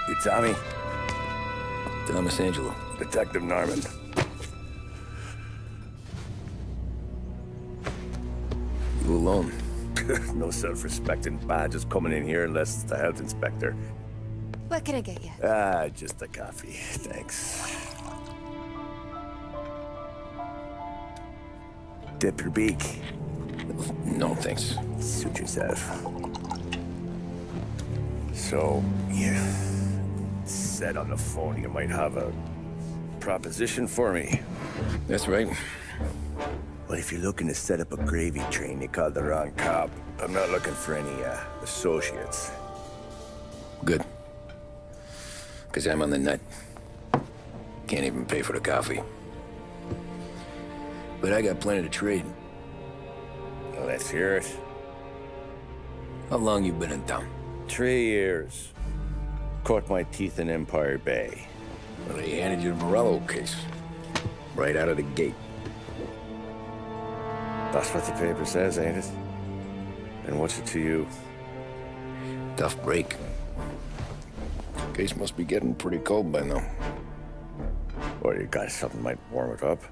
You Tommy? Thomas Angelo. Detective Norman. You alone? No self-respecting badges coming in here unless it's the health inspector. What can I get you? Just a coffee, thanks. Dip your beak. No, thanks. Suit yourself. So, you said on the phone you might have a proposition for me. That's right. Well, if you're looking to set up a gravy train, you called the wrong cop. I'm not looking for any, associates. Good. Because I'm on the nut. Can't even pay for the coffee. But I got plenty to trade. Well, let's hear it. How long you been in town? 3 years. Caught my teeth in Empire Bay. Well, they handed you the Morello case. Right out of the gate. That's what the paper says, ain't it? And what's it to you? Tough break. Case must be getting pretty cold by now. Or you got something might warm it up?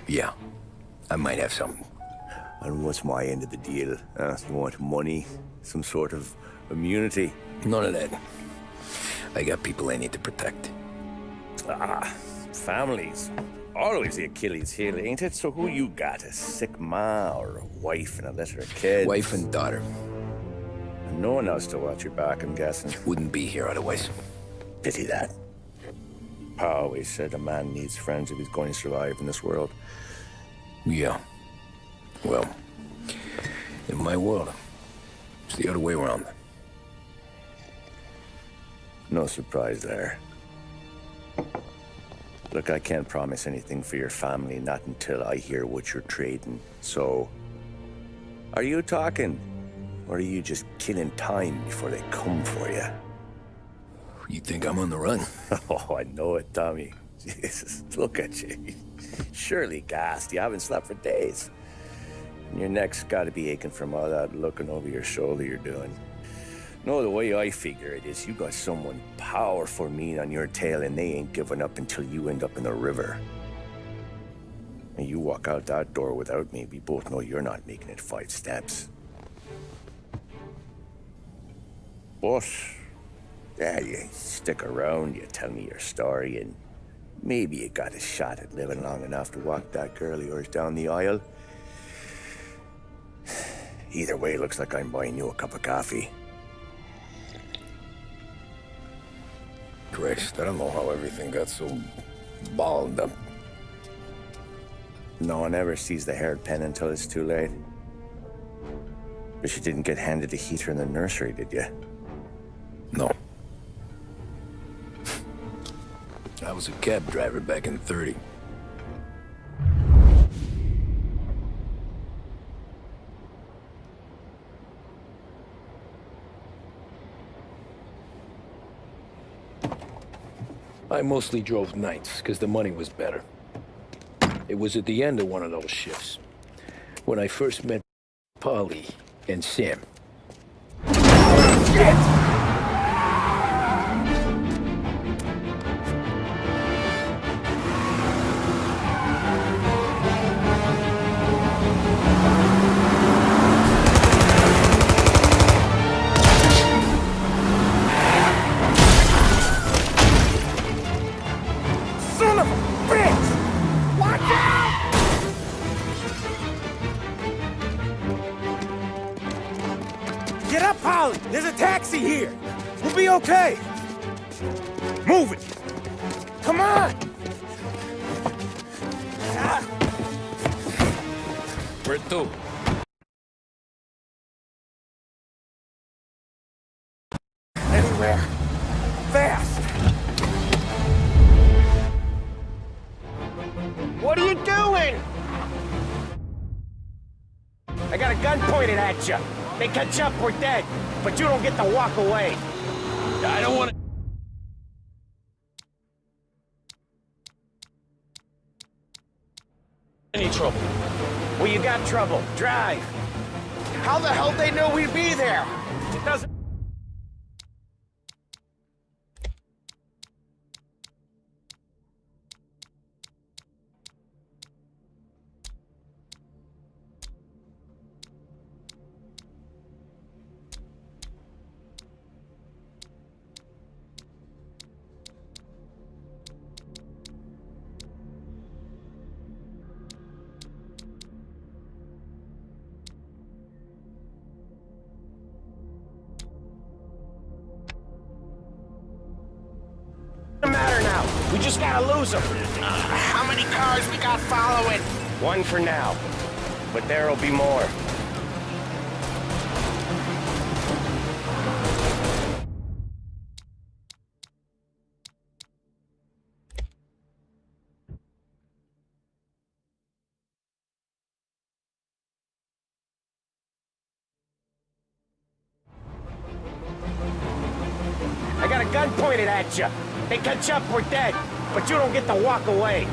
Yeah, I might have something. And what's my end of the deal? You want money? Some sort of immunity? None of that. I got people I need to protect. Families. Always the Achilles heel, ain't it? So who you got? A sick ma or a wife and a litter of kids? Wife and daughter. And no one else to watch your back, I'm guessing. Wouldn't be here otherwise. Pity that. Pa always said a man needs friends if he's going to survive in this world. Yeah. Well, in my world, it's the other way around. No surprise there. Look, I can't promise anything for your family, not until I hear what you're trading. So, are you talking? Or are you just killing time before they come for you? You think I'm on the run? Oh, I know it, Tommy. Jesus, look at you. Surely gassed. You haven't slept for days. And your neck's got to be aching from all that looking over your shoulder you're doing. No, the way I figure it is you got someone powerful mean on your tail and they ain't giving up until you end up in the river. And you walk out that door without me, we both know you're not making it 5 steps. But, yeah, you stick around, you tell me your story, and maybe you got a shot at living long enough to walk that girl of yours down the aisle. Either way, looks like I'm buying you a cup of coffee. Christ, I don't know how everything got so balled up. No one ever sees the haired pen until it's too late. But you didn't get handed a heater in the nursery, did you? No. I was a cab driver back in '30. I mostly drove nights, because the money was better. It was at the end of one of those shifts, when I first met Polly and Sam. Shit! Get up, Holly! There's a taxi here! We'll be okay! Move it! Come on! Where to? Anywhere! Fast! What are you doing? I got a gun pointed at you. They catch up, we're dead. But you don't get to walk away. I don't want to... Any trouble? Well, you got trouble. Drive. How the hell they know we'd be there? It doesn't... We just gotta lose them. How many cars we got following? One for now, but there'll be more. I got a gun pointed at you. They catch up, we're dead. But you don't get to walk away.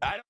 I don't...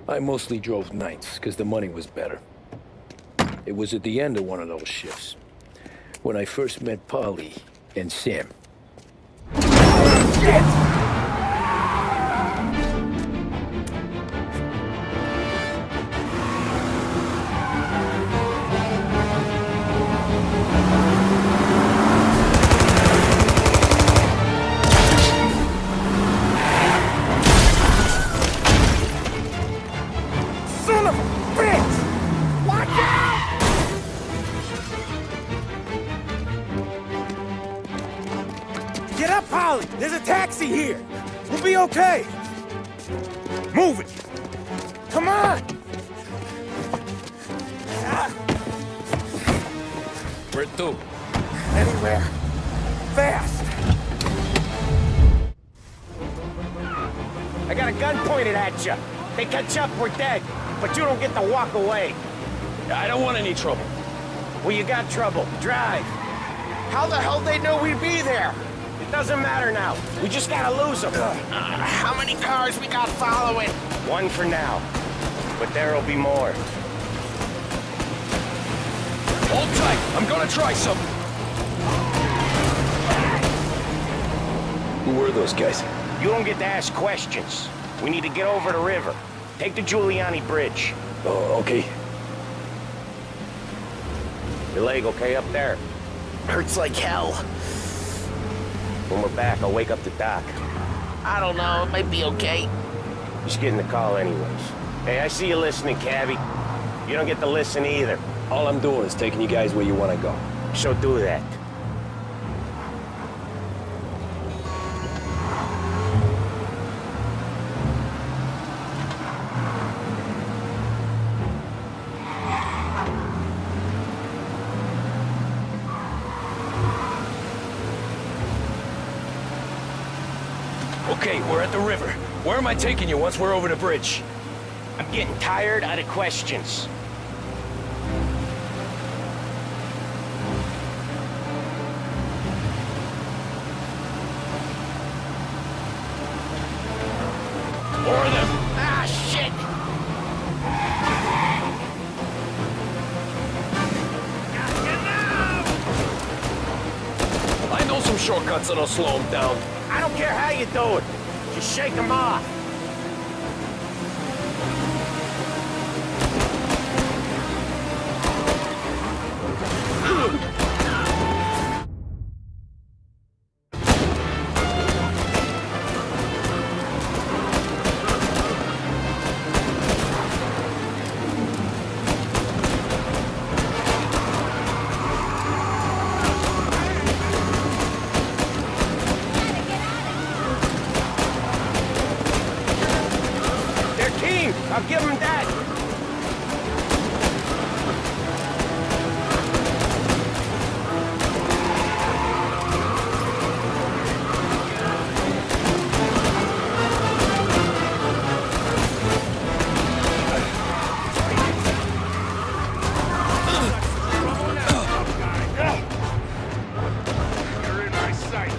I mostly drove nights, because the money was better. It was at the end of one of those shifts, when I first met Polly and Sam. Son of a bitch! Watch out! Get up, Polly! There's a taxi here! We'll be okay! Move it! Come on! Where to? Anywhere. Fast! I got a gun pointed at you. They catch up, we're dead. But you don't get to walk away. I don't want any trouble. Well, you got trouble. Drive. How the hell they knew we'd be there? It doesn't matter now. We just gotta lose them. How many cars we got following? One for now. But there'll be more. Hold tight. I'm gonna try something. Who were those guys? You don't get to ask questions. We need to get over the river. Take the Giuliani Bridge. Oh, okay. Your leg okay up there? Hurts like hell. When we're back, I'll wake up the doc. I don't know, it might be okay. Just getting the call anyways. Hey, I see you listening, Cabby. You don't get to listen either. All I'm doing is taking you guys where you want to go. So do that. Okay, we're at the river. Where am I taking you once we're over the bridge? I'm getting tired out of questions. More of them. Ah, shit! I know some shortcuts that'll slow them down. I don't care how you do it. Just shake them off. I'll give him that. You're in my sights.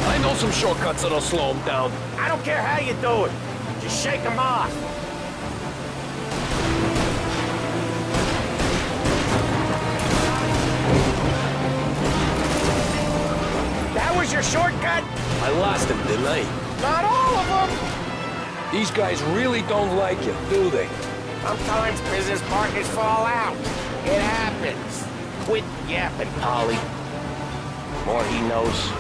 I know some shortcuts that'll slow him down. I don't care how you do it. Just shake him off. That was your shortcut? I lost him, didn't I? Not all of them. These guys really don't like you, do they? Sometimes business partners fall out. It happens. Quit yapping, Polly. More he knows,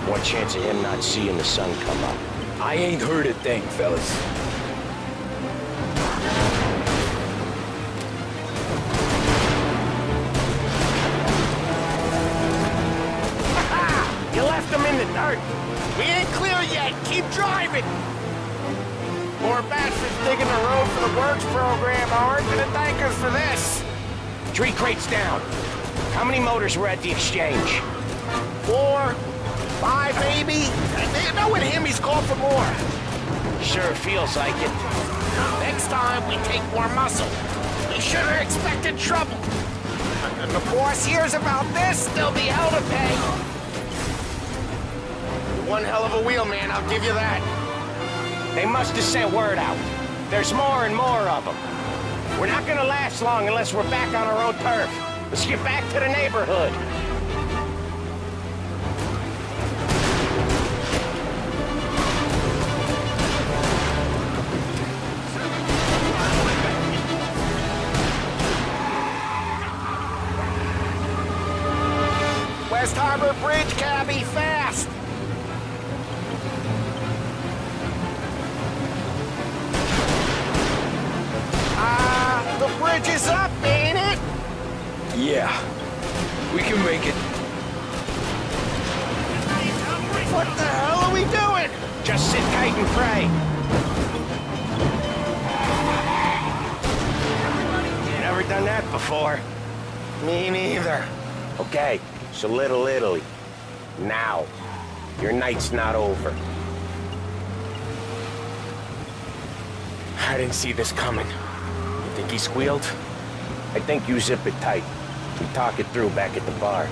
more chance of him not seeing the sun come up. I ain't heard a thing, fellas. You left him in the dirt. We ain't clear yet. Keep driving. More bastards digging the road for the works program aren't gonna thank us for this. 3 crates down. How many motors were at the exchange? 4, 5 maybe? You know with him he's called for more. Sure feels like it. Next time we take more muscle. We should have expected trouble. When the boss hears about this, there'll be hell to pay. One hell of a wheel, man, I'll give you that. They must have sent word out. There's more and more of them. We're not gonna last long unless we're back on our own turf. Let's get back to the neighborhood. West Harbor Bridge, cabby, fast! The bridge is up, ain't it? Yeah, we can make it. What the hell are we doing? Just sit tight and pray. Never done that before. Me neither. Okay, so Little Italy. Now, your night's not over. I didn't see this coming. You think he squealed? I think you zip it tight. We talk it through back at the bar.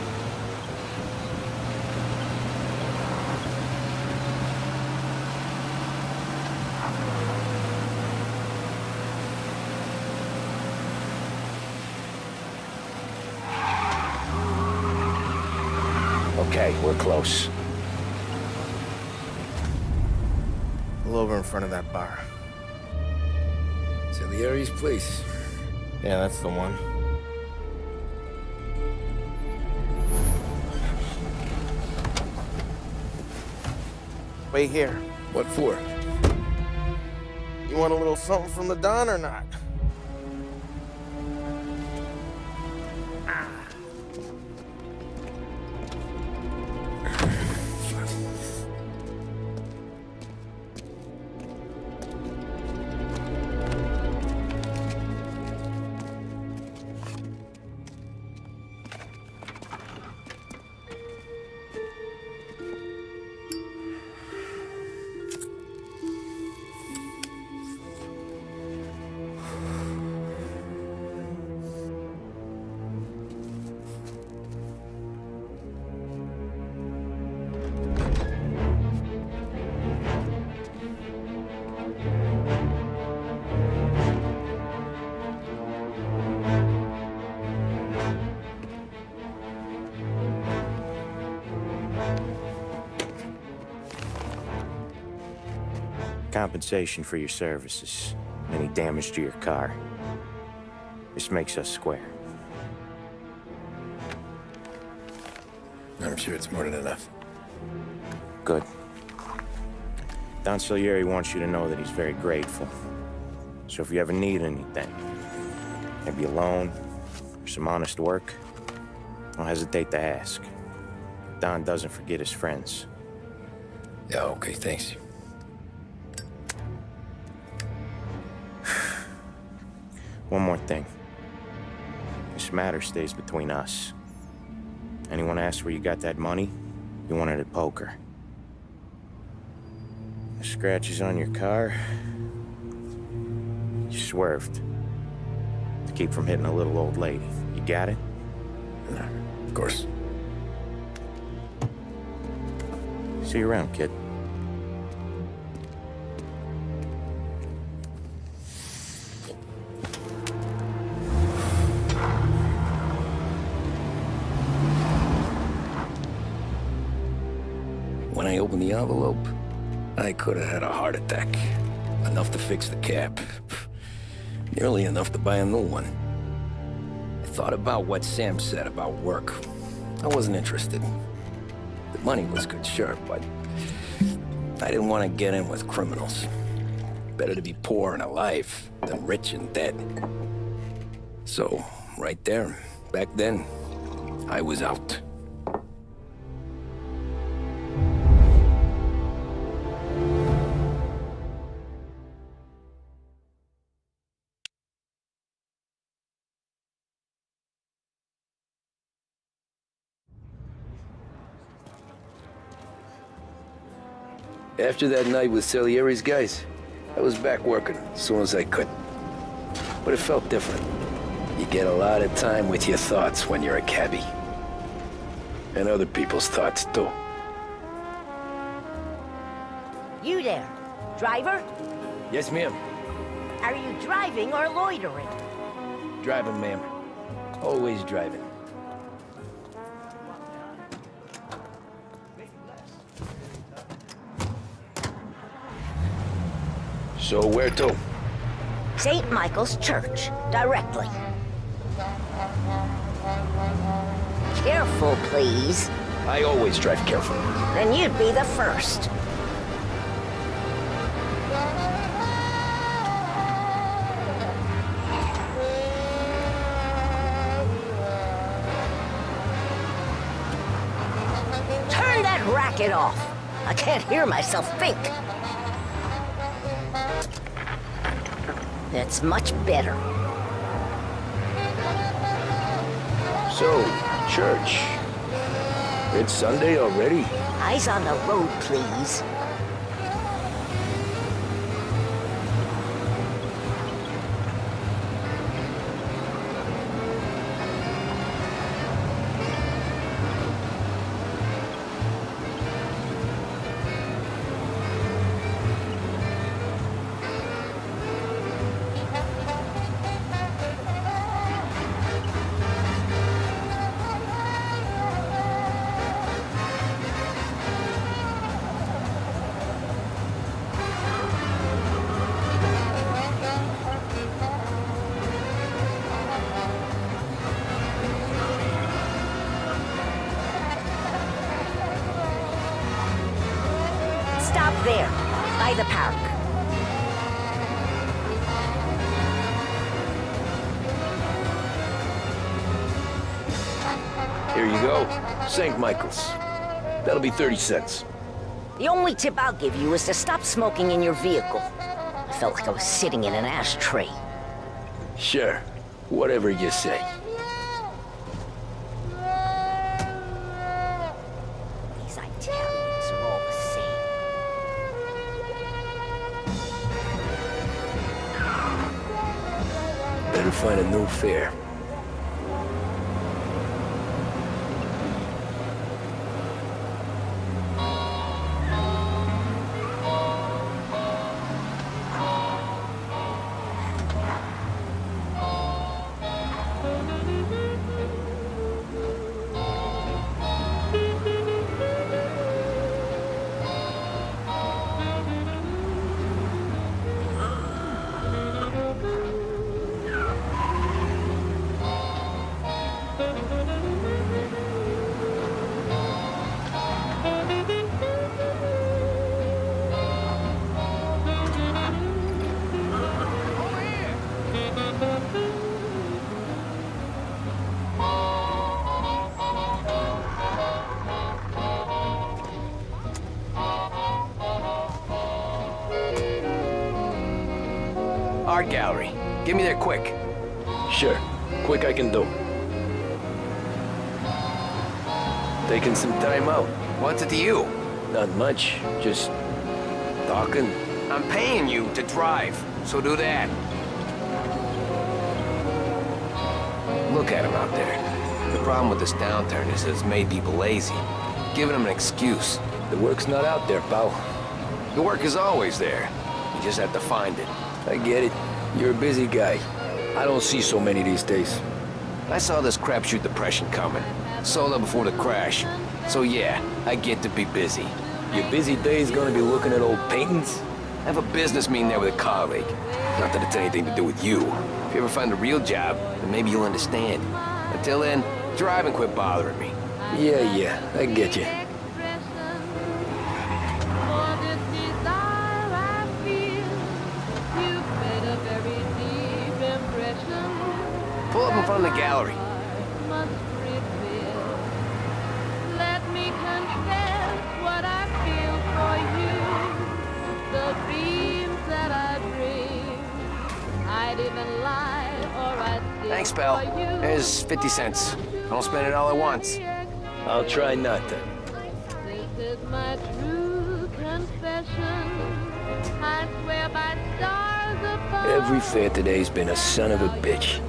Okay, we're close. Pull over in front of that bar. Salieri's place. Yeah, that's the one. Wait here. What for? You want a little something from the Don or not? compensation for your services, any damage to your car. This makes us square. I'm sure it's more than enough. Good. Don Salieri wants you to know that he's very grateful. So if you ever need anything, maybe a loan or some honest work, don't hesitate to ask. Don doesn't forget his friends. Yeah, okay, thanks. One more thing. This matter stays between us. Anyone asks where you got that money, you won it at poker. The scratches on your car, you swerved to keep from hitting a little old lady. You got it? Of course. See you around, kid. When I opened the envelope, I could have had a heart attack. Enough to fix the cap. Nearly enough to buy a new one. I thought about what Sam said about work. I wasn't interested. The money was good, sure, but I didn't want to get in with criminals. Better to be poor and alive than rich and dead. So, right there, back then, I was out. After that night with Salieri's guys, I was back working as soon as I could. But it felt different. You get a lot of time with your thoughts when you're a cabbie. And other people's thoughts, too. You there, driver? Yes, ma'am. Are you driving or loitering? Driving, ma'am. Always driving. So where to? St. Michael's Church, directly. Careful, please. I always drive careful. Then you'd be the first. Turn that racket off. I can't hear myself think. That's much better. So, church. It's Sunday already? Eyes on the road, please. Stop there, by the park. Here you go. St. Michael's. That'll be 30 cents. The only tip I'll give you is to stop smoking in your vehicle. I felt like I was sitting in an ashtray. Sure. Whatever you say. These Italians are all the same. Better find a new fare. art gallery. Get me there quick. Sure. Quick I can do. Taking some time out. What's it to you? Not much. Just talking. I'm paying you to drive, so do that. Look at him out there. The problem with this downturn is it's made people lazy. Giving them an excuse. The work's not out there, pal. The work is always there. You just have to find it. I get it. You're a busy guy. I don't see so many these days. I saw this crapshoot depression coming. Sold up before the crash. So yeah, I get to be busy. Your busy day's gonna be looking at old paintings? I have a business meeting there with a colleague. Not that it's anything to do with you. If you ever find a real job, then maybe you'll understand. Until then, drive and quit bothering me. Yeah, I get you. Pull up in front of the gallery. Let me confess what I feel for you. The dreams that I dream, I'd even lie or I'd steal Thanks, pal. for you. There's 50 cents. I don't spend it all at once. I'll try not to. This is my true confession. I swear by stars above. Every fair today's been a son of a bitch.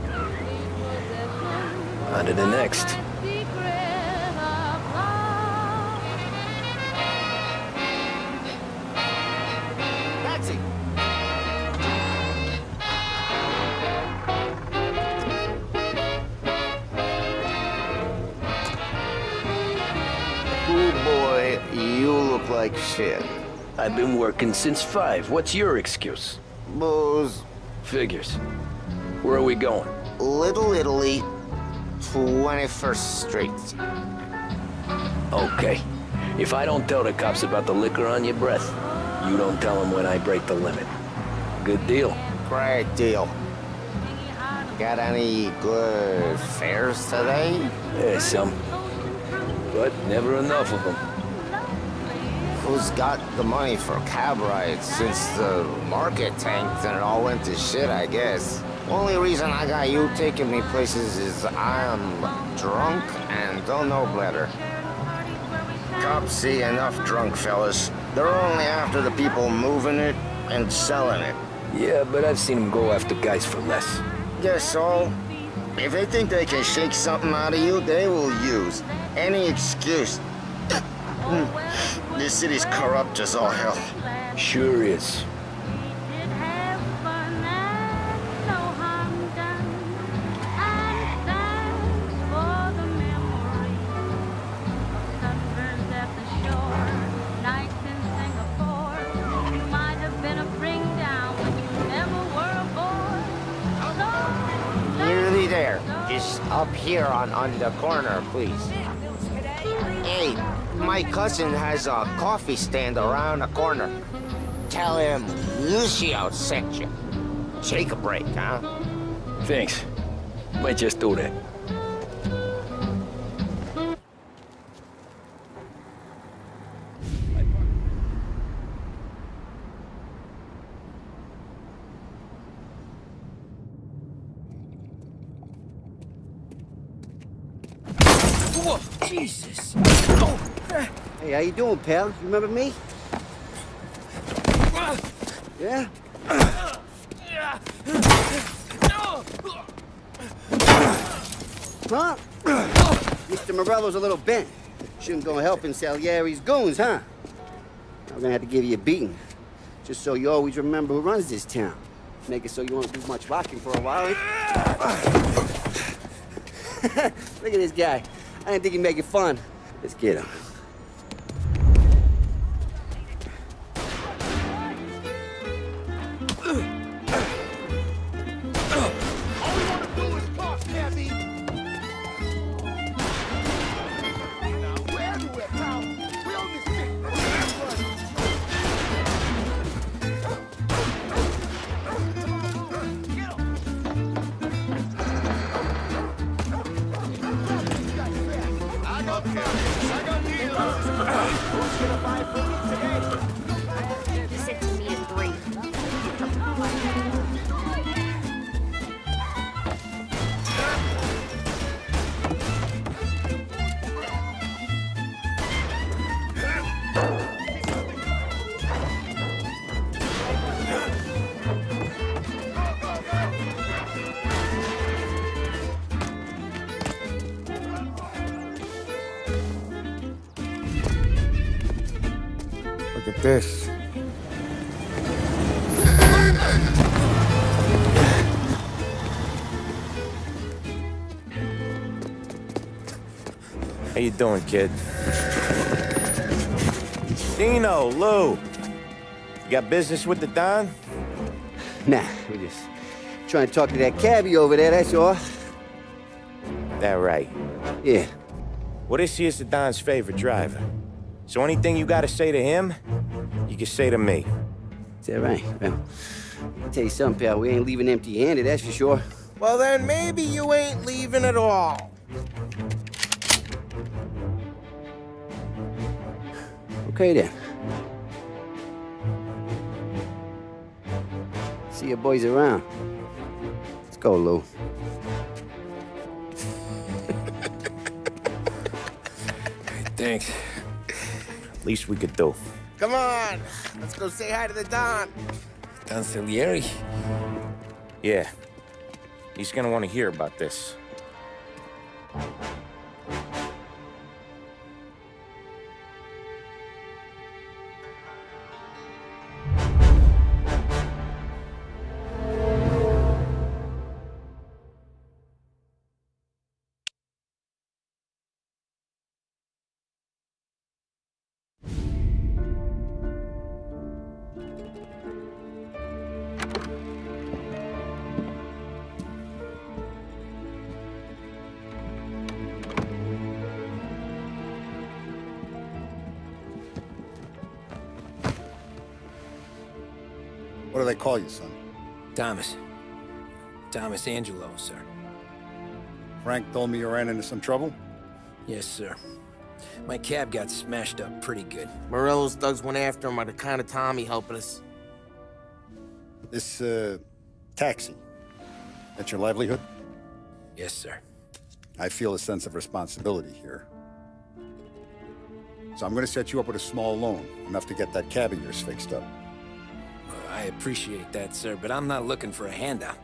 On to the next. Taxi! Oh boy, you look like shit. I've been working since 5. What's your excuse? Booze, Figures. Where are we going? Little Italy, 21st Street. Okay. If I don't tell the cops about the liquor on your breath, you don't tell them when I break the limit. Good deal. Great deal. Got any good fares today? There's some. But never enough of them. Who's got the money for cab rides since the market tanked and it all went to shit, I guess? Only reason I got you taking me places is I'm drunk and don't know better. Cops see enough drunk fellas. They're only after the people moving it and selling it. Yeah, but I've seen them go after guys for less. Guess so. If they think they can shake something out of you, they will use any excuse. This city's corrupt as all hell. Sure is. Nearly there. Just up here on the corner, please. Hey, my cousin has a coffee stand around the corner. Tell him Lucio sent you. Take a break, huh? Thanks. Might just do that. Whoa, Jesus! Hey, how you doing, pal? You remember me? Yeah? Huh? Mr. Morello's a little bent. Shouldn't go helping Salieri's goons, huh? I'm gonna have to give you a beating. Just so you always remember who runs this town. Make it so you won't do much rocking for a while. Look at this guy. I didn't think he'd make it fun. Let's get him. You said to me at 3. Look at this. How you doing, kid? Dino, Lou. You got business with the Don? Nah, we just trying to talk to that cabbie over there, that's all. That right. Yeah. Well, this here's the Don's favorite driver. So anything you gotta say to him, you can say to me. Is that right? Well, I'll tell you something, pal. We ain't leaving empty-handed, that's for sure. Well, then maybe you ain't leaving at all. Okay, then. See your boys around. Let's go, Lou. Thanks. Least we could do. Come on, let's go say hi to the Don. Don Salieri? Yeah. He's gonna want to hear about this. What do they call you, son? Thomas. Thomas Angelo, sir. Frank told me you ran into some trouble? Yes, sir. My cab got smashed up pretty good. Morello's thugs went after him by the kind of Tommy helping us. This, taxi. That's your livelihood? Yes, sir. I feel a sense of responsibility here. So I'm gonna set you up with a small loan, enough to get that cab of yours fixed up. I appreciate that, sir, but I'm not looking for a handout.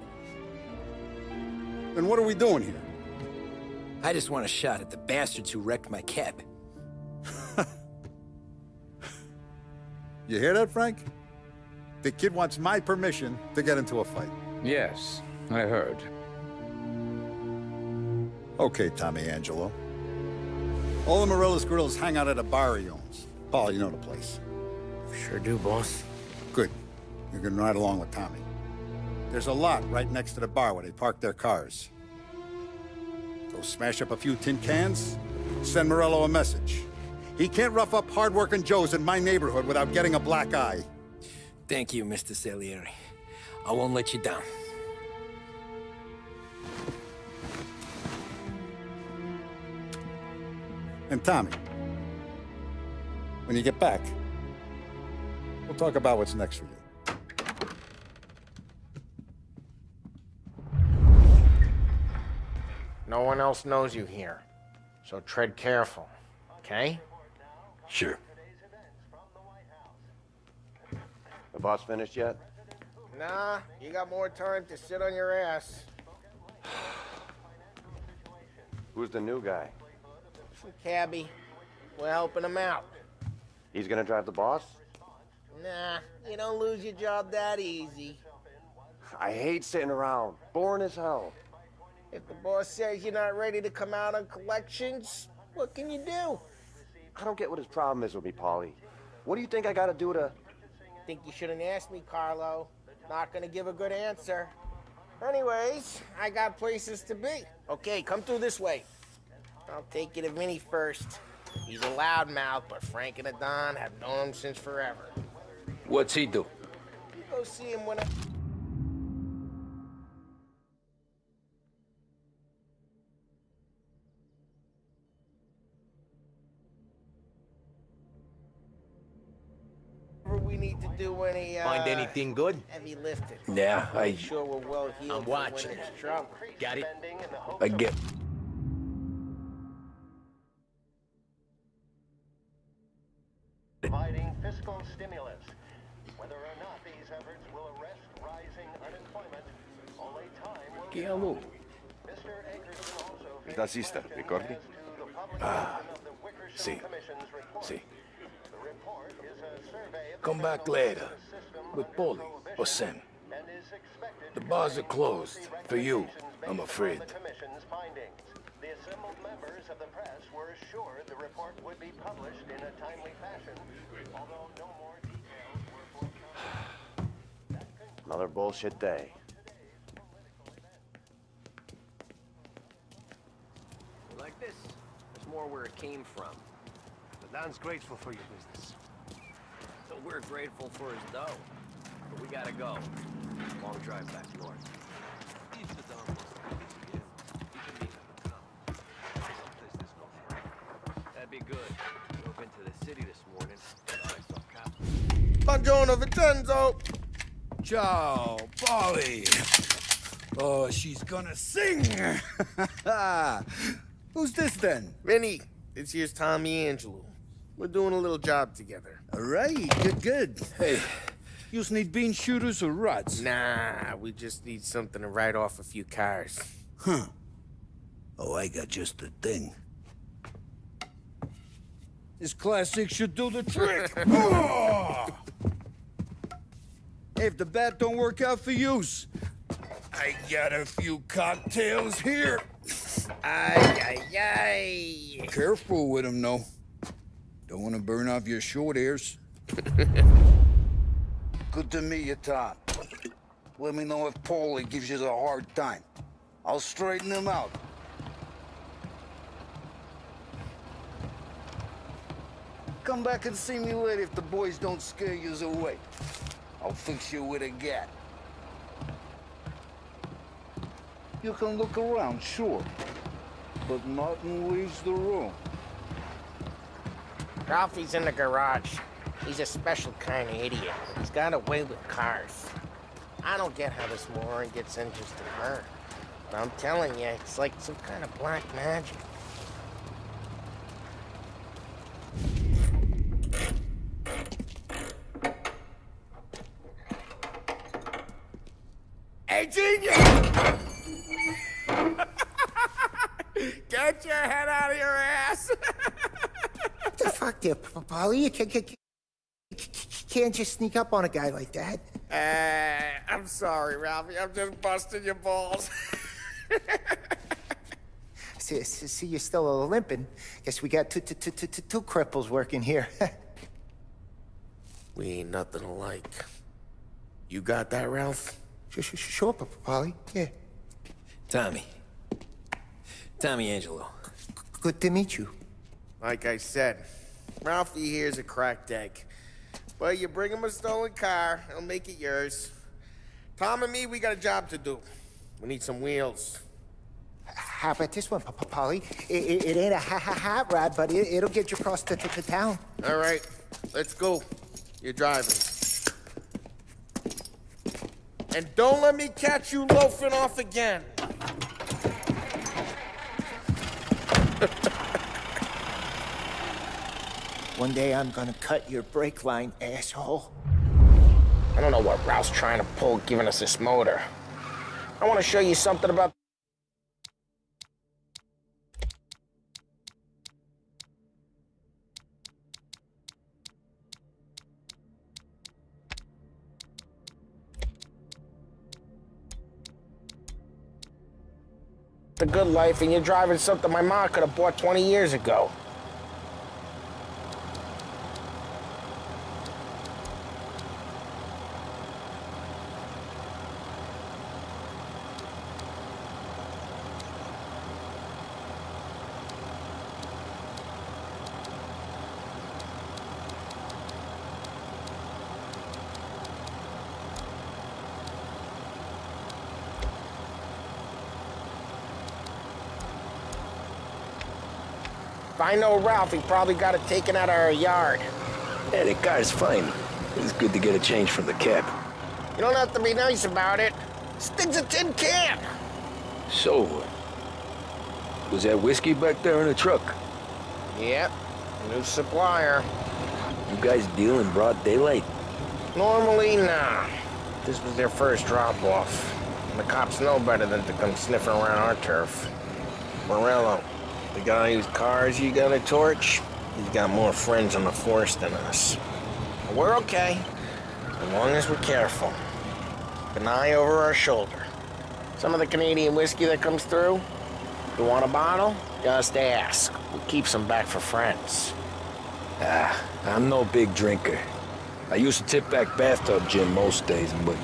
Then what are we doing here? I just want a shot at the bastards who wrecked my cab. You hear that, Frank? The kid wants my permission to get into a fight. Yes, I heard. Okay, Tommy Angelo. All the Morello's grills hang out at a bar he owns. Paul, you know the place. Sure do, boss. Good. You can ride along with Tommy. There's a lot right next to the bar where they park their cars. Go smash up a few tin cans, send Morello a message. He can't rough up hard-working Joes in my neighborhood without getting a black eye. Thank you, Mr. Salieri. I won't let you down. And Tommy, when you get back, we'll talk about what's next for you. No one else knows you here, so tread careful, okay? Sure. The boss finished yet? Nah, you got more time to sit on your ass. Who's the new guy? Some cabbie. We're helping him out. He's gonna drive the boss? Nah, you don't lose your job that easy. I hate sitting around. Boring as hell. If the boss says you're not ready to come out on collections, what can you do? I don't get what his problem is with me, Paulie. What do you think I gotta do to... Think you shouldn't ask me, Carlo. Not gonna give a good answer. Anyways, I got places to be. Okay, come through this way. I'll take you to Vinny first. He's a loudmouth, but Frank and the Don have known him since forever. What's he do? You go see him when I... We need to do any, Find anything good? heavy lifting. Yeah, Make sure we're well healed. I'm watching. For when there's trouble. Got it? I get... providing fiscal stimulus. Whether or not these efforts will arrest rising unemployment, only time will tell. Mr. Ankerson also Da sister, ricordi? Ah, sì, sì. Come back later, with Paulie or Sam. The bars are closed, for you, I'm afraid. The assembled members of the press were assured the report would be published in a timely fashion, although no more details were forthcoming. Another bullshit day. Like this, there's more where it came from. The land's grateful for your business. So we're grateful for his dough. But we gotta go. Long drive back north. That'd be good. Drove into the city this morning. I saw cops. Buongiorno, Vincenzo. Ciao, Polly. Oh, she's gonna sing. Who's this then? Vinny, this here's Tommy Angelo. We're doing a little job together. All right, good. Hey, you just need bean shooters or rods? Nah, we just need something to write off a few cars. Huh. Oh, I got just the thing. This classic should do the trick. Oh! Hey, if the bat don't work out for yous, I got a few cocktails here. Ay. Careful with them, though. Don't want to burn off your short hairs. Good to meet you, Tom. Let me know if Paulie gives you a hard time. I'll straighten him out. Come back and see me later if the boys don't scare yous away. I'll fix you with a gat. You can look around, sure. But nothing leaves the room. Ralphie's in the garage. He's a special kind of idiot. He's got a way with cars. I don't get how this moron gets interested in her. But I'm telling you, it's like some kind of black magic. Hey, genius! Get your head out of your ass! What the fuck there, Polly? You can't just sneak up on a guy like that. I'm sorry, Ralphie. I'm just busting your balls. See, you're still limping. Guess we got two cripples working here. We ain't nothing alike. You got that, Ralph? Sure, Polly. Yeah. Tommy Angelo. Good to meet you. Like I said, Ralphie here's a cracked egg. But you bring him a stolen car, he'll make it yours. Tom and me, we got a job to do. We need some wheels. How about this one, Polly? It ain't a hot rod, but it'll get you across to town. All right, let's go. You're driving. And don't let me catch you loafing off again. One day I'm gonna cut your brake line, asshole. I don't know what Ralph's trying to pull giving us this motor. I want to show you something about... the good life, and you're driving something my mom could have bought 20 years ago. If I know Ralph, he probably got it taken out of our yard. Yeah, the car's fine. It's good to get a change from the cab. You don't have to be nice about it. This thing's a tin can. So, was that whiskey back there in the truck? Yep, new supplier. You guys deal in broad daylight? Normally, nah. This was their first drop-off. And the cops know better than to come sniffing around our turf. Morello, the guy whose cars you got a torch, he's got more friends on the force than us. But we're okay, as long as we're careful. Keep an eye over our shoulder. Some of the Canadian whiskey that comes through, you want a bottle? Just ask. We keep some back for friends. I'm no big drinker. I used to tip back bathtub gin most days, but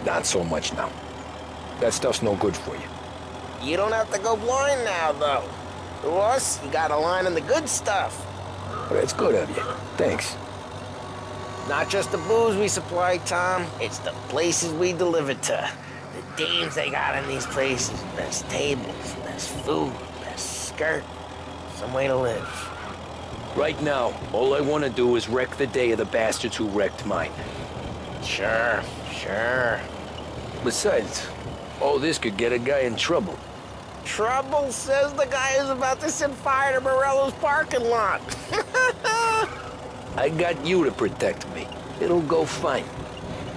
not so much now. That stuff's no good for you. You don't have to go blind now, though. To us, you got a line on the good stuff. But it's good of you. Thanks. Not just the booze we supply, Tom. It's the places we deliver to. The dames they got in these places. Best tables, best food, best skirt. Some way to live. Right now, all I want to do is wreck the day of the bastards who wrecked mine. Sure. Besides, all this could get a guy in trouble. Trouble, says the guy who's about to set fire to Morello's parking lot. I got you to protect me. It'll go fine.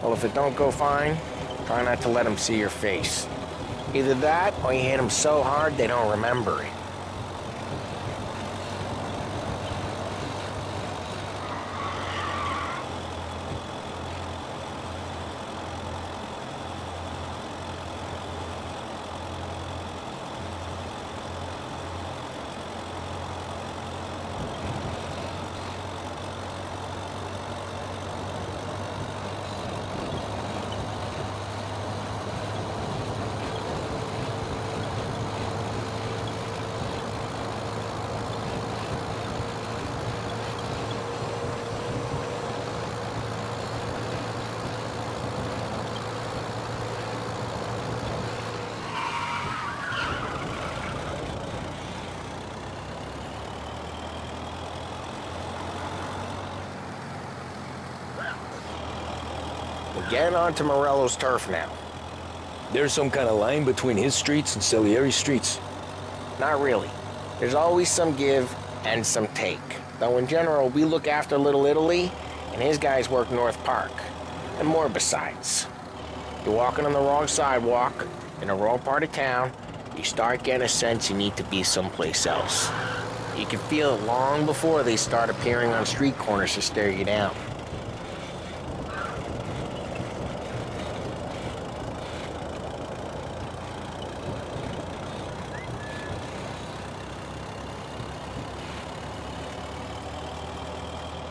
Well, if it don't go fine, try not to let them see your face. Either that, or you hit them so hard they don't remember it. We're getting onto Morello's turf now. There's some kind of line between his streets and Salieri's streets? Not really. There's always some give and some take. Though in general, we look after Little Italy, and his guys work North Park. And more besides. You're walking on the wrong sidewalk, in the wrong part of town, you start getting a sense you need to be someplace else. You can feel it long before they start appearing on street corners to stare you down.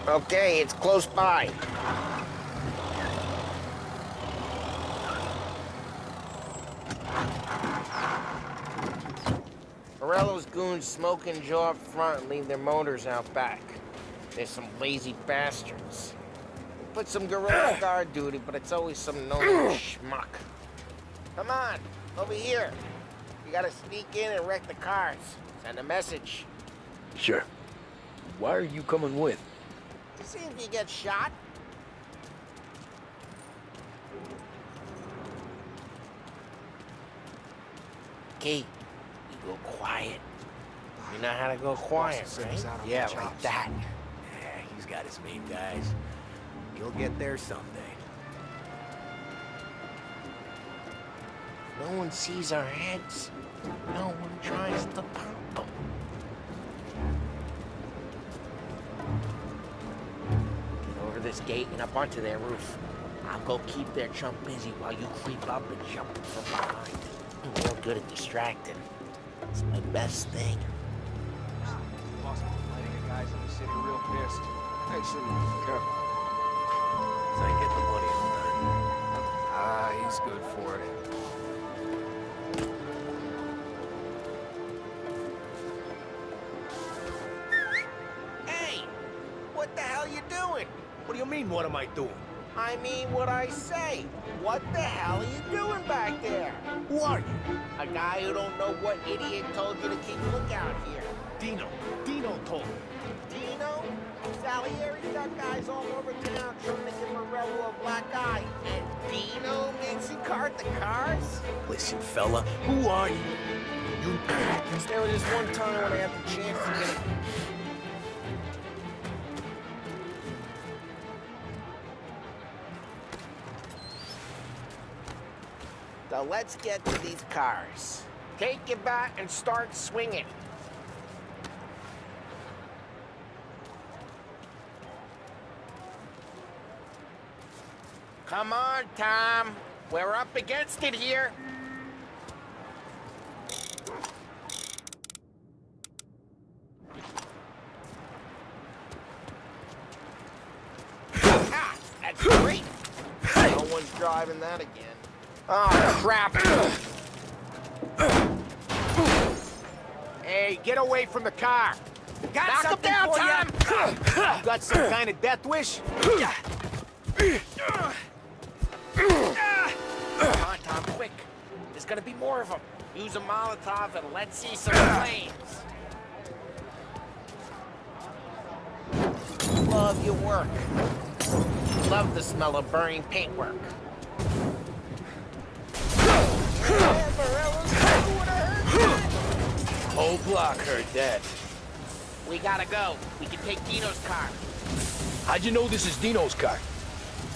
Okay, it's close by. Morello's goons smoke and jaw up front and leave their motors out back. They're some lazy bastards. We put some guerrilla guard duty, but it's always some no schmuck. Come on, over here. You gotta sneak in and wreck the cars. Send a message. Sure. Why are you coming with? To see if you get shot. Key, you go quiet. You know how to go quiet, right? Yeah, like that. Yeah, he's got his main guys. You'll get there someday. No one sees our heads. No one tries to pop them. Get over this gate and up onto their roof. I'll go keep their chump busy while you creep up and jump from behind. I'm real good at distracting. It's my best thing. Guys in the city real pissed. Actually, careful. As I get the money all done. Ah, he's good for it. Hey! What the hell you doing? What do you mean, what am I doing? I mean what I say. What the hell are you doing back there? Who are you? A guy who don't know what idiot told you to keep a lookout here. Dino. Dino told me. Dino? Salieri's got guys all over town trying to give Morello a black eye. And Dino makes you cart the cars? Listen, fella, who are you? You... There was this one time when I had the chance to get So let's get to these cars. Take your bat and start swinging. Come on, Tom. We're up against it here. Ah, that's great. No one's driving that again. Oh, crap. Hey, get away from the car. Got Knock him something down, for Tom! ya. Got some kind of death wish? Come on, Tom, quick. There's gonna be more of them. Use a Molotov and let's see some flames. Love your work. Love the smell of burning paintwork. Whole block heard that. We gotta go. We can take Dino's car. How'd you know this is Dino's car?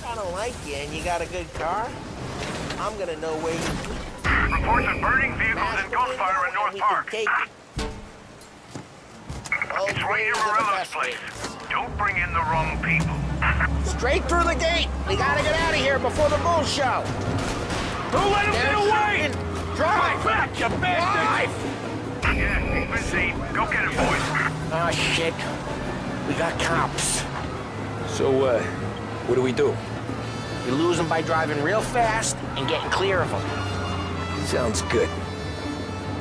I don't like you and you got a good car. I'm gonna know where you... Reports of burning vehicles and gunfire in North Park. Take it. It's right near Morello's place. Don't bring in the wrong people. Straight through the gate. We gotta get out of here before the bull show. Don't let him get away! Drive! Back, you bastard! Yeah, he's been seen. Go get him, boys. Oh, shit. We got cops. So, what do we do? You lose them by driving real fast and getting clear of them. Sounds good.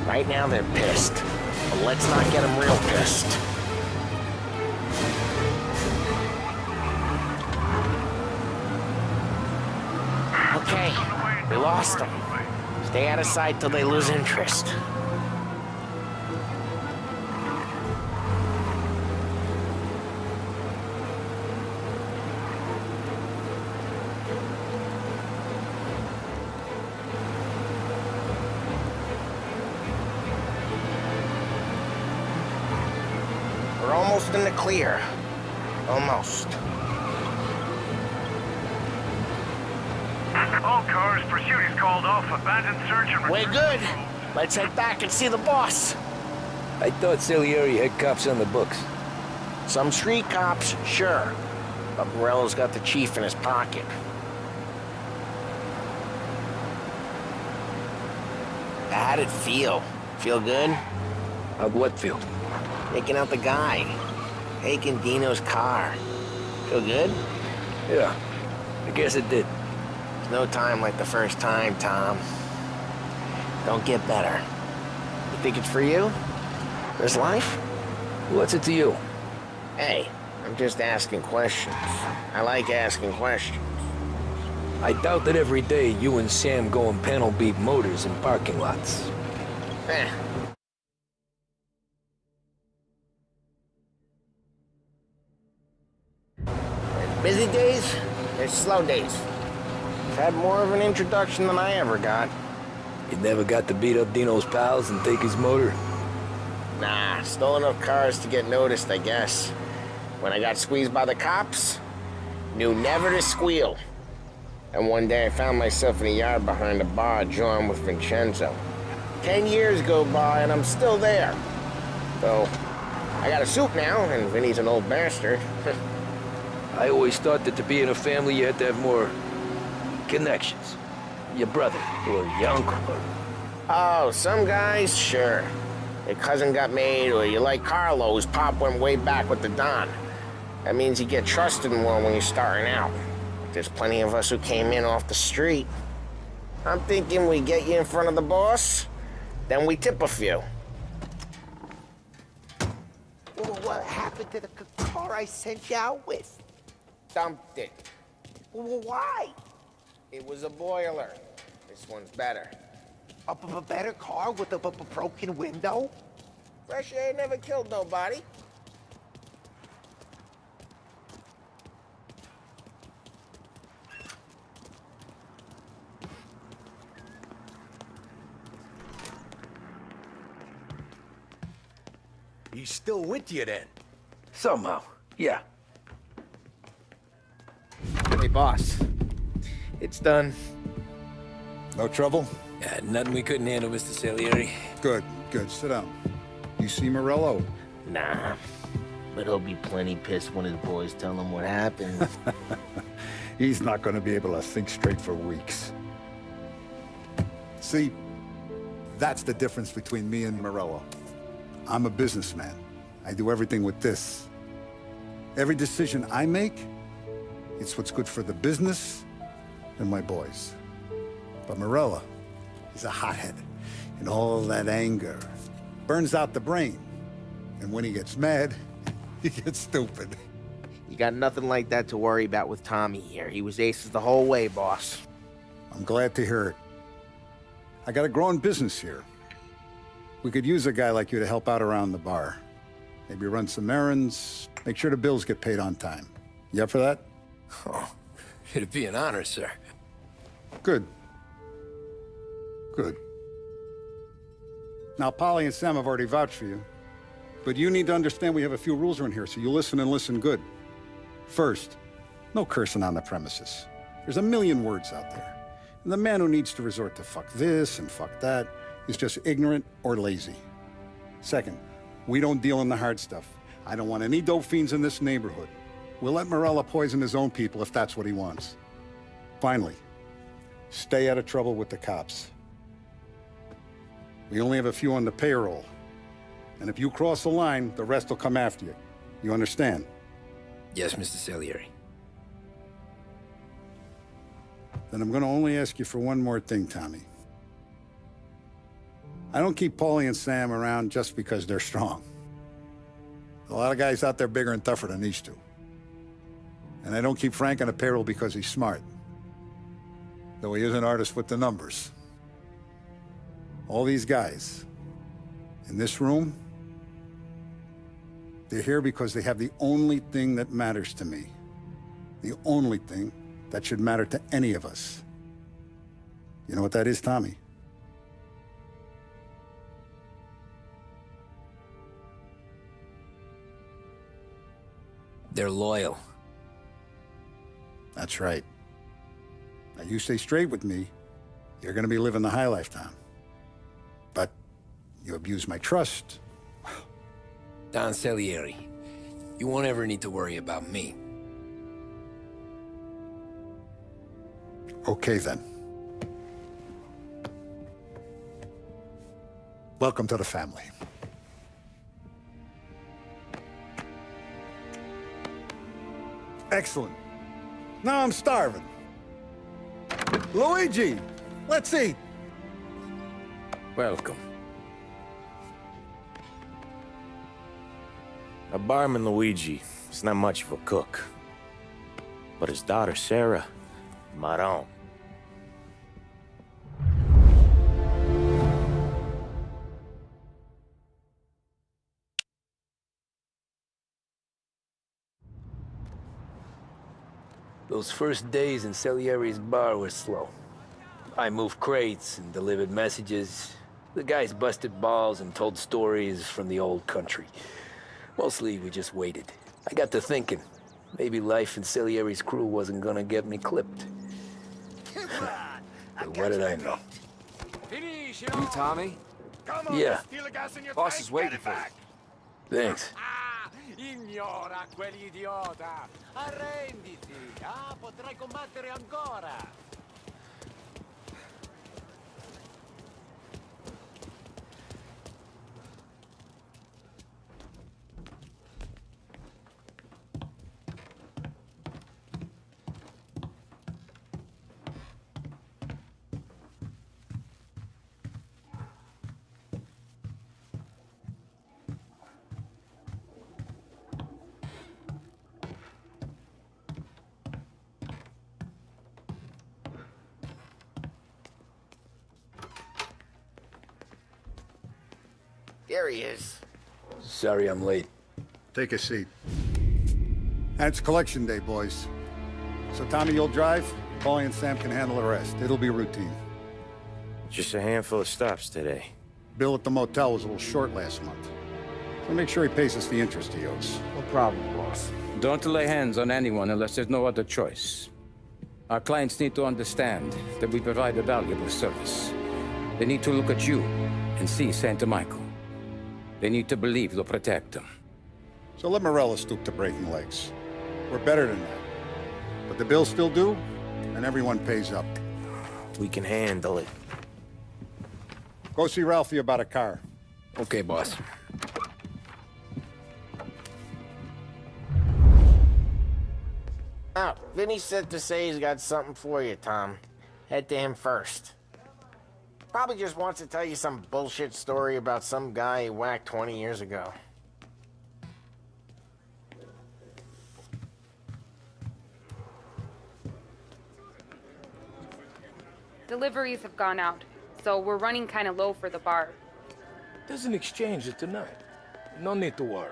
Right now, they're pissed. But let's not get them real pissed. Okay, we lost them. Stay out of sight till they lose interest. We're almost in the clear. Almost. All cars, pursuit is called off. Abandoned search and We're good. Let's head back and see the boss. I thought Salieri had cops on the books. Some street cops, sure. But Morello's got the chief in his pocket. How'd it feel? Feel good? How'd what feel? Taking out the guy. Taking Dino's car. Feel good? Yeah, I guess it did. There's no time like the first time, Tom. Don't get better. You think it's for you? This life? What's it to you? Hey, I'm just asking questions. I like asking questions. I doubt that every day you and Sam go and panel beat motors in parking lots. Eh. There's busy days, there's slow days. I've had more of an introduction than I ever got. You never got to beat up Dino's pals and take his motor? Nah, stole enough cars to get noticed, I guess. When I got squeezed by the cops, knew never to squeal. And one day I found myself in a yard behind a bar joined with Vincenzo. 10 years go by and I'm still there. So, I got a suit now, and Vinny's an old bastard. I always thought that to be in a family you had to have more connections. Your brother, or your uncle, or... Oh, some guys, sure. Your cousin got made, or you like Carlos, Pop went way back with the Don. That means you get trusted more when you're starting out. There's plenty of us who came in off the street. I'm thinking we get you in front of the boss, then we tip a few. Well, what happened to the car I sent you out with? Dumped it. Well, why? It was a boiler. This one's better. A better car with a broken window? Fresh air never killed nobody. He's still with you then? Somehow, yeah. Hey, boss. It's done. No trouble? Yeah, nothing we couldn't handle, Mr. Salieri. Good, good. Sit down. You see Morello? Nah. But he'll be plenty pissed when his boys tell him what happened. He's not going to be able to think straight for weeks. See, that's the difference between me and Morello. I'm a businessman. I do everything with this. Every decision I make, it's what's good for the business and my boys. But Morello, he's a hothead. And all that anger burns out the brain. And when he gets mad, he gets stupid. You got nothing like that to worry about with Tommy here. He was aces the whole way, boss. I'm glad to hear it. I got a growing business here. We could use a guy like you to help out around the bar. Maybe run some errands, make sure the bills get paid on time. You up for that? Oh, it'd be an honor, sir. Good. Good. Now, Polly and Sam have already vouched for you. But you need to understand we have a few rules around here, so you listen and listen good. First, no cursing on the premises. There's a million words out there. And the man who needs to resort to fuck this and fuck that is just ignorant or lazy. Second, we don't deal in the hard stuff. I don't want any dope fiends in this neighborhood. We'll let Morello poison his own people if that's what he wants. Finally, stay out of trouble with the cops. We only have a few on the payroll. And if you cross the line, the rest will come after you. You understand? Yes, Mr. Salieri. Then I'm gonna only ask you for one more thing, Tommy. I don't keep Paulie and Sam around just because they're strong. A lot of guys out there bigger and tougher than these two. And I don't keep Frank on the payroll because he's smart. Though he is an artist with the numbers. All these guys in this room, they're here because they have the only thing that matters to me. The only thing that should matter to any of us. You know what that is, Tommy? They're loyal. That's right. Now you stay straight with me, you're gonna be living the high life, Tom. But you abuse my trust. Don Salieri, you won't ever need to worry about me. Okay, then. Welcome to the family. Excellent. Now I'm starving. Luigi, let's eat. Welcome. A barman Luigi is not much of a cook. But his daughter Sarah, Maron. Those first days in Salieri's bar were slow. I moved crates and delivered messages. The guys busted balls and told stories from the old country. Mostly, we just waited. I got to thinking, maybe life in Salieri's crew wasn't gonna get me clipped. But what did I know? You, Tommy? Yeah. Boss is waiting for you. Thanks. Ignora quell'idiota! Arrenditi! Potrai combattere ancora! There he is. Sorry I'm late. Take a seat. And it's collection day, boys. So Tommy, you'll drive. Paulie and Sam can handle the rest. It'll be routine. Just a handful of stops today. Bill at the motel was a little short last month. So make sure he pays us the interest he owes. No problem, boss. Don't lay hands on anyone unless there's no other choice. Our clients need to understand that we provide a valuable service. They need to look at you and see Santa Michael. They need to believe you'll protect them. So let Morello stoop to breaking legs. We're better than that. But the bill's still due, and everyone pays up. We can handle it. Go see Ralphie about a car. Okay, boss. Oh, Vinny said to say he's got something for you, Tom. Head to him first. Probably just wants to tell you some bullshit story about some guy he whacked 20 years ago. Deliveries have gone out, so we're running kind of low for the bar. There's an exchange tonight. No need to worry.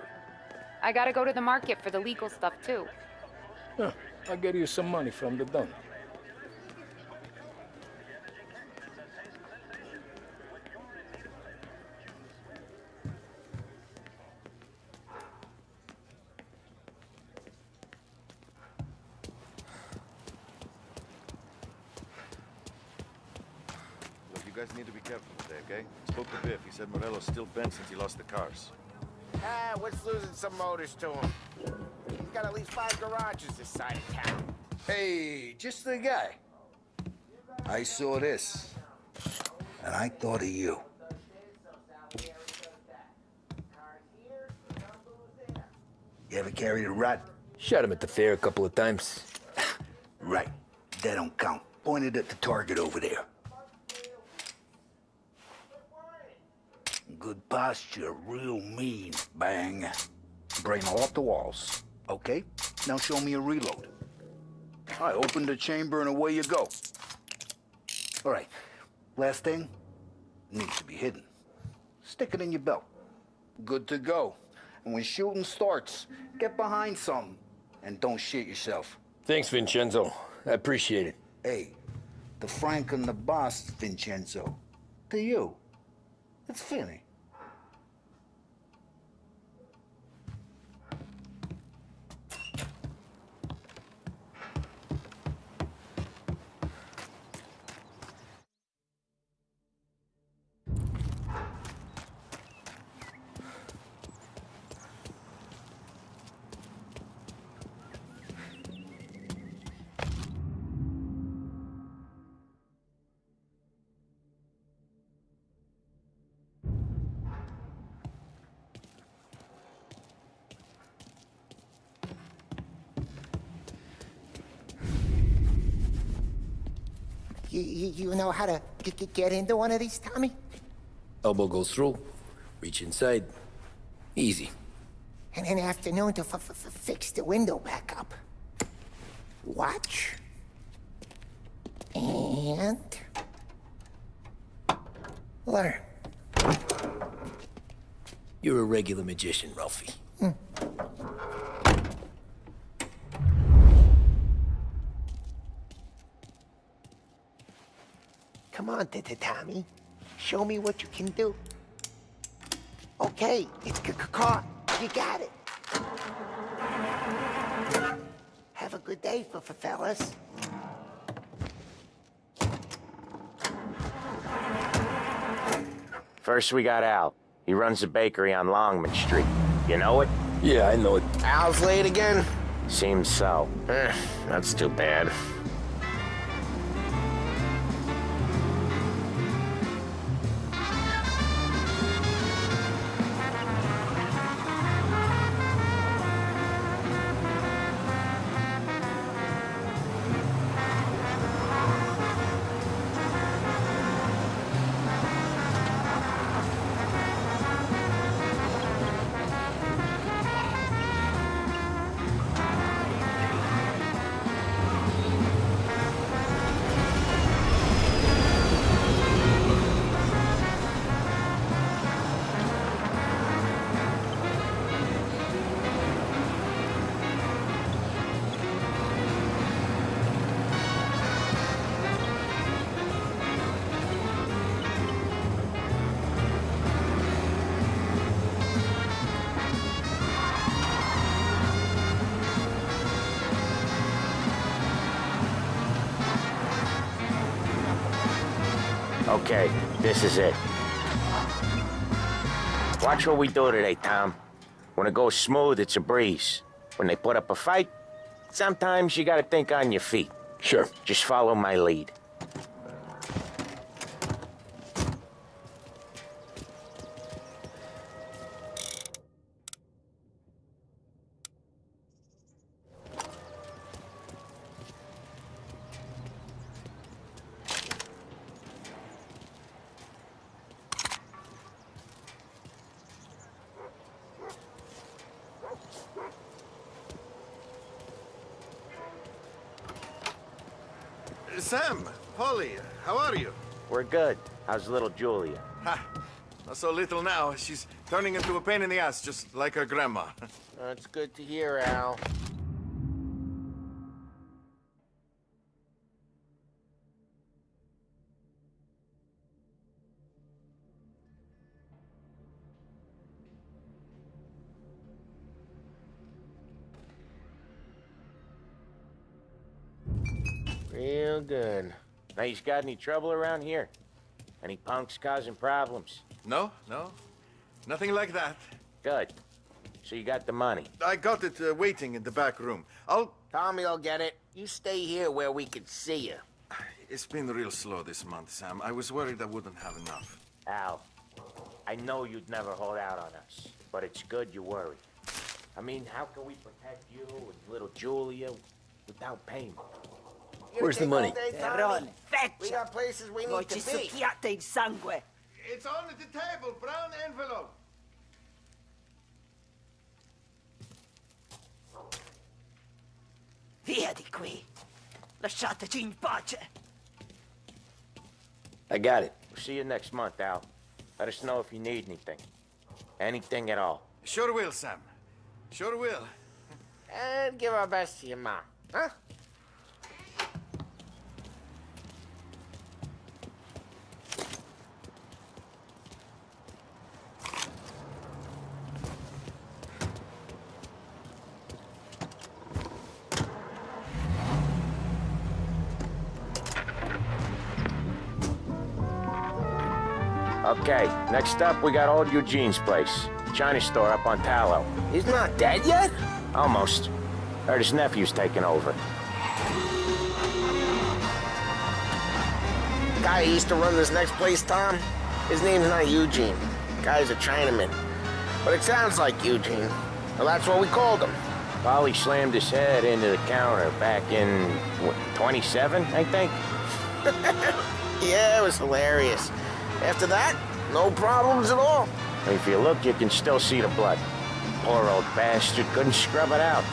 I gotta go to the market for the legal stuff, too. Huh, I'll get you some money from the donor. Look, you guys need to be careful today, okay? Spoke to Biff. He said Morello's still bent since he lost the cars. Ah, what's losing some motors to him? He's got at least 5 garages this side of town. Hey, just the guy. I saw this, and I thought of you. You ever carried a rat? Shot him at the fair a couple of times. Right. That don't count. Pointed at the target over there. Good posture, real mean. Bang. Brain off the walls. Okay, now show me a reload. I open the chamber and away you go. All right, last thing, needs to be hidden. Stick it in your belt. Good to go. And when shooting starts, get behind something and don't shit yourself. Thanks, Vincenzo. I appreciate it. Hey, the Frank and the boss, Vincenzo. To you, it's Vinny. You know how to get into one of these, Tommy? Elbow goes through. Reach inside. Easy. And an afternoon to fix the window back up. Watch. And... learn. You're a regular magician, Ralphie. Come on, Tommy. Show me what you can do. Okay, it's caught. You got it. Have a good day, fellas. First we got Al. He runs a bakery on Longman Street. You know it? Yeah, I know it. Al's late again? Seems so. That's too bad. Okay, This is it. Watch what we do today, Tom. When it goes smooth, it's a breeze. When they put up a fight, sometimes you gotta think on your feet. Sure. Just follow my lead. Sam, Holly, how are you? We're good. How's little Julia? Ha! Not so little now. She's turning into a pain in the ass, just like her grandma. That's good to hear, Al. Real good. Now, you got any trouble around here? Any punks causing problems? No, no. Nothing like that. Good. So you got the money? I got it waiting in the back room. Tommy will get it. You stay here where we can see you. It's been real slow this month, Sam. I was worried I wouldn't have enough. Al, I know you'd never hold out on us, but it's good you worry. I mean, how can we protect you and little Julia without payment? Where's the money? Ron, We got places we need to be. succhiate il sangue. It's on the table, brown envelope. Via di qui. Lasciateci in pace. I got it. We'll see you next month, Al. Let us know if you need anything. Anything at all. Sure will, Sam. Sure will. And give our best to your mom, huh? Okay, next up, we got old Eugene's place. China store up on Tallow. He's not dead yet? Almost. Heard his nephew's taking over. Guy who used to run this next place, Tom, his name's not Eugene. Guy's a Chinaman. But it sounds like Eugene. Well, that's what we called him. Polly slammed his head into the counter back in, what, 27, I think? Yeah, it was hilarious. After that, no problems at all. If you look, you can still see the blood. Poor old bastard couldn't scrub it out.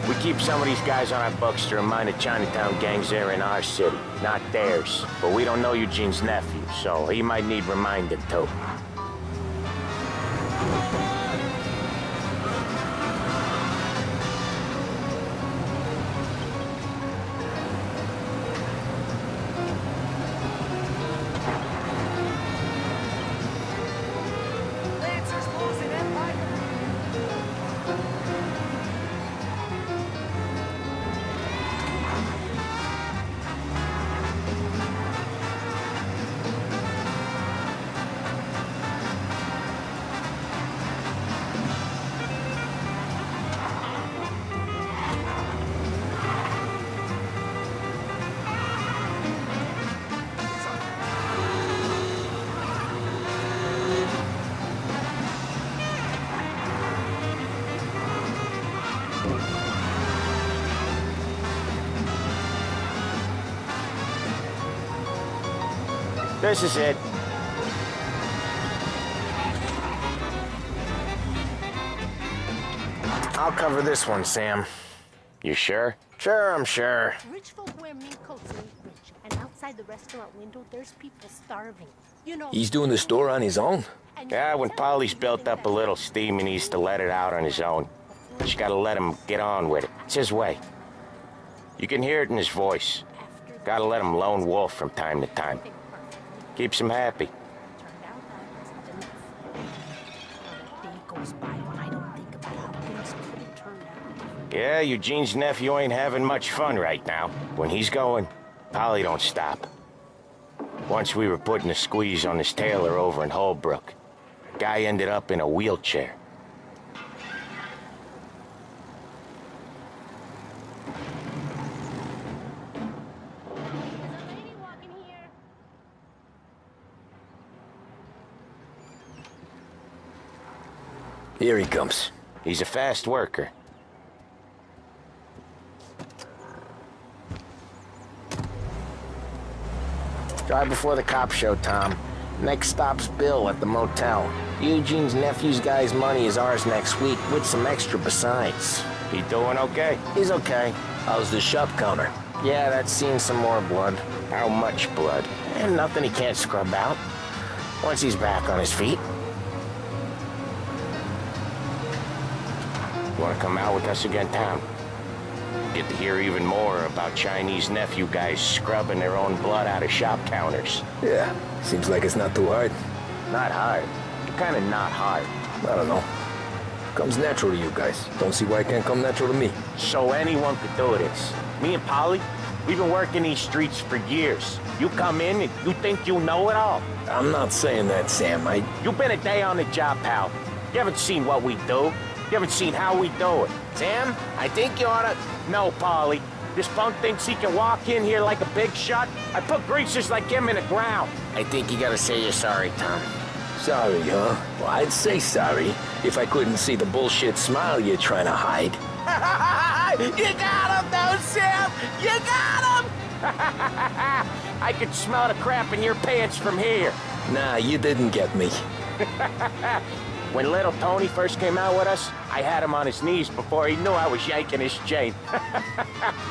We keep some of these guys on our books to remind the Chinatown gangs they're in our city, not theirs. But we don't know Eugene's nephew, so he might need reminding too. This is it. I'll cover this one, Sam. You sure? Sure, I'm sure. Rich folk wear mink coats and eat rich, and outside the restaurant window, there's people starving. You know. He's doing the store on his own? Yeah, when Polly's built up a little steam, he needs to let it out on his own. Just gotta let him get on with it. It's his way. You can hear it in his voice. Gotta let him lone wolf from time to time. Keeps him happy. Yeah, Eugene's nephew ain't having much fun right now. When he's going, Polly don't stop. Once we were putting a squeeze on his tailor over in Holbrook. Guy ended up in a wheelchair. Here he comes. He's a fast worker. Drive before the cops show, Tom. Next stop's Bill at the motel. Eugene's nephew's guy's money is ours next week, with some extra besides. He doing okay? He's okay. How's the shop counter? Yeah, that's seen some more blood. How much blood? And nothing he can't scrub out. Once he's back on his feet. You wanna come out with us again, Tom? Get to hear even more about Chinese nephew guys scrubbing their own blood out of shop counters. Yeah, seems like it's not too hard. Not hard. Kinda not hard. I don't know. Comes natural to you guys. Don't see why it can't come natural to me. So anyone could do this. Me and Polly, we've been working these streets for years. You come in and you think you know it all. I'm not saying that, Sam. You've been a day on the job, pal. You haven't seen what we do. You haven't seen how we do it. Sam, I think you oughta... No, Polly. This punk thinks he can walk in here like a big shot. I put greasers like him in the ground. I think you gotta say you're sorry, Tom. Sorry, huh? Well, I'd say sorry if I couldn't see the bullshit smile you're trying to hide. You got him, though, Sam! You got him! I could smell the crap in your pants from here. Nah, you didn't get me. When little Tony first came out with us, I had him on his knees before he knew I was yanking his chain.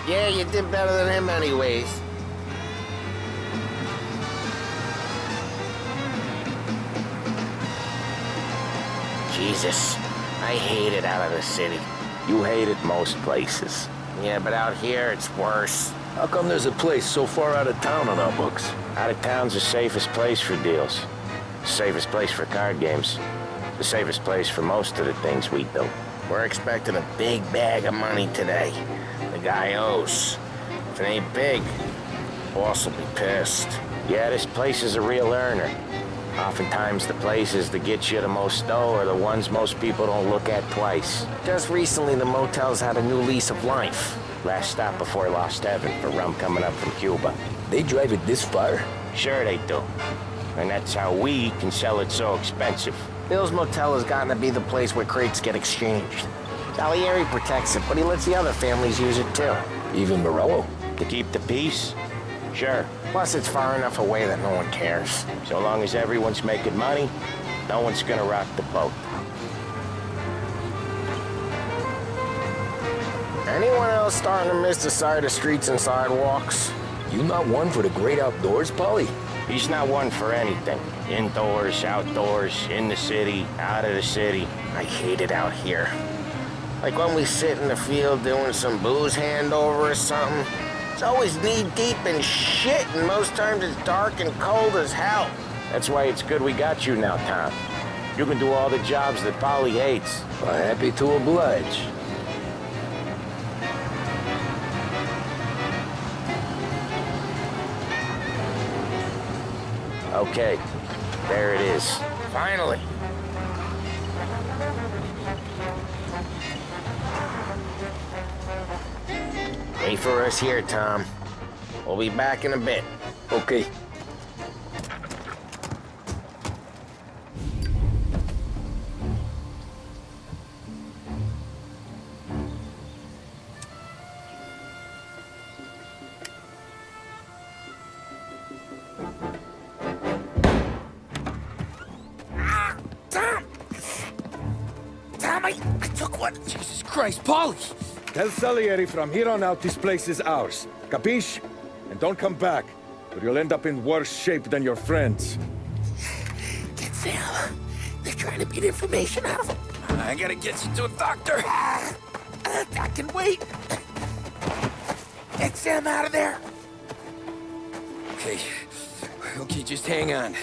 Yeah, you did better than him anyways. Jesus, I hate it out of the city. You hate it most places. Yeah, but out here, it's worse. How come there's a place so far out of town on our books? Out of town's the safest place for deals. The safest place for card games. The safest place for most of the things we do. We're expecting a big bag of money today. The guy owes. If it ain't big, boss will be pissed. Yeah, this place is a real earner. Oftentimes the places that get you the most dough are the ones most people don't look at twice. Just recently, the motel's had a new lease of life. Last stop before Lost Heaven for rum coming up from Cuba. They drive it this far? Sure they do. And that's how we can sell it so expensive. Bill's motel has gotten to be the place where crates get exchanged. Salieri protects it, but he lets the other families use it too. Even Morello? To keep the peace? Sure. Plus, it's far enough away that no one cares. So long as everyone's making money, no one's gonna rock the boat. Anyone else starting to miss the side of streets and sidewalks? You not one for the great outdoors, Polly? He's not one for anything. Indoors, outdoors, in the city, out of the city. I hate it out here. Like when we sit in the field doing some booze handover or something. It's always knee-deep in shit, and most times it's dark and cold as hell. That's why it's good we got you now, Tom. You can do all the jobs that Polly hates. Well, happy to oblige. Okay, there it is. Finally. Wait for us here, Tom. We'll be back in a bit. Okay. I took one. Jesus Christ, Polly! Tell Salieri from here on out this place is ours. Capiche? And don't come back, or you'll end up in worse shape than your friends. Get Sam. They're trying to beat information out of him. I gotta get you to a doctor. I can wait. Get Sam out of there. Okay. Okay, just hang on.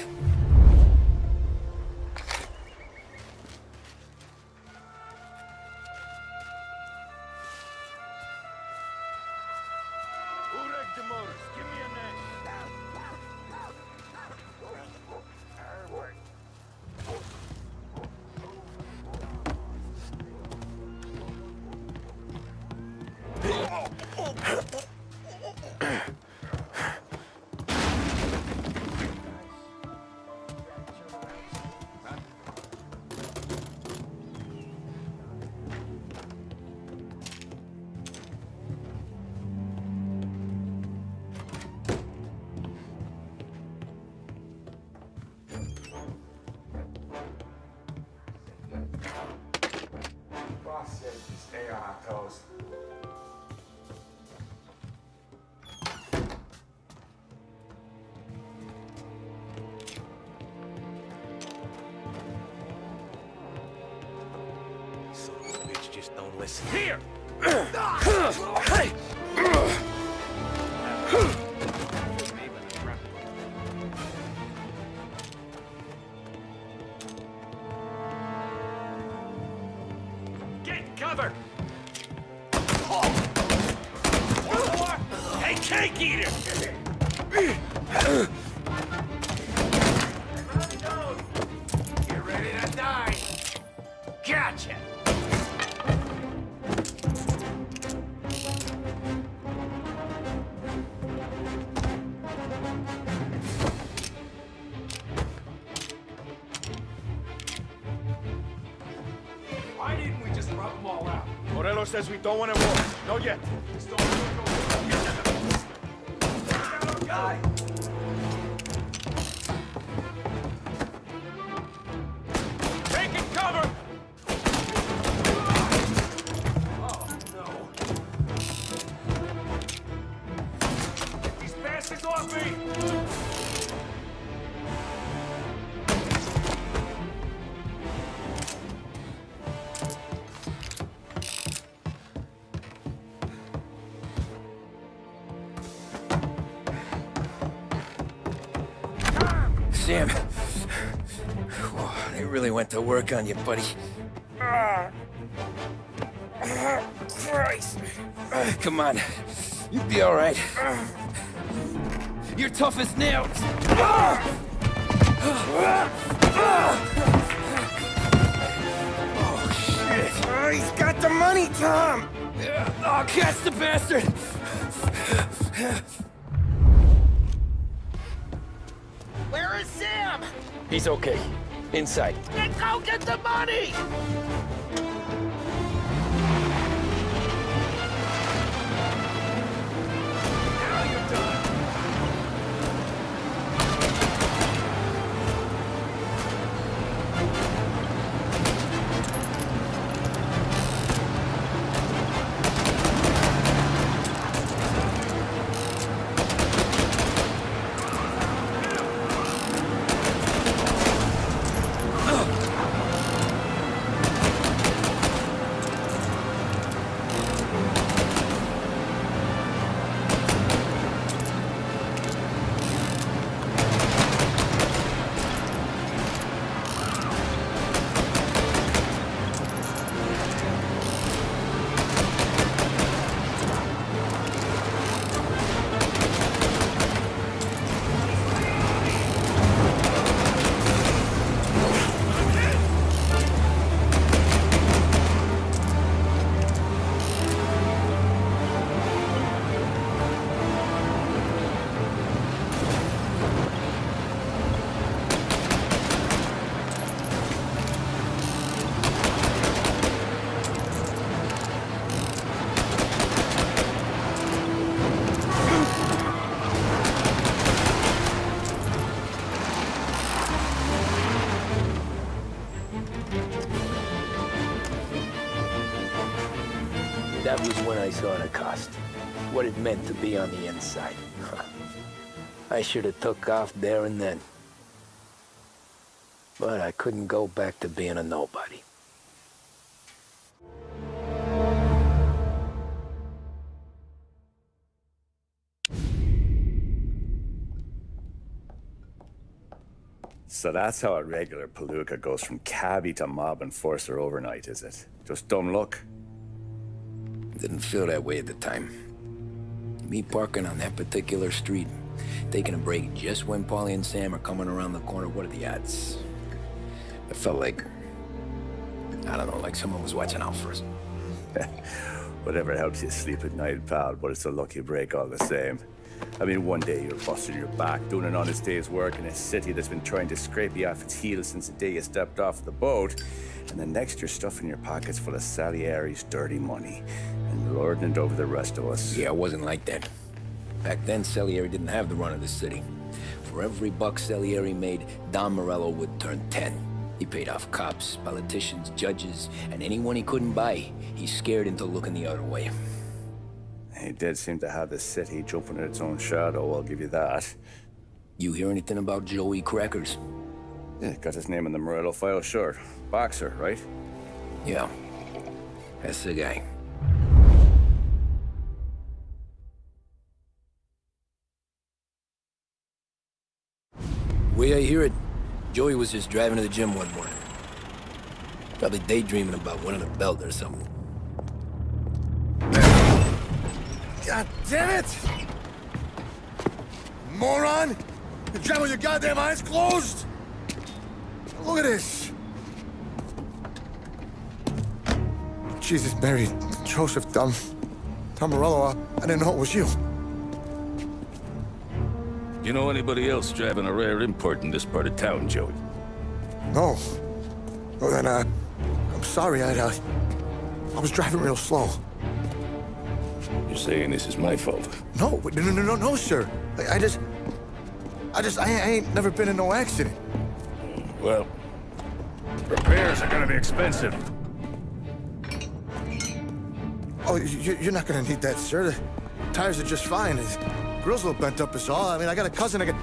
Who rigged the motors? Give me a God's sake, stay on our toes. Son of a bitch just don't listen. Here! Get cover! One more! Hey, cake eater! Get ready to die! Gotcha! Why didn't we just rub them all out? Morello says we don't want to war. No yet. Just don't want to go. Guy. Taking cover! Oh, no. Get these bastards off me! Sam. Whoa, they really went to work on you, buddy. Christ. Come on. You'll be all right. You're tough as nails. Oh, shit. He's got the money, Tom! Oh, catch the bastard! Where is Sam? He's okay. Inside. Then go get the money! Now you're done. That was when I saw the cost. What it meant to be on the inside. I should have took off there and then. But I couldn't go back to being a nobody. So that's how a regular palooka goes from cabbie to mob enforcer overnight, is it? Just dumb luck? Didn't feel that way at the time. Me parking on that particular street, taking a break just when Paulie and Sam are coming around the corner, what are the odds? It felt like, I don't know, like someone was watching out for us. Whatever helps you sleep at night, pal, but it's a lucky break all the same. I mean, one day you're busting your back, doing an honest day's work in a city that's been trying to scrape you off its heels since the day you stepped off the boat, and the next you're stuffing your pockets full of Salieri's dirty money and lording it over the rest of us. Yeah, it wasn't like that. Back then, Salieri didn't have the run of the city. For every buck Salieri made, Don Morello would turn 10. He paid off cops, politicians, judges, and anyone he couldn't buy. He scared into looking the other way. He did seem to have the city jumping at its own shadow, I'll give you that. You hear anything about Joey Crackers? Yeah, got his name in the Morello file, sure. Boxer, right? Yeah, that's the guy. Way I hear it, Joey was just driving to the gym one morning. Probably daydreaming about winning a belt or something. God damn it! Moron! You drive with your goddamn eyes closed? Look at this! Jesus, Mary, Joseph, Tom Morello, I didn't know it was you. You know anybody else driving a rare import in this part of town, Joey? No. Well, then, I'm sorry, I was driving real slow. You're saying this is my fault? No, sir. I ain't never been in no accident. Well, repairs are gonna be expensive. Oh, you're not gonna need that, sir. The tires are just fine. The grill's a little bent up is all. I mean, I got a cousin I can...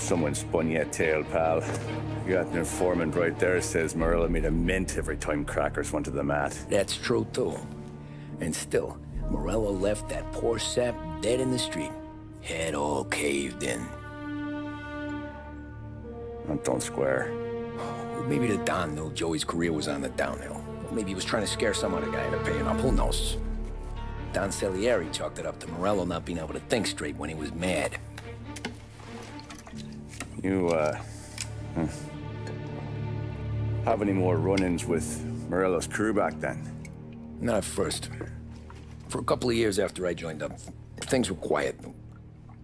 Someone spun you a tale, pal. You got an informant right there says Morello made a mint every time Crackers went to the mat. That's true, too. And still, Morello left that poor sap dead in the street. Head all caved in. Don't square. Maybe the Don knew Joey's career was on the downhill. Maybe he was trying to scare some other guy into paying up. Who knows? Don Salieri chalked it up to Morello not being able to think straight when he was mad. You, have any more run-ins with Morello's crew back then? Not at first. For a couple of years after I joined up, things were quiet.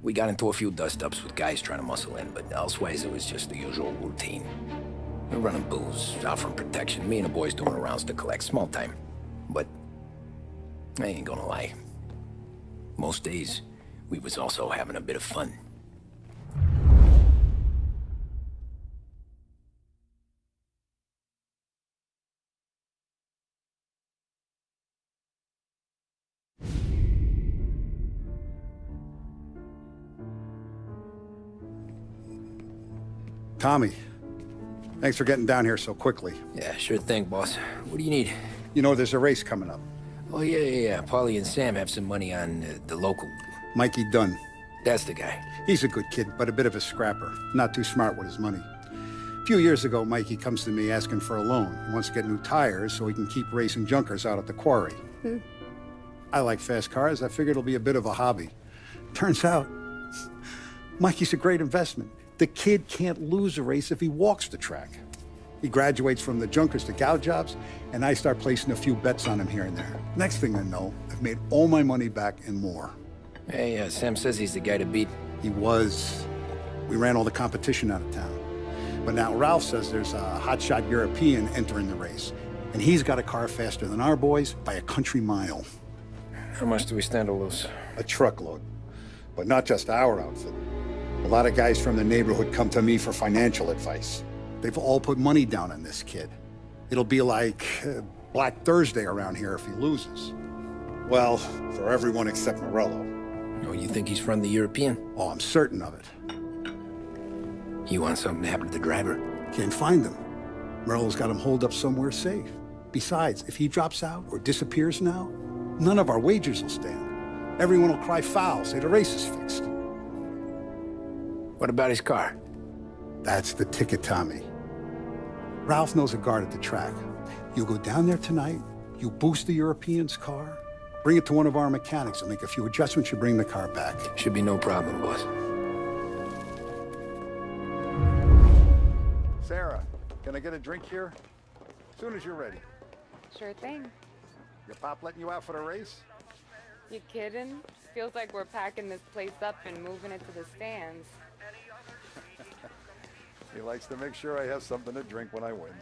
We got into a few dust-ups with guys trying to muscle in, but elsewise it was just the usual routine. We're running booze, offering protection, me and the boys doing the rounds to collect, small time. But I ain't gonna lie. Most days, we was also having a bit of fun. Tommy, thanks for getting down here so quickly. Yeah, sure thing, boss. What do you need? You know, there's a race coming up. Oh, yeah. Paulie and Sam have some money on the local... Mikey Dunn. That's the guy. He's a good kid, but a bit of a scrapper. Not too smart with his money. A few years ago, Mikey comes to me asking for a loan. He wants to get new tires so he can keep racing junkers out at the quarry. I like fast cars. I figured it'll be a bit of a hobby. Turns out, Mikey's a great investment. The kid can't lose a race if he walks the track. He graduates from the junkers to gal jobs, and I start placing a few bets on him here and there. Next thing I know, I've made all my money back and more. Hey, Sam says he's the guy to beat. He was. We ran all the competition out of town. But now Ralph says there's a hotshot European entering the race, and he's got a car faster than our boys by a country mile. How much do we stand to lose? A truckload. But not just our outfit. A lot of guys from the neighborhood come to me for financial advice. They've all put money down on this kid. It'll be like Black Thursday around here if he loses. Well, for everyone except Morello. Oh, you think he's from the European? Oh, I'm certain of it. You want something to happen to the driver? Can't find him. Morello's got him holed up somewhere safe. Besides, if he drops out or disappears now, none of our wagers will stand. Everyone will cry foul, say the race is fixed. What about his car? That's the ticket, Tommy. Ralph knows a guard at the track. You go down there tonight, you boost the European's car, bring it to one of our mechanics, and make a few adjustments, you bring the car back. Should be no problem, boss. Sarah, can I get a drink here? As soon as you're ready. Sure thing. Your pop letting you out for the race? You kidding? Feels like we're packing this place up and moving it to the stands. He likes to make sure I have something to drink when I win.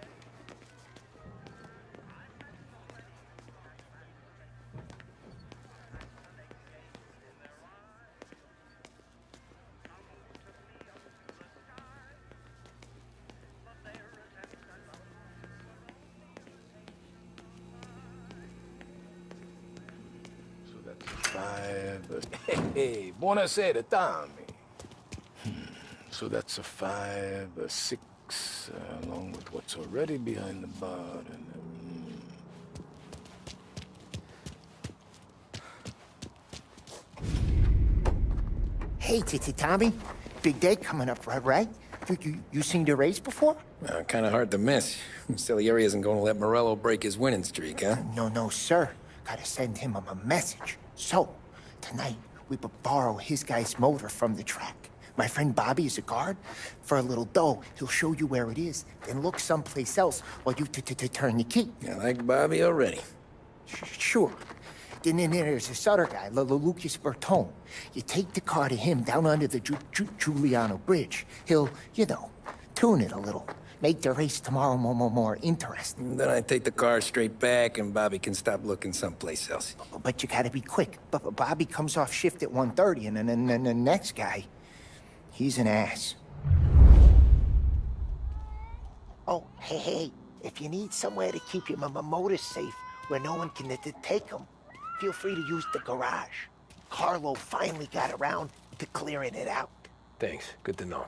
So that's a 5. Hey, buonasera, Tommy. So that's a 5, a 6, along with what's already behind the bar, and Hey, Tommy. Big day coming up, right? You seen the race before? kind of hard to miss. Salieri isn't going to let Morello break his winning streak, huh? No, sir. Gotta send him a message. So, tonight, we borrow his guy's motor from the track. My friend Bobby is a guard. For a little dough, he'll show you where it is, then look someplace else while you turn the key. I like Bobby already. Sure. Then there's this other guy, Lucas Bertone. You take the car to him down under the Giuliano Bridge. He'll, tune it a little. Make the race tomorrow more interesting. Then I take the car straight back, and Bobby can stop looking someplace else. But you gotta be quick. Bobby comes off shift at 1:30, and then the next guy, he's an ass. Oh, hey, if you need somewhere to keep your motor safe where no one can take them, feel free to use the garage. Carlo finally got around to clearing it out. Thanks. Good to know.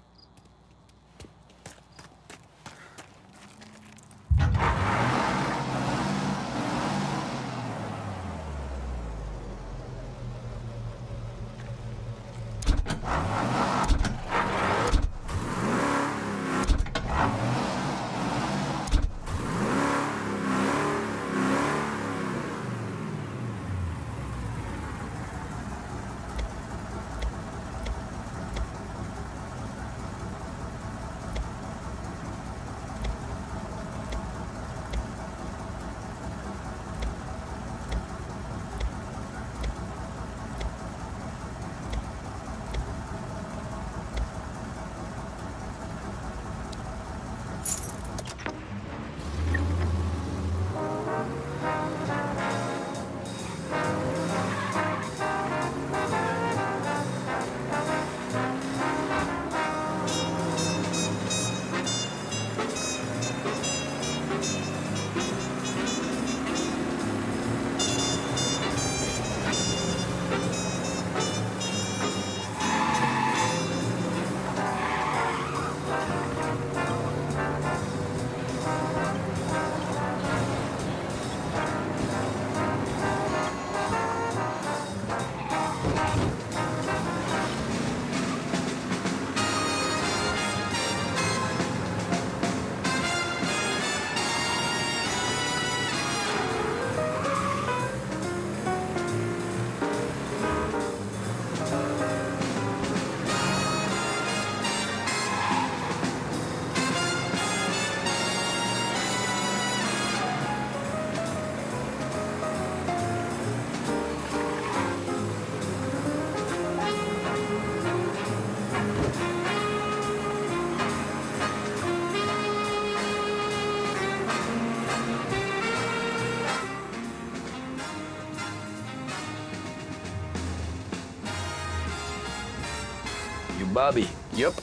Bobby. Yep.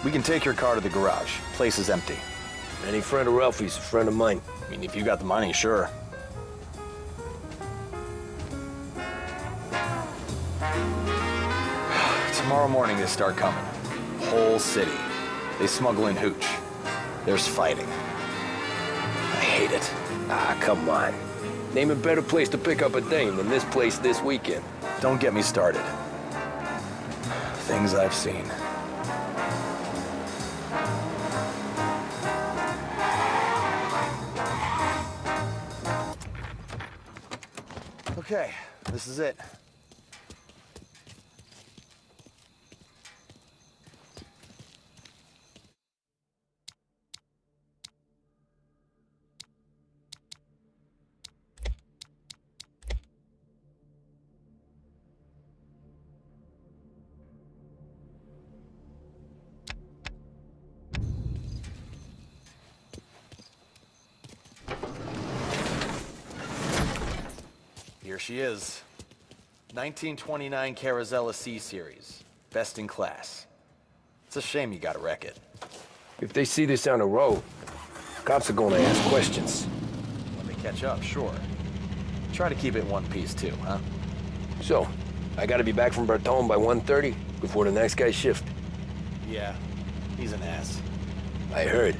We can take your car to the garage. Place is empty. Any friend of Ralphie's a friend of mine. I mean, if you got the money, sure. Tomorrow morning they start coming. Whole city. They smuggle in hooch. There's fighting. I hate it. Ah, come on. Name a better place to pick up a dame than this place this weekend. Don't get me started. Things I've seen. Okay, this is it. she is. 1929 Carazella C Series. Best in class. It's a shame you gotta wreck it. If they see this on the road, cops are gonna ask questions. When they catch up, sure. Try to keep it in one piece too, huh? So, I gotta be back from Bertone by 1:30 before the next guy's shift. Yeah, he's an ass. I heard.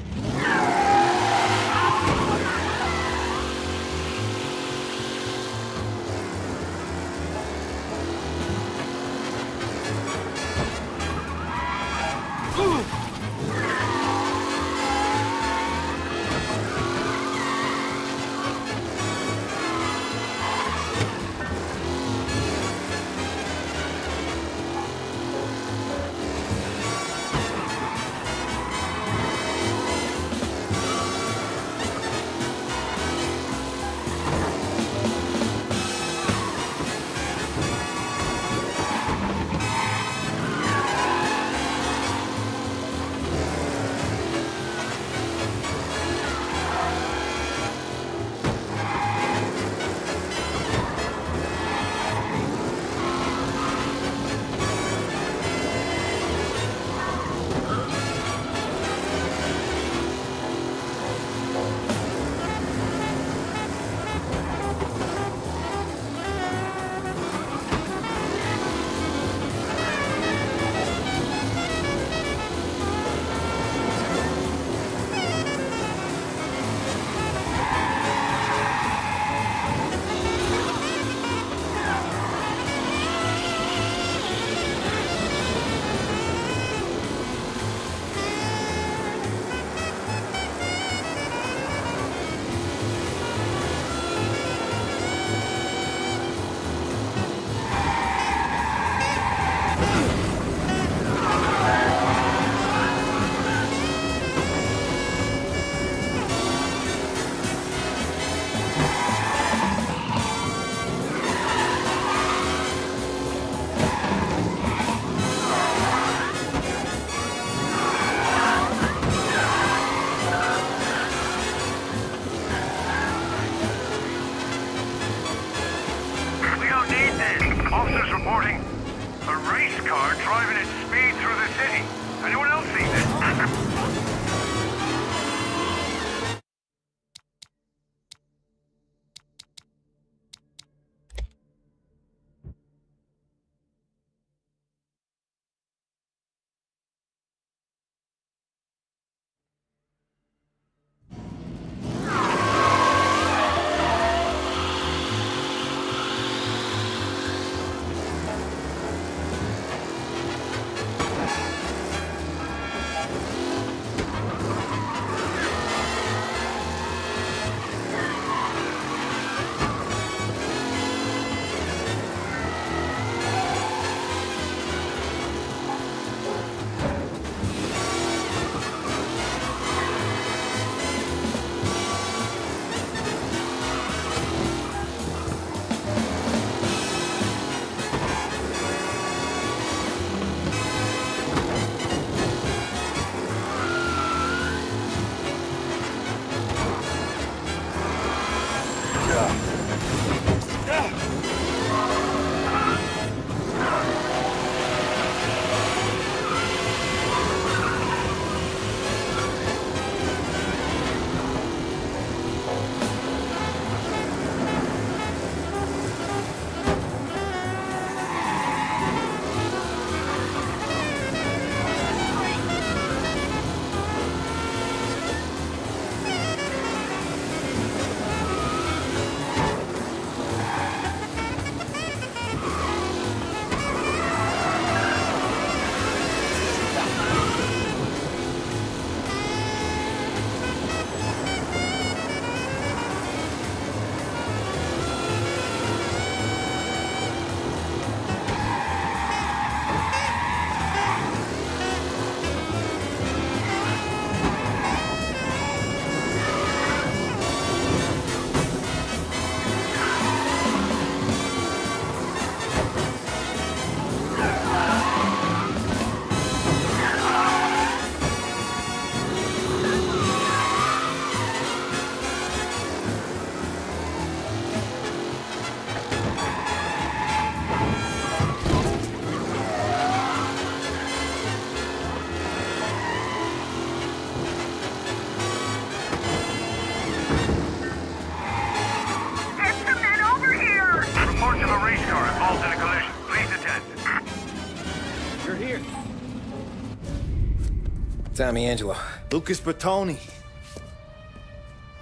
Tommy Angelo. Lucas Bertoni.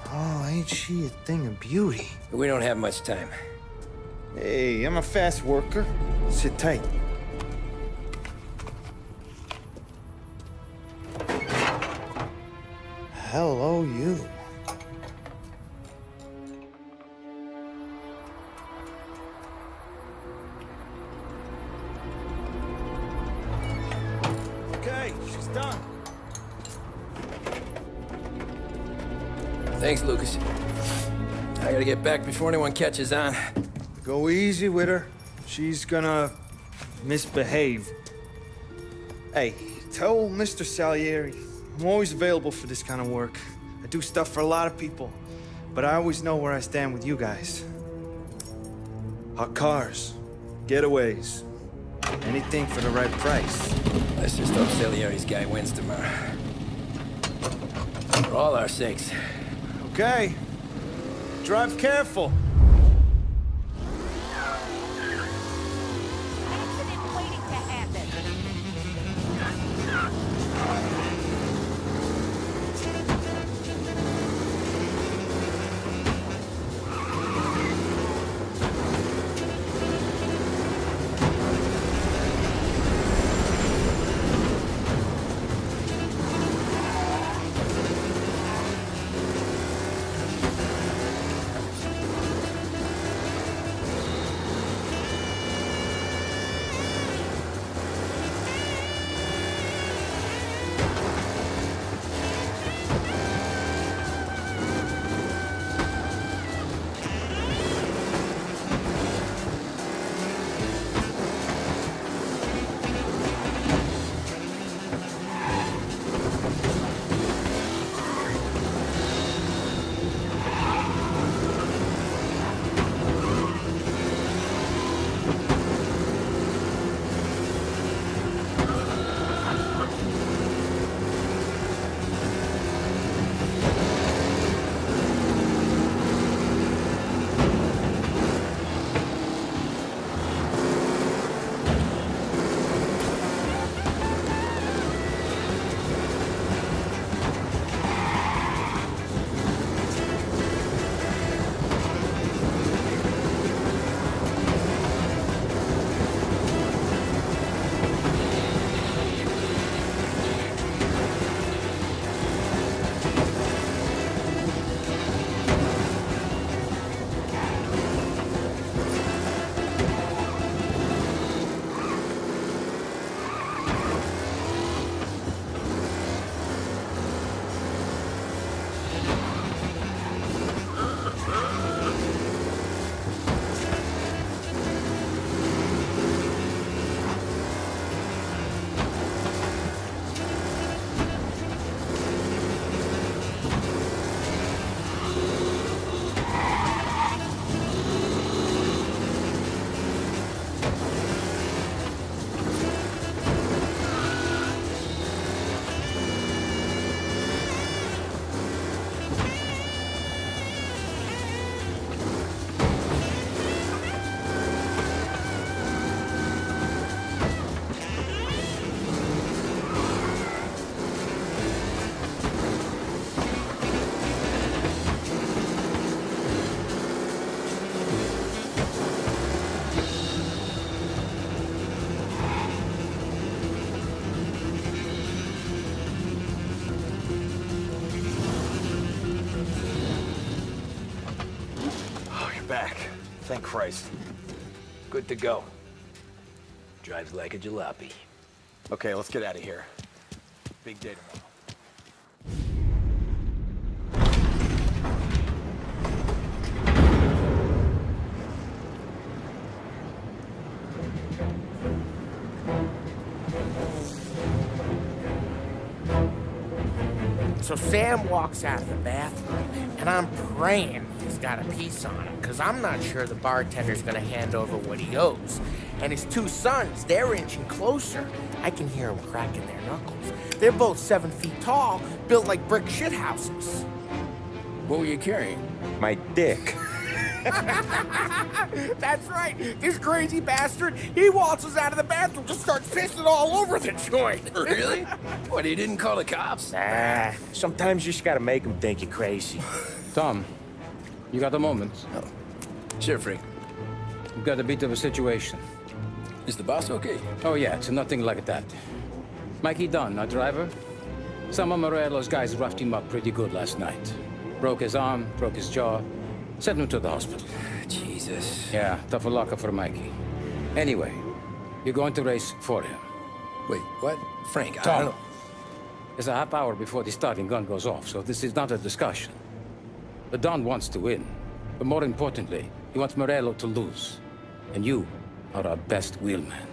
Oh, ain't she a thing of beauty? We don't have much time. Hey, I'm a fast worker. Sit tight. Hello, you. Okay, she's done. Thanks, Lucas. I gotta get back before anyone catches on. Go easy with her. She's gonna misbehave. Hey, tell Mr. Salieri I'm always available for this kind of work. I do stuff for a lot of people, but I always know where I stand with you guys. Hot cars, getaways, anything for the right price. Let's just hope Salieri's guy wins tomorrow. For all our sakes. Okay. Drive careful. Accident waiting to happen. Back. Thank Christ. Good to go. Drives like a jalopy. Okay, let's get out of here. Big day tomorrow. So Sam walks out of the bathroom, and I'm praying he's got a piece on him, because I'm not sure the bartender's gonna hand over what he owes. And his two sons, they're inching closer. I can hear them cracking their knuckles. They're both 7 feet tall, built like brick shithouses. What were you carrying? My dick. That's right. This crazy bastard, he waltzes out of the bathroom, just starts pissing all over the joint. Really? What, he didn't call the cops? Nah, sometimes you just gotta make them think you're crazy. Tom, you got a moment? Oh. Sure, Frank. We've got a bit of a situation. Is the boss okay? Oh yeah, it's nothing like that. Mikey Dunn, our driver. Some of Morello's guys roughed him up pretty good last night. Broke his arm, broke his jaw, sent him to the hospital. Jesus. Yeah, tough luck for Mikey. Anyway, you're going to race for him. Wait, what? Frank, I Tom, don't... it's a half hour before the starting gun goes off, so this is not a discussion. The Don wants to win, but more importantly, he wants Morello to lose. And you are our best wheelman.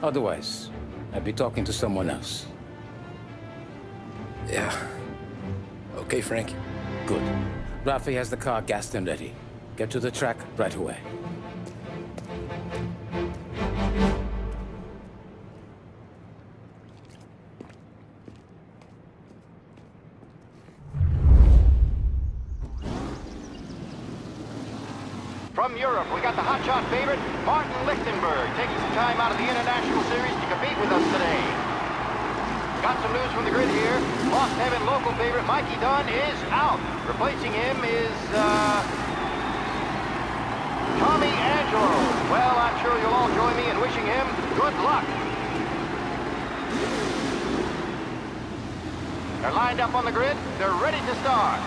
Otherwise, I'd be talking to someone else. Yeah. Okay, Frank. Good. Rafi has the car gassed and ready. Get to the track right away. From Europe, we got the hotshot favorite, Martin Lichtenberg, taking some time out of the International Series to compete with us today. Got some news from the grid here. Lost Heaven local favorite Mikey Dunn is out. Replacing him is, Tommy Angelo. Well, I'm sure you'll all join me in wishing him good luck. They're lined up on the grid. They're ready to start.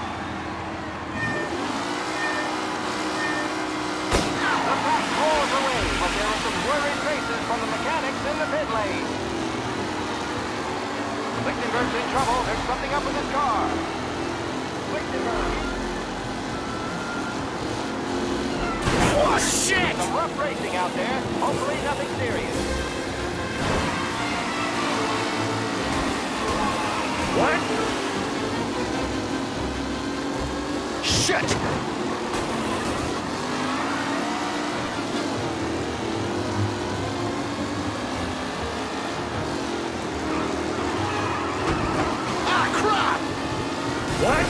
The pack rolls away, but there are some worried faces from the mechanics in the pit lane. Lichtenberg's in trouble. There's something up with his car. Lichtenberg. Oh, shit! Some rough racing out there. Hopefully nothing serious. What? Shit! What?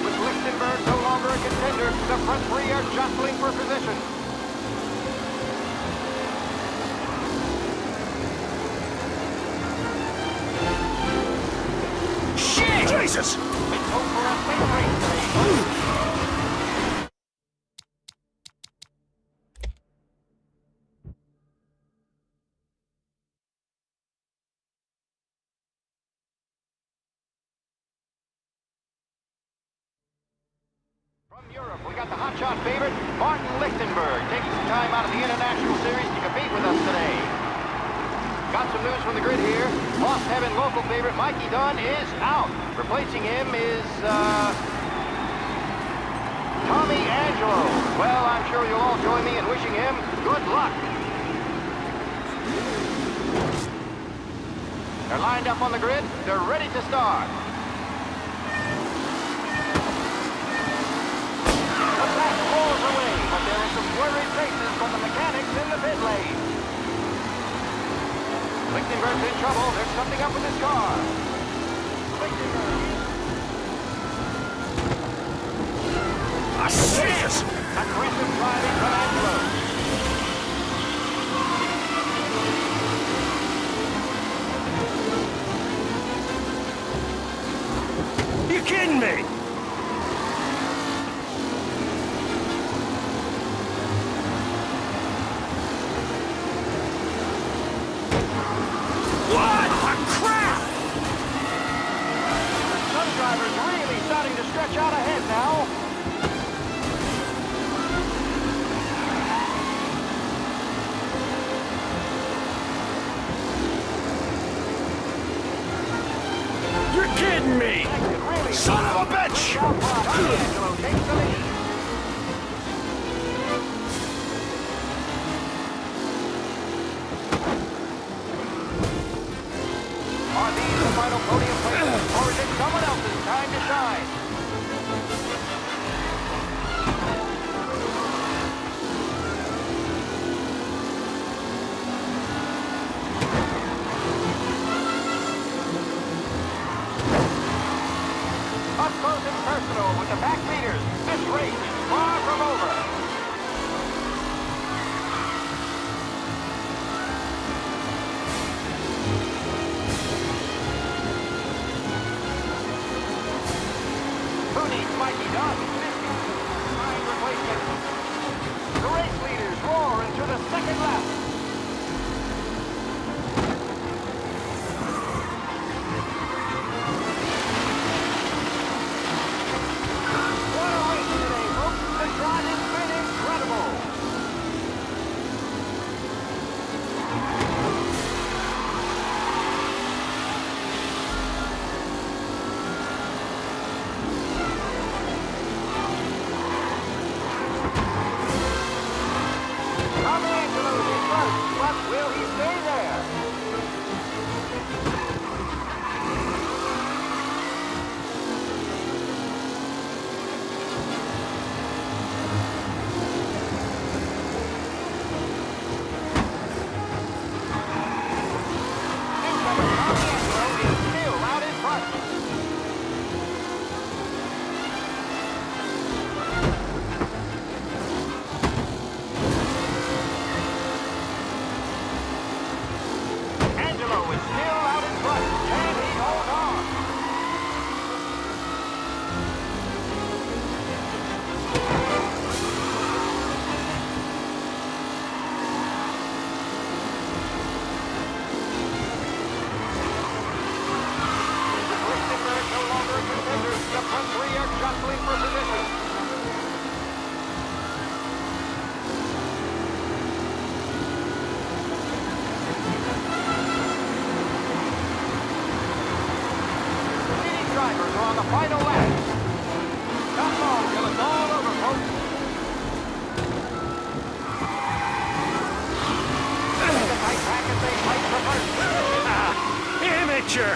With Lichtenberg no longer a contender, the front three are jostling for position. Shit! Jesus! It's hope for a safe race today. From Europe, we got the hotshot favorite, Martin Lichtenberg, taking some time out of the International Series to compete with us today. Got some news from the grid here. Lost Heaven local favorite Mikey Dunn is out. Replacing him is, Tommy Angelo. Well, I'm sure you'll all join me in wishing him good luck. They're lined up on the grid. They're ready to start. The pack rolls away, but there are some worried faces from the mechanics in the pit lane. Lichtenberg's in trouble. There's something up with his car. Lichtenberg. Ah, shit! Aggressive driving from Angelo. You kidding me? What the crap? Some drivers really starting to stretch out ahead now. You're kidding me! Son of a bitch! Angelo takes the lead. Are these the final podium places, or is it someone else's time to shine? Up close arsenal with the back leaders. This race is far from over. Who needs Mikey Duck? Fine replacement. The race leaders roar into the second lap. What a race today, folks. The driving's been incredible. Angelo's in first, but will he stay there? Angelo is still out in front. Angelo is still out in front. Can he hold on? Lichtenberg no longer a contender. The front three are jostling for position. Leading drivers are on the final lap. Not long till it's all over, folks. The tight pack as they fight for first. Amateur!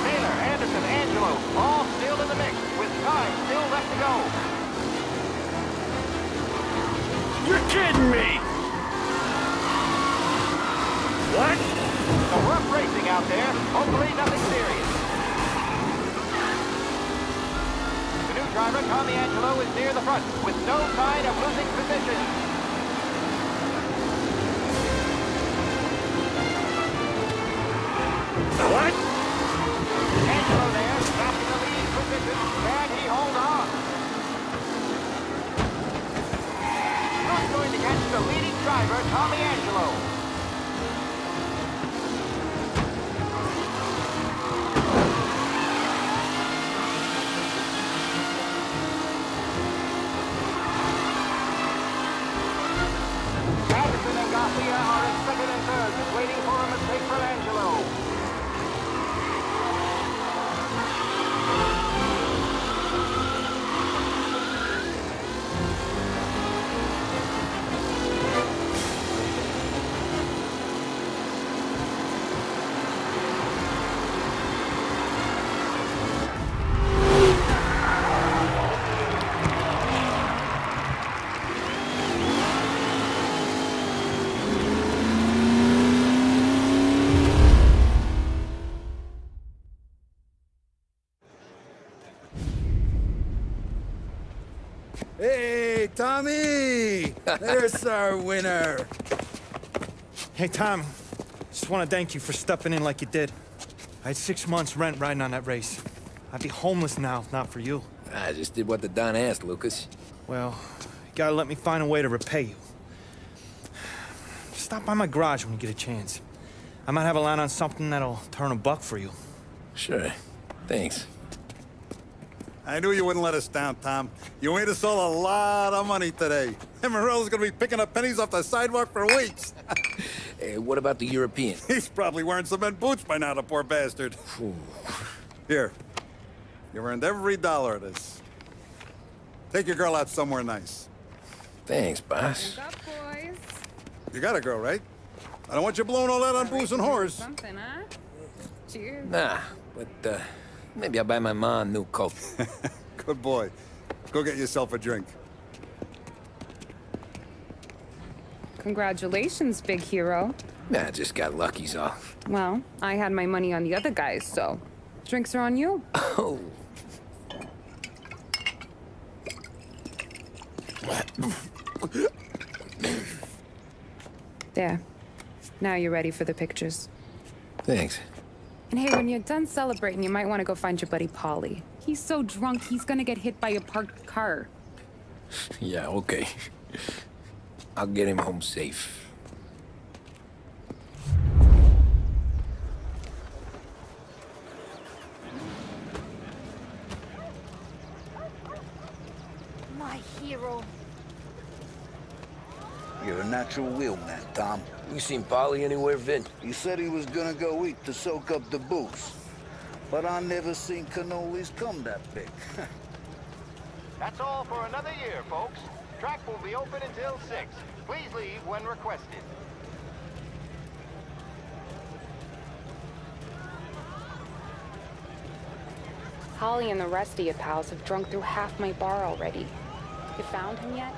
Taylor, Anderson, Angelo, all still in the mix, with time still left to go. You're kidding me! What? So rough racing out there. Hopefully nothing serious. The new driver, Tommy Angelo, is near the front, with no sign of losing position. What? Angelo there, back in the lead position. Can he hold on? Who's going to catch the leading driver, Tommy Angelo? Anderson and Garcia are in second and third, waiting for a mistake from Angelo. Hey, Tommy! There's our winner. Hey, Tom. Just want to thank you for stepping in like you did. I had 6 months rent riding on that race. I'd be homeless now if not for you. I just did what the Don asked, Lucas. Well, you gotta let me find a way to repay you. Stop by my garage when you get a chance. I might have a line on something that'll turn $1 for you. Sure. Thanks. I knew you wouldn't let us down, Tom. You made us all a lot of money today. And Morello's gonna be picking up pennies off the sidewalk for weeks. Hey, what about the European? He's probably wearing cement boots by now, the poor bastard. Here. You earned every dollar of this. Take your girl out somewhere nice. Thanks, boss. Up, boys. You got a girl, right? I don't want you blowing all that on booze and whores. Something, huh? Cheers. Nah, but maybe I'll buy my mom a new coat. Good boy. Go get yourself a drink. Congratulations, big hero. Nah, just got lucky's all. Well, I had my money on the other guys, so drinks are on you. Oh. There. Now you're ready for the pictures. Thanks. And hey, when you're done celebrating, you might want to go find your buddy Paulie. He's so drunk, he's gonna get hit by a parked car. Yeah, okay. I'll get him home safe. My hero. You're a natural wheelman, Tom. You seen Polly anywhere, Vin? He said he was gonna go eat to soak up the booze. But I never seen cannolis come that big. That's all for another year, folks. Track will be open until 6. Please leave when requested. Holly and the rest of you pals have drunk through half my bar already. You found him yet?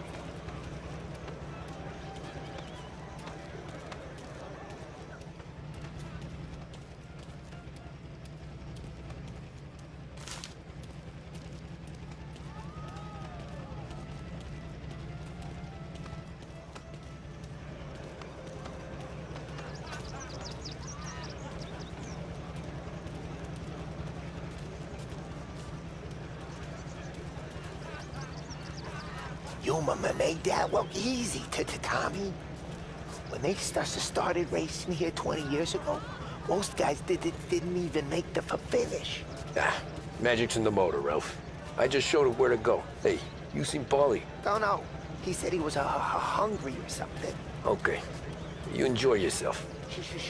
You made that look easy to Tommy. When they started racing here 20 years ago, most guys didn't even make the finish. Ah, magic's in the motor, Ralph. I just showed him where to go. Hey, you seen Paulie? Don't know. He said he was hungry or something. Okay. You enjoy yourself.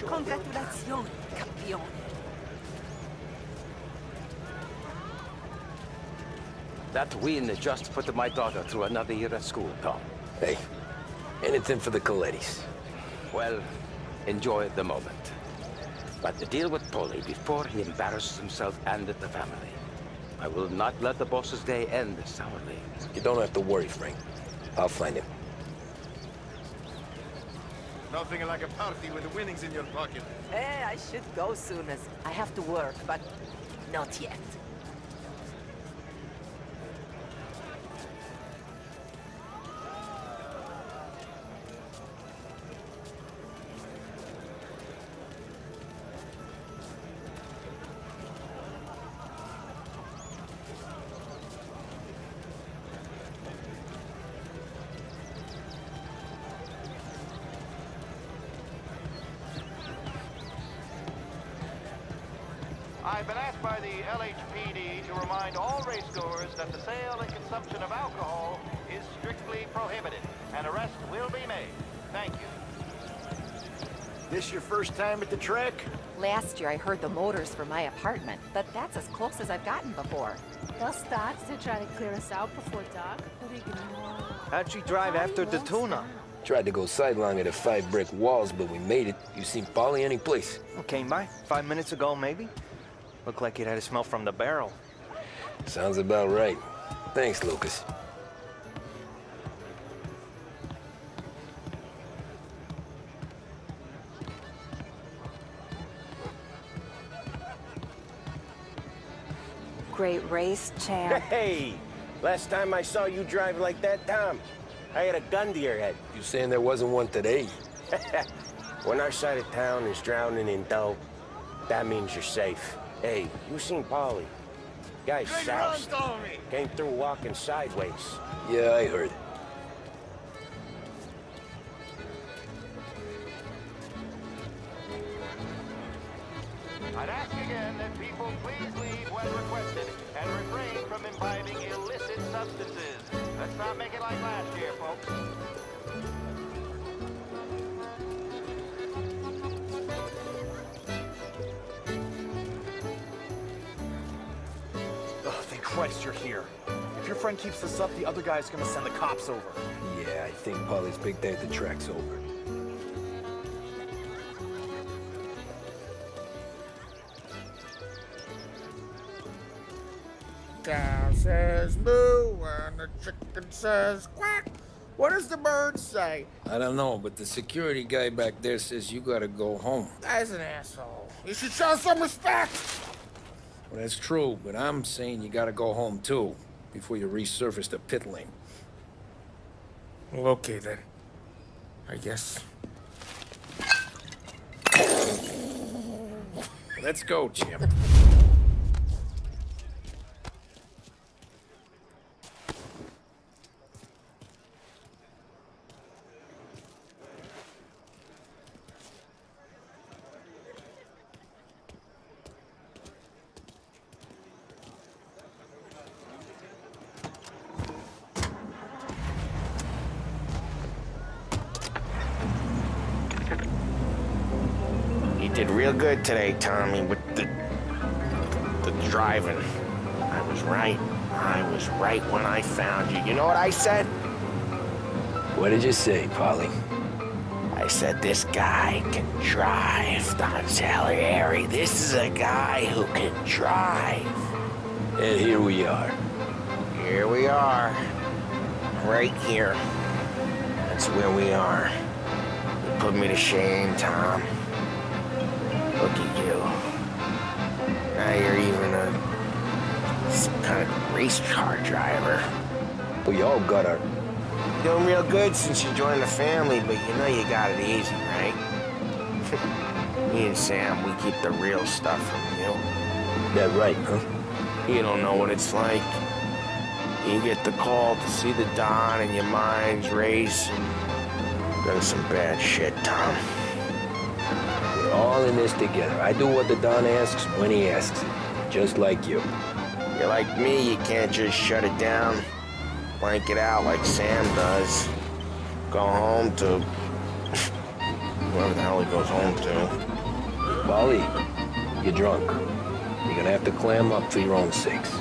Congratulations, campeón. That win just put my daughter through another year at school, Tom. Hey, anything for the Colettis. Well, enjoy the moment. But deal with Paulie before he embarrasses himself and the family. I will not let the boss's day end sourly. You don't have to worry, Frank. I'll find him. Nothing like a party with the winnings in your pocket. Hey, I should go soon as I have to work, but not yet. I've been asked by the LHPD to remind all racegoers that the sale and consumption of alcohol is strictly prohibited. An arrest will be made. Thank you. This your first time at the track? Last year I heard the motors for my apartment, but that's as close as I've gotten before. They'll start to try to clear us out before dark, but ignore. How'd you drive after the tuna? Tried to go sidelong at the 5 brick walls, but we made it. You seen Paulie any place? Came by 5 minutes ago, maybe. Looked like it had a smell from the barrel. Sounds about right. Thanks, Lucas. Great race, champ. Hey! Last time I saw you drive like that, Tom, I had a gun to your head. You saying there wasn't one today? When our side of town is drowning in dough, that means you're safe. Hey, you seen Paulie? Guy's soused. Came through walking sideways. Yeah, I heard. I'd ask again that people please leave when requested and refrain from imbibing illicit substances. Let's not make it like last year, folks. Oh, thank Christ you're here. If your friend keeps this up, the other guy's gonna send the cops over. Yeah, I think Paulie's big day at the track's over. Cow says moo and the chicken says quack. What does the bird say? I don't know, but the security guy back there says you gotta go home. Guy's an asshole. You should show some respect. Well, that's true, but I'm saying you gotta go home too, before you resurface the pit lane. Well, okay then. I guess. Let's go, champ. You did real good today, Tommy, with the driving. I was right. I was right when I found you. You know what I said? What did you say, Polly? I said, this guy can drive, Don Salieri. This is a guy who can drive. And here we are. Here we are. Right here. That's where we are. You put me to shame, Tom. Look at you. Now you're even some kind of race car driver. We all got our... Doing real good since you joined the family, but you know you got it easy, right? Me and Sam, we keep the real stuff from you. That right, huh? You don't know what it's like. You get the call to see the Don and your mind's race. Done some bad shit, Tom. We're all in this together. I do what the Don asks when he asks it. Just like you. You're like me, you can't just shut it down. Blank it out like Sam does. Go home to... whoever the hell he goes home to. Polly, you're drunk. You're gonna have to clam up for your own sakes.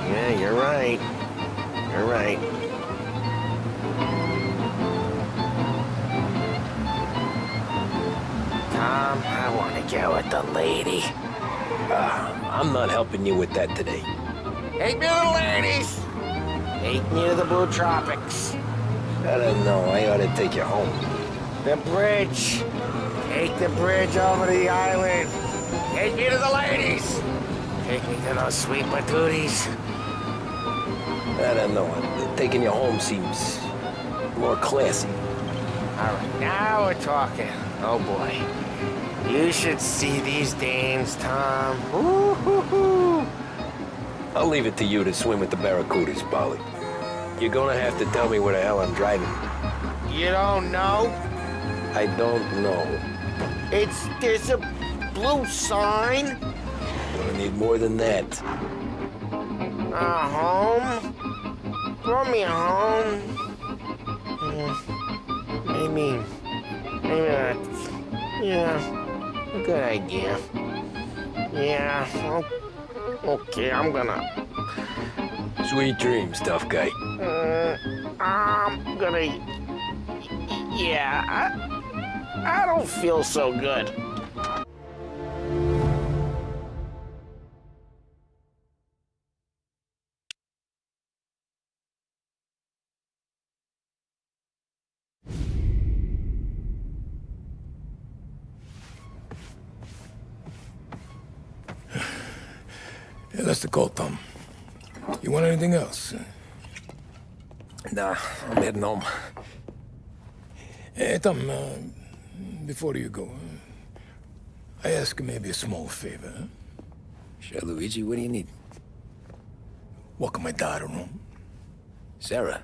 Yeah, you're right. You're right. Tom, I want to get with the lady. I'm not helping you with that today. Take me to the ladies! Take me to the Blue Tropics. I don't know. I ought to take you home. The bridge. Take the bridge over to the island. Take me to the ladies. Take me to those sweet patooties. I don't know. Taking you home seems more classy. All right, now we're talking. Oh, boy. You should see these dames, Tom. Ooh-hoo-hoo. I'll leave it to you to swim with the barracudas, Polly. You're gonna have to tell me where the hell I'm driving. You don't know? I don't know. There's a blue sign. Gonna need more than that. Home? Throw me a home. Maybe that's, a good idea. Yeah, okay, I'm gonna... Sweet dreams, tough guy. I'm gonna... Yeah, I don't feel so good. Yeah, that's the call, Tom. You want anything else? Nah, I'm heading home. Hey, Tom, before you go, I ask maybe a small favor. Huh? Sure, Luigi, what do you need? Welcome my daughter home. Sarah?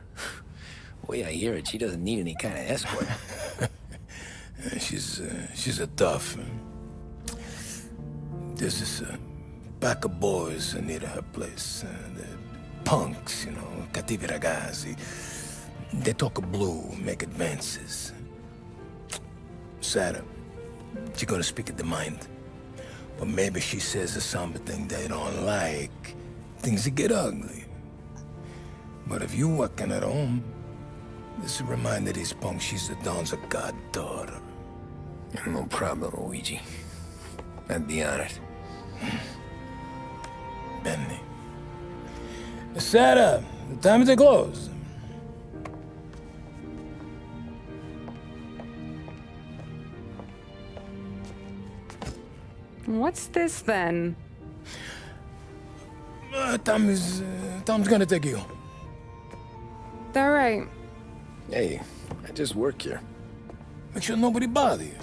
The way I hear it, she doesn't need any kind of escort. She's a tough. There's this pack of boys near her place. The punks, cattivi ragazzi. They talk blue, make advances. Sarah, she's gonna speak at the mind. But maybe she says something they don't like. Things get ugly. But if you working at home, this will remind these punks she's the Don's a goddaughter. No problem, Luigi. I'd be honored. Benny. Sarah, the time to close. What's this then? Tom's gonna take you. All right. Hey, I just work here. Make sure nobody bother you.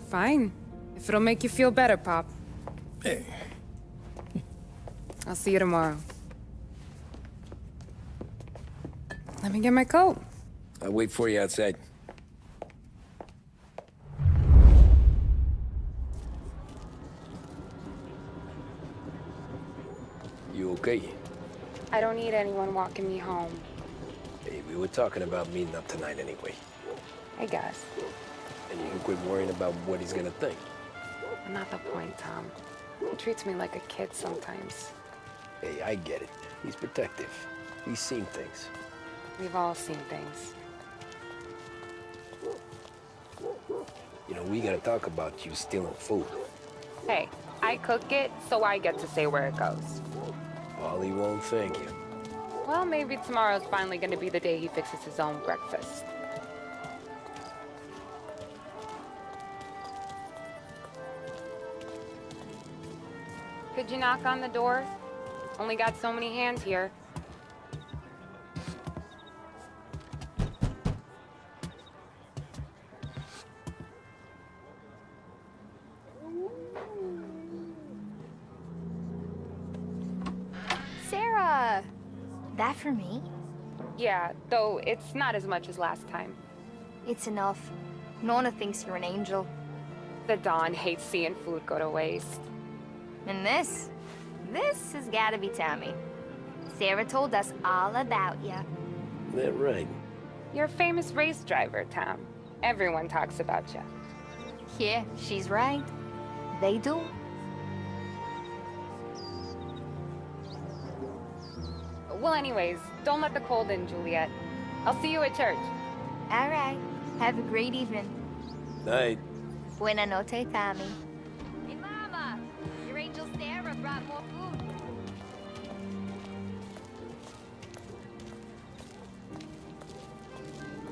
Fine. If it'll make you feel better, Pop. Hey. I'll see you tomorrow. Let me get my coat. I'll wait for you outside. You okay? I don't need anyone walking me home. Hey, we were talking about meeting up tonight anyway. I guess. And you can quit worrying about what he's gonna think. Not the point, Tom. He treats me like a kid sometimes. Hey, I get it. He's protective. He's seen things. We've all seen things. You know, we gotta talk about you stealing food. Hey, I cook it, so I get to say where it goes. Paulie won't thank you. Well, maybe tomorrow's finally gonna be the day he fixes his own breakfast. Could you knock on the door? Only got so many hands here. Sarah! That for me? Yeah, though it's not as much as last time. It's enough. Nona thinks you're an angel. The Don hates seeing food go to waste. And this has gotta be Tommy. Sarah told us all about you. That right. You're a famous race driver, Tom. Everyone talks about you. Yeah, she's right. They do. Well, anyways, don't let the cold in, Juliet. I'll see you at church. All right. Have a great evening. Night. Buena noche, Tommy. Hey, Mama! Your angel Sarah brought more food.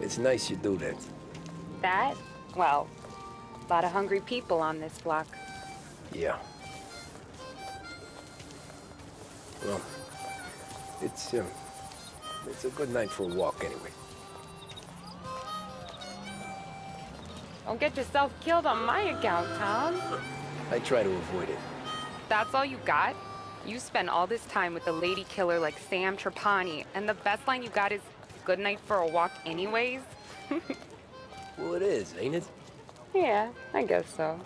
It's nice you do that. That? Well, a lot of hungry people on this block. Yeah. Well, it's a good night for a walk anyway. Don't get yourself killed on my account, Tom. I try to avoid it. That's all you got? You spend all this time with a lady killer like Sam Trapani, and the best line you got is, good night for a walk anyways? Well, it is, ain't it? Yeah, I guess so.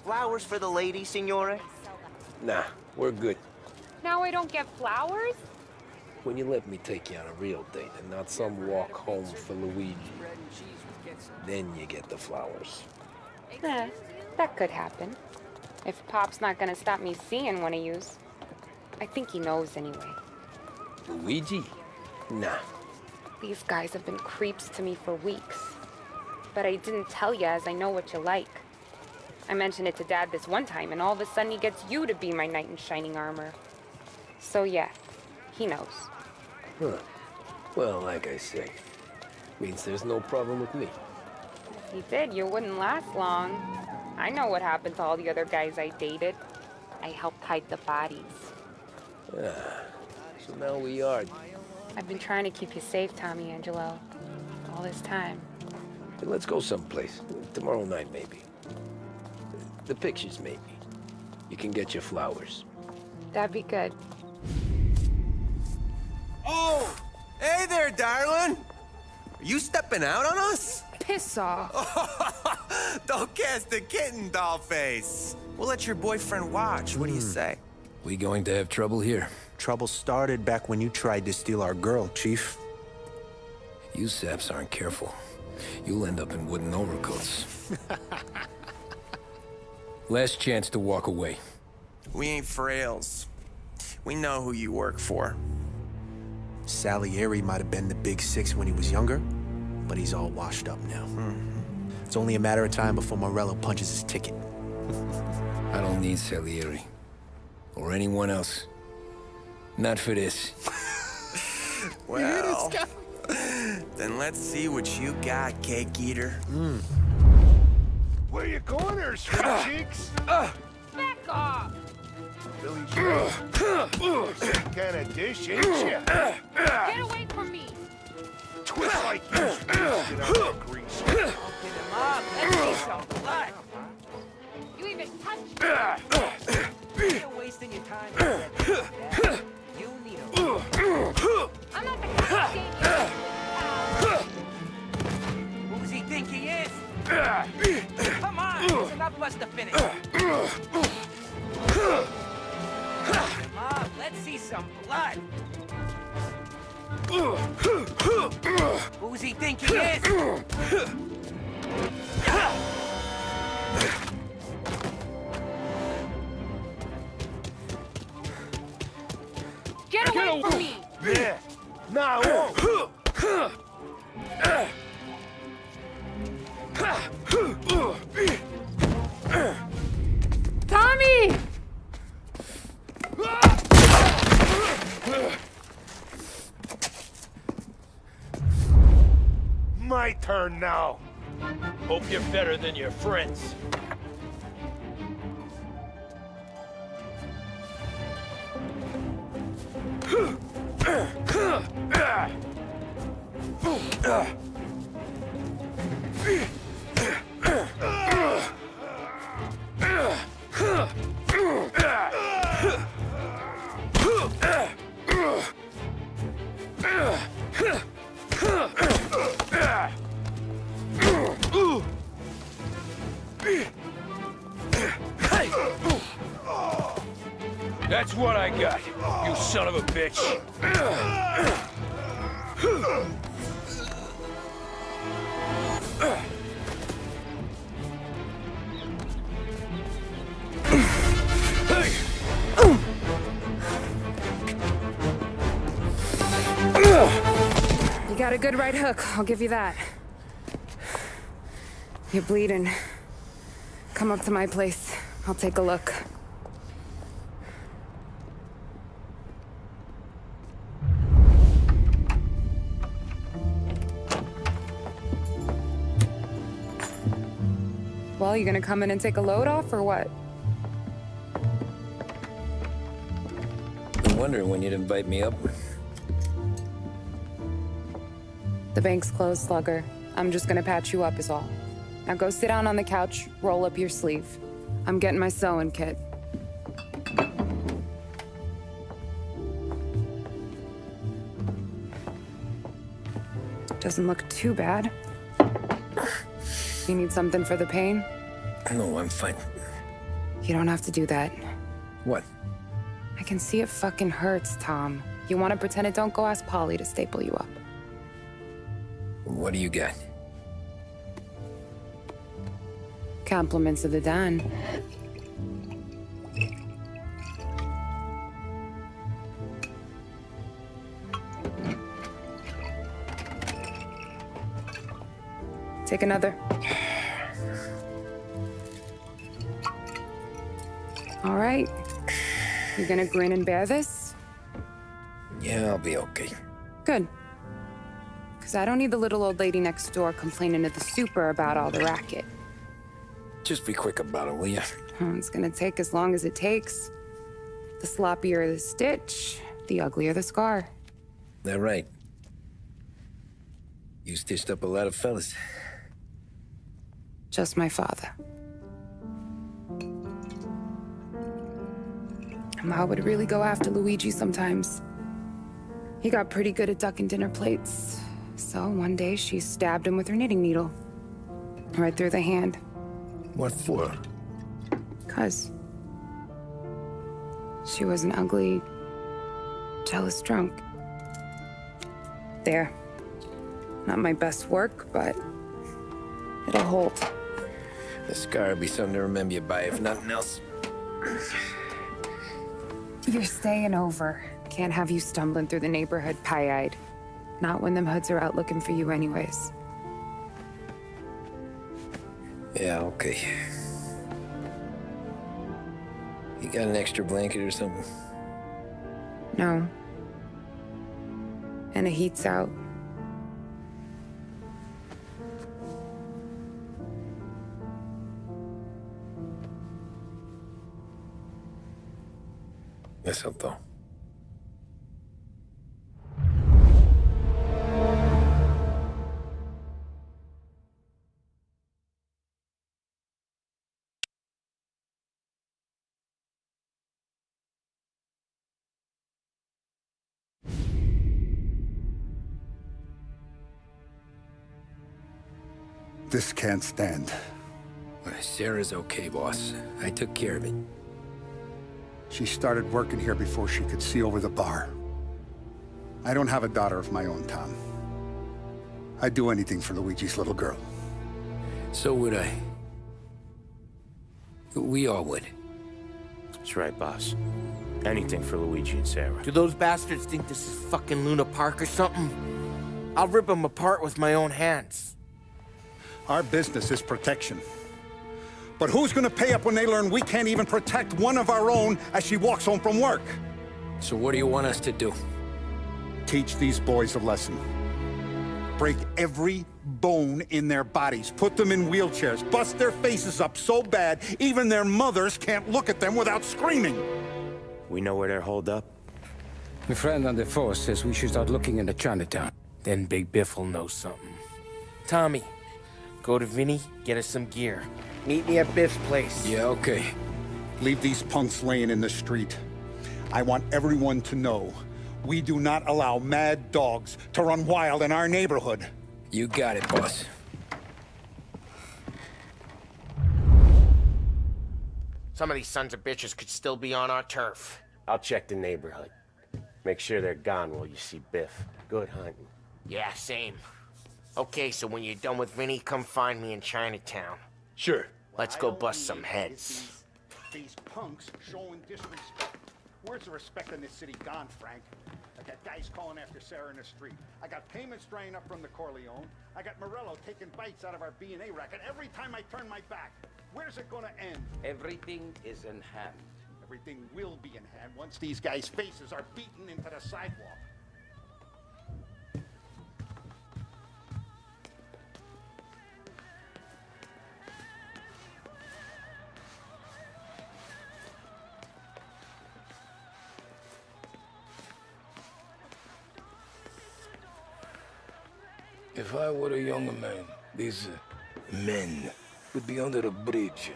Flowers for the lady, Signore? Nah, we're good. Now I don't get flowers? When you let me take you on a real date and not some walk home for Luigi, then you get the flowers. That could happen. If Pop's not gonna stop me seeing one of yous. I think he knows anyway. Luigi? Nah. These guys have been creeps to me for weeks. But I didn't tell you as I know what you like. I mentioned it to Dad this one time, and all of a sudden he gets you to be my knight in shining armor. So yeah, he knows. Huh. Well, like I say, means there's no problem with me. If he did, you wouldn't last long. I know what happened to all the other guys I dated. I helped hide the bodies. So now we are. I've been trying to keep you safe, Tommy Angelo. All this time. Hey, let's go someplace. Tomorrow night, maybe. The pictures, maybe. You can get your flowers. That'd be good. Oh! Hey there, darling! Are you stepping out on us? Piss off. Don't cast a kitten, dollface. We'll let your boyfriend watch. What do you say? We going to have trouble here? Trouble started back when you tried to steal our girl, Chief. You saps aren't careful. You'll end up in wooden overcoats. Last chance to walk away. We ain't frails. We know who you work for. Salieri might have been the big six when he was younger, but he's all washed up now. It's only a matter of time before Morello punches his ticket. I don't need Salieri. Or anyone else. Not for this. Well, Then let's see what you got, cake eater. Where you going there, sweet cheeks? Back off! Billy Joe. Some kind of dish, ain't ya? Get away from me! Twist like you wasted on that grease. Get him up. Let's see some blood. You even touched me. You're wasting your time. You need a... I'm not the kind of Who does he think he is? Come on, there's enough of us to finish. Come on, let's see some blood. Who does he think he is? Get away from me! Yeah. Nah, I won't. Tommy! My turn now. Hope you're better than your friends. That's what I got, you son of a bitch. You got a good right hook, I'll give you that. You're bleeding. Come up to my place. I'll take a look. Well, you gonna come in and take a load off, or what? Been wondering when you'd invite me up. The bank's closed, Slugger. I'm just gonna patch you up is all. Now go sit down on the couch, roll up your sleeve. I'm getting my sewing kit. Doesn't look too bad. You need something for the pain? No, I'm fine. You don't have to do that. What? I can see it fucking hurts, Tom. You want to pretend it don't go ask Polly to staple you up. What do you got? Compliments of the Don. Take another. All right. You gonna grin and bear this? Yeah, I'll be okay. Good. Because I don't need the little old lady next door complaining to the super about all the racket. Just be quick about it, will you? It's gonna take as long as it takes. The sloppier the stitch, the uglier the scar. That right. You stitched up a lot of fellas. Just my father. Ma would really go after Luigi sometimes. He got pretty good at ducking dinner plates. So one day she stabbed him with her knitting needle. Right through the hand. What for? 'Cause she was an ugly, jealous drunk. There. Not my best work, but it'll hold. The scar will be something to remember you by, if nothing else. You're staying over. Can't have you stumbling through the neighborhood pie-eyed. Not when them hoods are out looking for you anyways. Yeah, okay. You got an extra blanket or something? No. And the heat's out. Eso todo. This can't stand. Sarah's okay, boss. I took care of it. She started working here before she could see over the bar. I don't have a daughter of my own, Tom. I'd do anything for Luigi's little girl. So would I. We all would. That's right, boss. Anything for Luigi and Sarah. Do those bastards think this is fucking Luna Park or something? I'll rip them apart with my own hands. Our business is protection. But who's gonna pay up when they learn we can't even protect one of our own as she walks home from work? So what do you want us to do? Teach these boys a lesson. Break every bone in their bodies, put them in wheelchairs, bust their faces up so bad even their mothers can't look at them without screaming. We know where they're holed up? My friend on the force says we should start looking into Chinatown. Then Big Biff will know something. Tommy, go to Vinny, get us some gear. Meet me at Biff's place. Yeah, okay. Leave these punks laying in the street. I want everyone to know we do not allow mad dogs to run wild in our neighborhood. You got it, boss. Some of these sons of bitches could still be on our turf. I'll check the neighborhood. Make sure they're gone while you see Biff. Good hunting. Yeah, same. Okay, so when you're done with Vinny, come find me in Chinatown. Sure. Let's go bust some heads. These punks showing disrespect. Where's the respect in this city gone, Frank? I got guys calling after Sarah in the street. I got payments drying up from the Corleone. I got Morello taking bites out of our B&A racket every time I turn my back. Where's it gonna end? Everything is in hand. Everything will be in hand once these guys' faces are beaten into the sidewalk. If I were a younger man, these men would be under the bridge.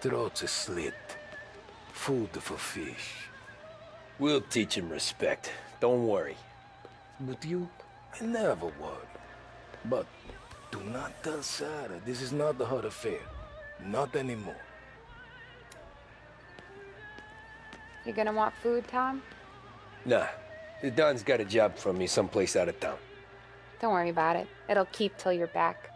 Throats are slit. Food for fish. We'll teach him respect. Don't worry. But you, I never would. But do not tell Sarah this is not the hot affair. Not anymore. You gonna want food, Tom? Nah. The Don's got a job for me someplace out of town. Don't worry about it. It'll keep till you're back.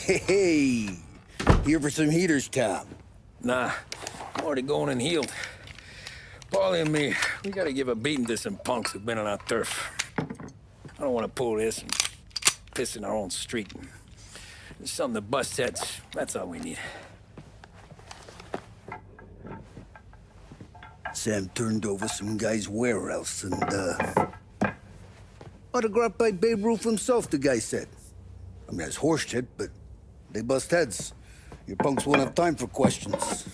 Hey, here for some heaters, Tom? Nah, I'm already going and healed. Paulie and me, we gotta give a beating to some punks who've been on our turf. I don't want to pull this and piss in our own street. There's something to bust heads. That's all we need. Sam turned over some guy's warehouse and, autographed by Babe Ruth himself, the guy said. I mean, it's horse shit, but they bust heads. Your punks won't have time for questions.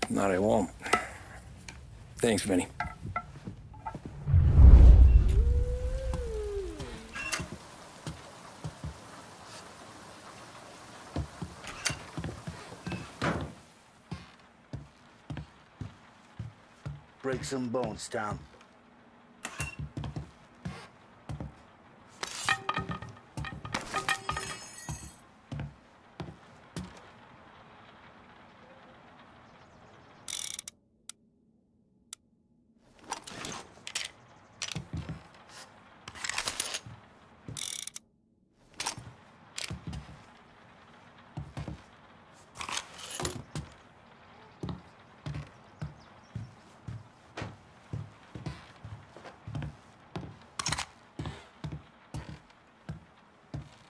No, they won't. Thanks, Vinny. Break some bones, Tom.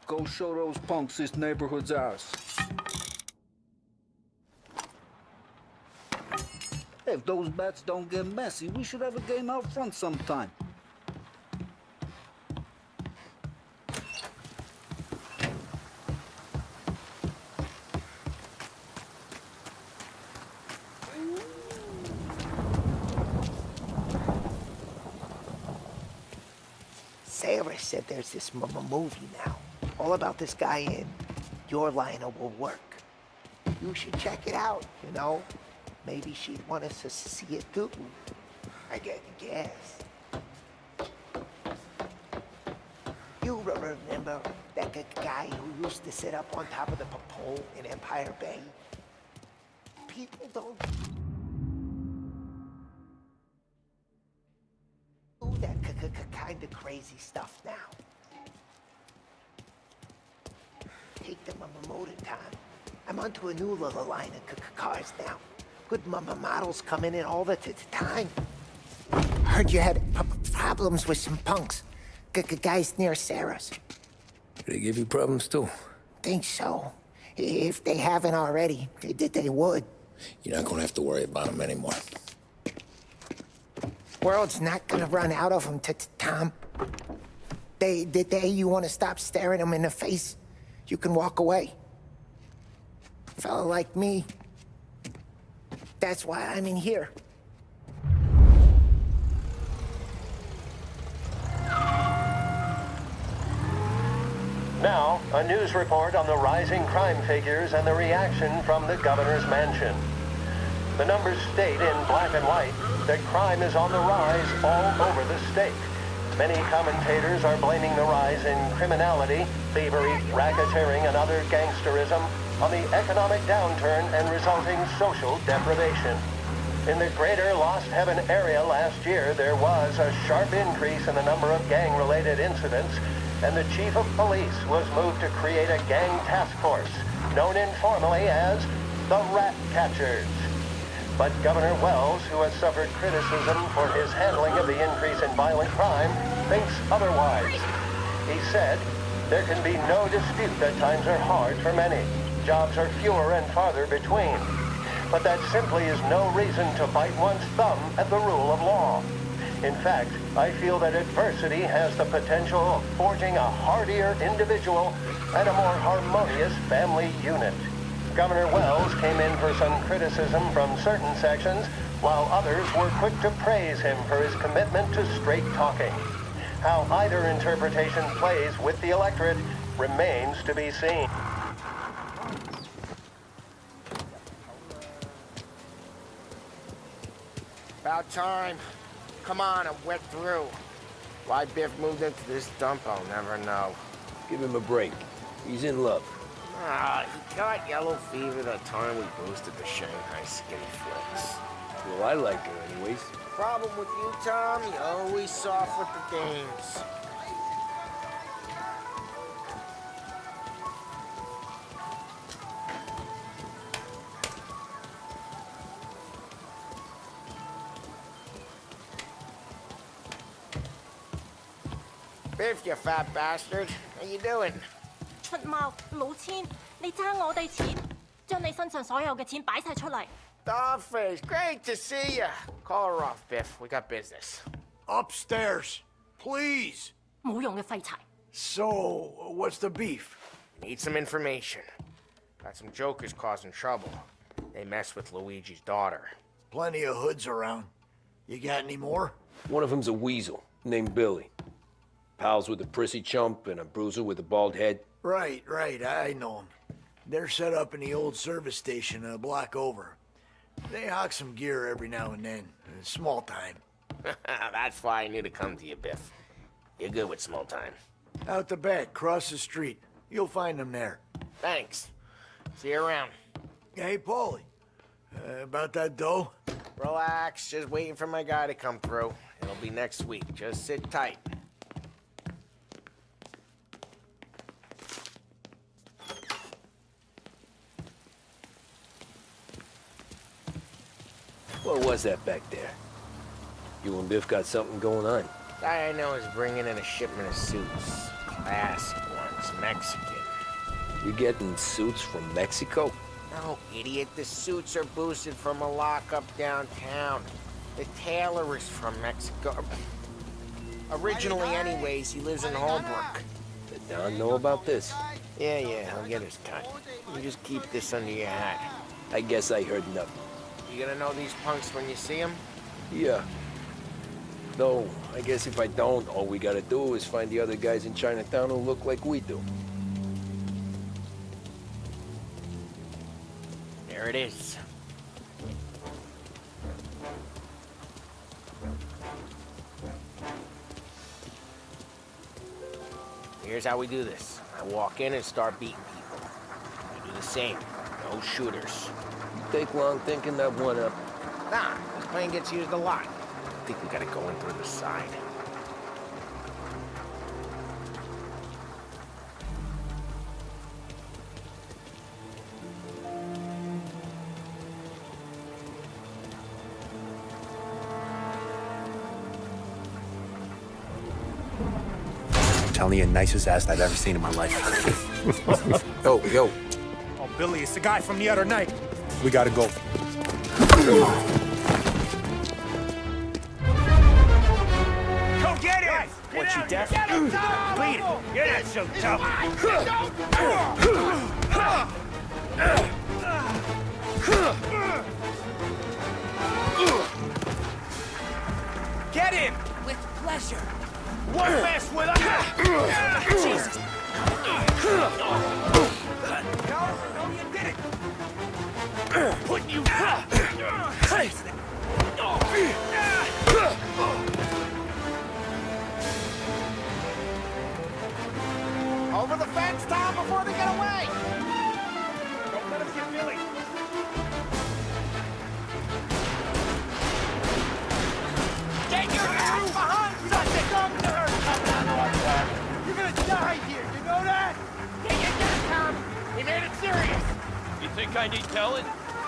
Go show those punks this neighborhood's ours. If those bats don't get messy, we should have a game out front sometime. Sarah said there's this movie now, all about this guy in your line of work. You should check it out, you know? Maybe she'd want us to see it too. I guess. You remember that guy who used to sit up on top of the pole in Empire Bay? People don't do that kind of crazy stuff now. Take the motor time. I'm onto a new little line of cars now. Good models coming in all the time. Heard you had problems with some punks. Guys near Sarah's. They give you problems too? Think so. If they haven't already, they would. You're not gonna have to worry about them anymore. World's not gonna run out of them, Tom. The day you want to stop staring them in the face, you can walk away. Fella like me. That's why I'm in here. Now, a news report on the rising crime figures and the reaction from the governor's mansion. The numbers state in black and white that crime is on the rise all over the state. Many commentators are blaming the rise in criminality, thievery, racketeering, and other gangsterism on the economic downturn and resulting social deprivation. In the greater Lost Heaven area last year, there was a sharp increase in the number of gang-related incidents, and the chief of police was moved to create a gang task force, known informally as the Rat Catchers. But Governor Wells, who has suffered criticism for his handling of the increase in violent crime, thinks otherwise. He said, "There can be no dispute that times are hard for many. Jobs are fewer and farther between. But that simply is no reason to bite one's thumb at the rule of law. In fact, I feel that adversity has the potential of forging a hardier individual and a more harmonious family unit." Governor Wells came in for some criticism from certain sections, while others were quick to praise him for his commitment to straight talking. How either interpretation plays with the electorate remains to be seen. About time. Come on, I'm wet through. Why Biff moved into this dump, I'll never know. Give him a break. He's in love. Ah, he got yellow fever the time we boosted the Shanghai skinny flicks. Well, I like her anyways. Problem with you, Tom, you're always soft with the dames. Biff, you fat bastard. How you doing? 出貓，老千，你爭我哋錢，將你身上所有嘅錢擺晒出嚟。Dollface, great to see you. Call her off, Biff. We got business. Upstairs, please. 冇用嘅廢柴。So, what's the beef? Need some information. Got some jokers causing trouble. They mess with Luigi's daughter. Plenty of hoods around. You got any more? One of them's a weasel named Billy. Pals with a prissy chump and a bruiser with a bald head. Right, I know them. They're set up in the old service station a block over. They hawk some gear every now and then. Small time. That's why I knew to come to you, Biff. You're good with small time. Out the back, cross the street. You'll find them there. Thanks. See you around. Hey, Paulie. About that dough? Relax. Just waiting for my guy to come through. It'll be next week. Just sit tight. What was that back there? You and Biff got something going on. Guy I know is bringing in a shipment of suits. Classic ones, Mexican. You getting suits from Mexico? No, idiot. The suits are boosted from a lockup downtown. The tailor is from Mexico. Originally, anyways, he lives in Holbrook. Did Don know about this? Yeah, he'll get his cut. You just keep this under your hat. I guess I heard nothing. You gonna know these punks when you see them? Yeah. Though, I guess if I don't, all we gotta do is find the other guys in Chinatown who look like we do. There it is. Here's how we do this. I walk in and start beating people. You do the same. No shooters. You take long thinking that one up. Nah, this plane gets used a lot. I think we gotta go in through the side. I'm telling you, nicest ass I've ever seen in my life. Yo. Oh, Billy, it's the guy from the other night. We gotta go. Go get him! What, you deaf? Beat it! You're not so tough! Get him! With pleasure. One mess with us! Jesus! No, you did it! Putting you... Over the fence, Tom, before they get away! Don't let us get Billy! Get your ass behind You're gonna die here, you know that? Get your gun, Tom! We made it serious! You think I need telling?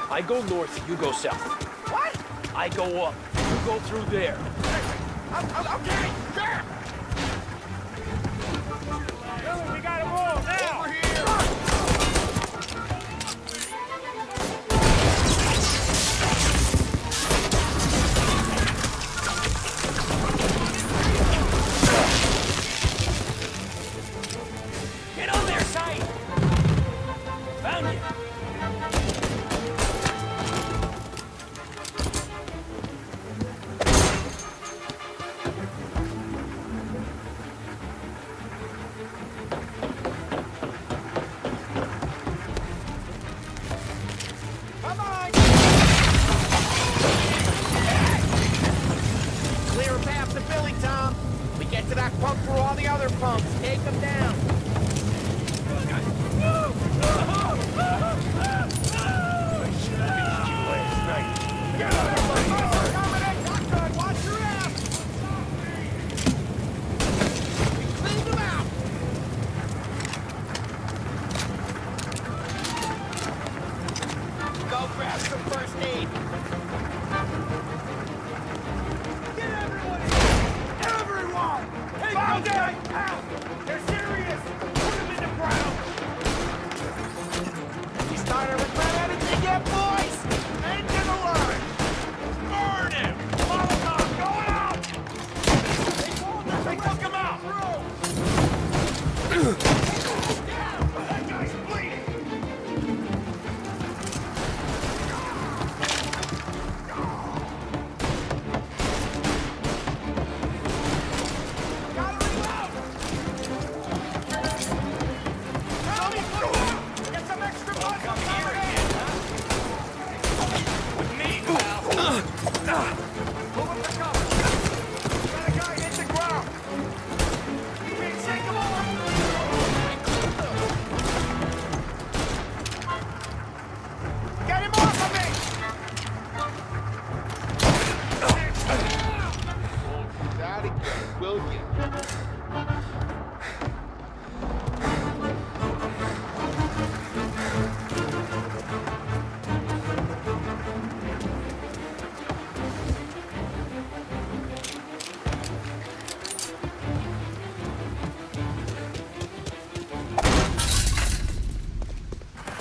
I go north, you go south. What? I go up, you go through there. Okay, sure! Billy, we gotta move now! Over here! Get on there, Sight! Found you! Come on! Clear a path to Billy, Tom. We get to that pump through all the other pumps. Take them down. Go grab some first aid. Everyone! Take Down, down! Out! They're serious! Put them in the ground! You starting to regret anything yet, boys? End to the line! Burn him! Molotov going out! They took him out! That guy's bleeding! Get him off of me! That again, will you?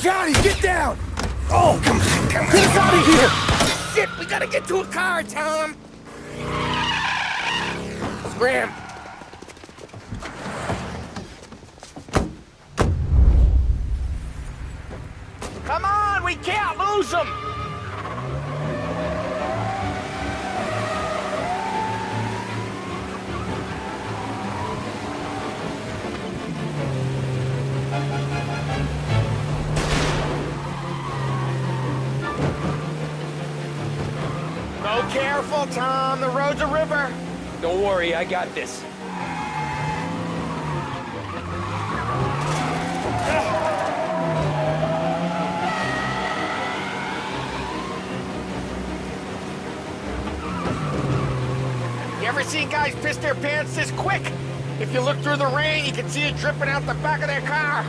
Johnny, get down! Oh, come on, come on. Get us out of here! Shit, we gotta get to a car, Tom! Scram! Come on, we can't lose them! Go careful, Tom. The road's a river. Don't worry, I got this. You ever seen guys piss their pants this quick? If you look through the rain, you can see it dripping out the back of their car.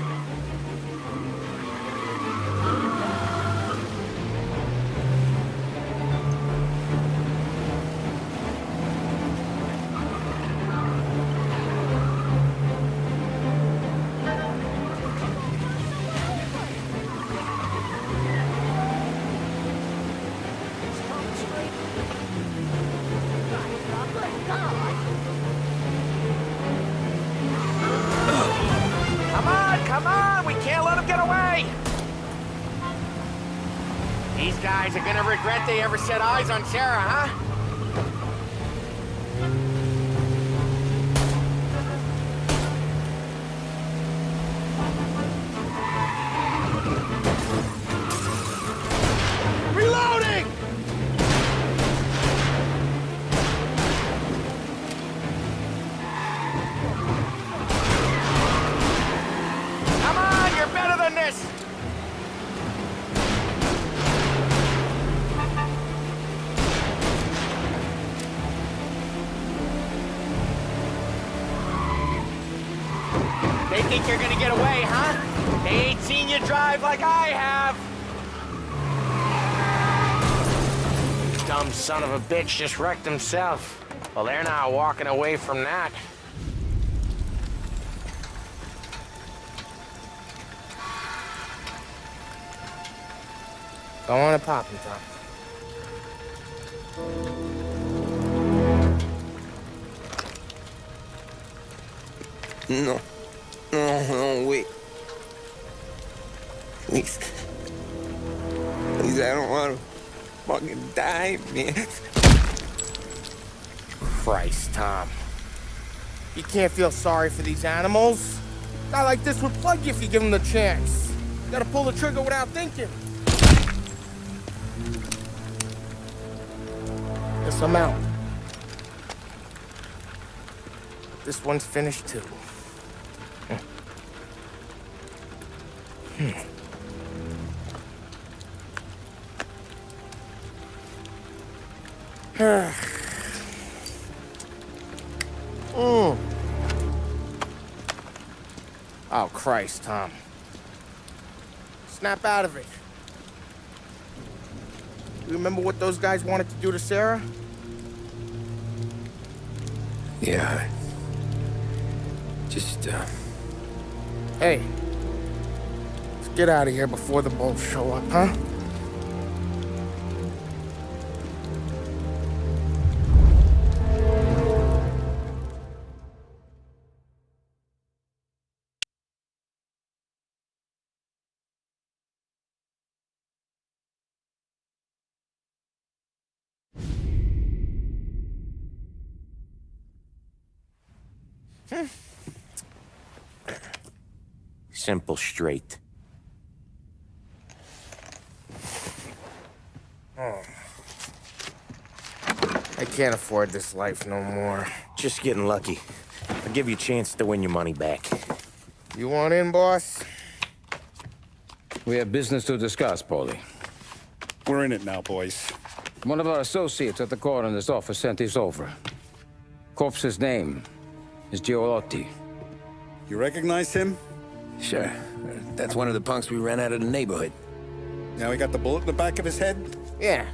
Come on, we can't let them get away! These guys are gonna regret they ever set eyes on Sarah, huh? Reloading! Come on, you're better than this! They think you're gonna get away, huh? They ain't seen you drive like I have! Dumb son of a bitch just wrecked himself. Well, they're not walking away from that. Go on and pop him, Tom. No. No, wait. Please. Please, I don't want to fucking die, man. Christ, Tom. You can't feel sorry for these animals. A guy like this would plug you if you give him the chance. You gotta pull the trigger without thinking. Guess I'm out. This one's finished too. Oh, Christ, Tom. Snap out of it. You remember what those guys wanted to do to Sarah? Yeah. Just, Hey. Let's get out of here before the bulls show up, huh? Simple, straight. Oh. I can't afford this life no more. Just getting lucky. I'll give you a chance to win your money back. You want in, boss? We have business to discuss, Paulie. We're in it now, boys. One of our associates at the coroner's office sent this over. Corpse's name is Giolotti. You recognize him? Sure. That's one of the punks we ran out of the neighborhood. Now he got the bullet in the back of his head? Yeah.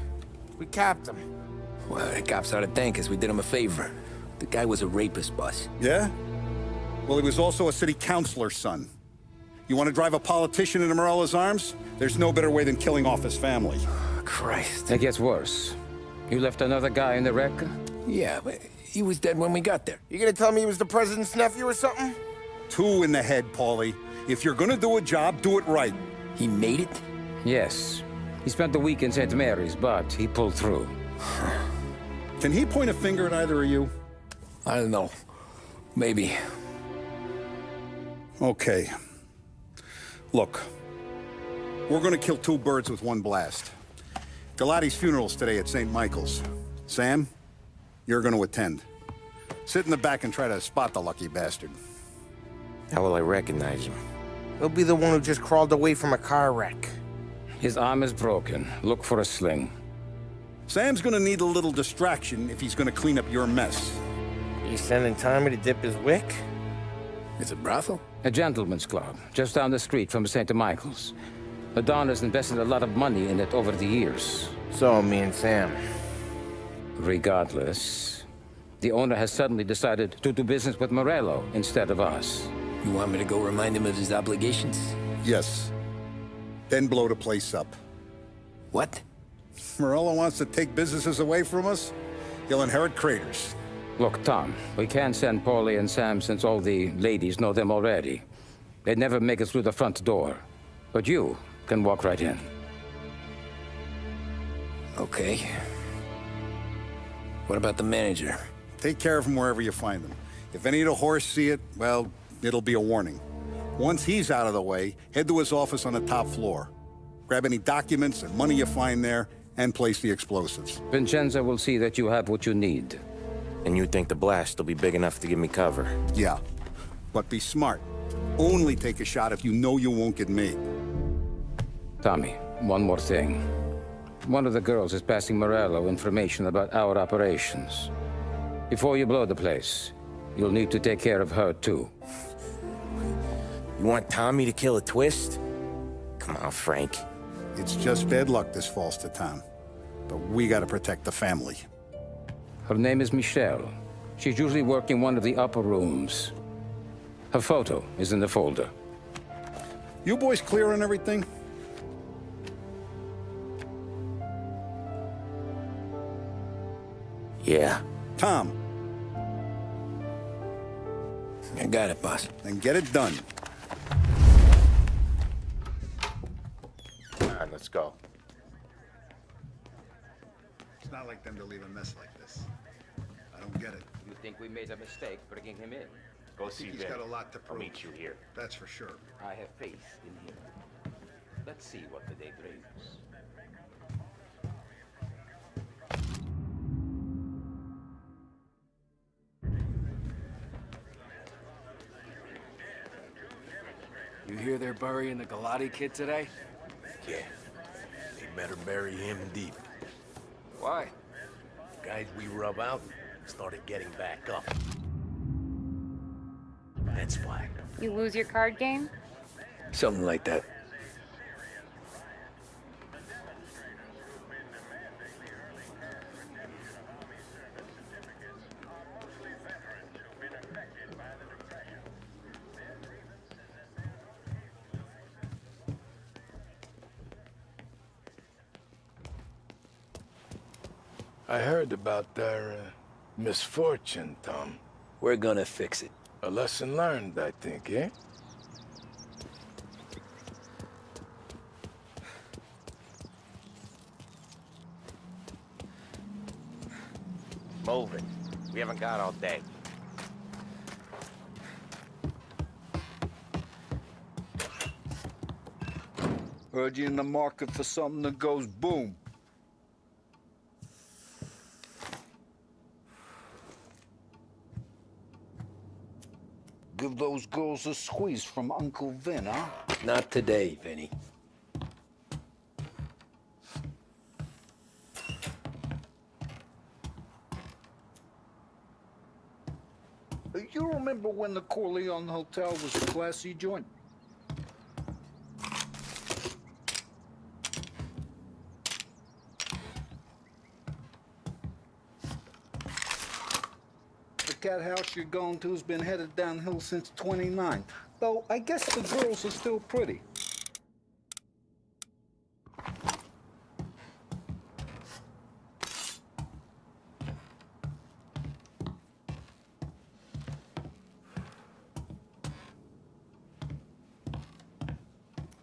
We capped him. Well, the cops ought to thank us. We did him a favor. The guy was a rapist, boss. Yeah? Well, he was also a city councilor's son. You want to drive a politician into Morella's arms? There's no better way than killing off his family. Christ. It gets worse. You left another guy in the wreck? Yeah, but he was dead when we got there. You gonna tell me he was the president's nephew or something? 2 in the head, Paulie. If you're gonna do a job, do it right. He made it? Yes. He spent the week in St. Mary's, but he pulled through. Can he point a finger at either of you? I don't know. Maybe. Okay. Look. We're gonna kill 2 birds with 1 blast. Galati's funeral's today at St. Michael's. Sam, you're gonna attend. Sit in the back and try to spot the lucky bastard. How will I recognize him? He'll be the one who just crawled away from a car wreck. His arm is broken. Look for a sling. Sam's gonna need a little distraction if he's gonna clean up your mess. You sending Tommy to dip his wick? It's a brothel? A gentleman's club, just down the street from St. Michael's. The Don has invested a lot of money in it over the years. So, me and Sam. Regardless, the owner has suddenly decided to do business with Morello instead of us. You want me to go remind him of his obligations? Yes. Then blow the place up. What? Morello wants to take businesses away from us? He'll inherit craters. Look, Tom, we can't send Paulie and Sam since all the ladies know them already. They'd never make it through the front door. But you can walk right in. Okay. What about the manager? Take care of him wherever you find him. If any of the whores see it, well, it'll be a warning. Once he's out of the way, head to his office on the top floor. Grab any documents and money you find there, and place the explosives. Vincenzo will see that you have what you need. And you think the blast will be big enough to give me cover? Yeah. But be smart. Only take a shot if you know you won't get made. Tommy, one more thing. One of the girls is passing Morello information about our operations. Before you blow the place, you'll need to take care of her, too. You want Tommy to kill a twist? Come on, Frank. It's just bad luck this falls to Tom. But we gotta protect the family. Her name is Michelle. She's usually working one of the upper rooms. Her photo is in the folder. You boys clear on everything? Yeah. Tom. I got it, boss. Then get it done. All right, let's go. It's not like them to leave a mess like this. I don't get it. You think we made a mistake bringing him in? Go see He's Vin. got a lot to I'll prove. meet you here. That's for sure. I have faith in him. Let's see what the day brings. You hear they're burying the Galati kid today? Yeah. They better bury him deep. Why? Guys we rub out started getting back up. That's why. You lose your card game? Something like that. I heard about their misfortune, Tom. We're gonna fix it. A lesson learned, I think, eh? Move it. We haven't got all day. Heard you in the market for something that goes boom. Give those girls a squeeze from Uncle Vin, huh? Not today, Vinny. You remember when the Corleone Hotel was a classy joint? The cat house you're going to's been headed downhill since '29. Though I guess the girls are still pretty.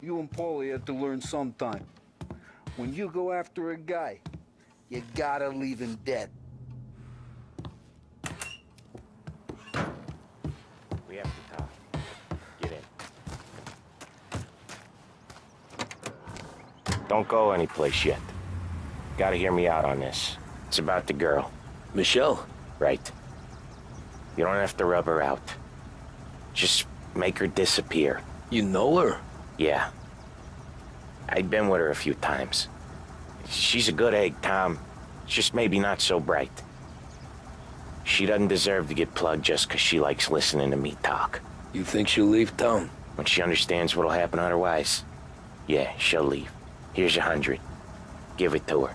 You and Paulie had to learn sometime. When you go after a guy, you gotta leave him dead. We have to talk. Get in. Don't go anyplace yet. Gotta hear me out on this. It's about the girl. Michelle? Right. You don't have to rub her out. Just make her disappear. You know her? Yeah. I've been with her a few times. She's a good egg, Tom. Just maybe not so bright. She doesn't deserve to get plugged just 'cause she likes listening to me talk. You think she'll leave town? When she understands what'll happen otherwise, yeah, she'll leave. Here's 100. Give it to her.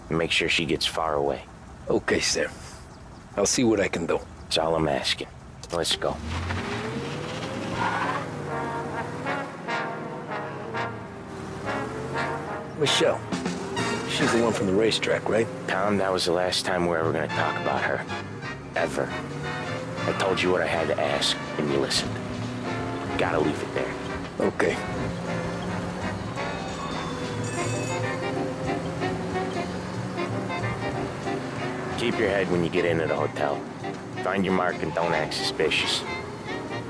And make sure she gets far away. Okay, Sam. I'll see what I can do. That's all I'm asking. Let's go. Michelle. She's the one from the racetrack, right? Tom, that was the last time we're ever gonna talk about her. Ever. I told you what I had to ask, and you listened. Gotta leave it there. Okay. Keep your head when you get into the hotel. Find your mark and don't act suspicious.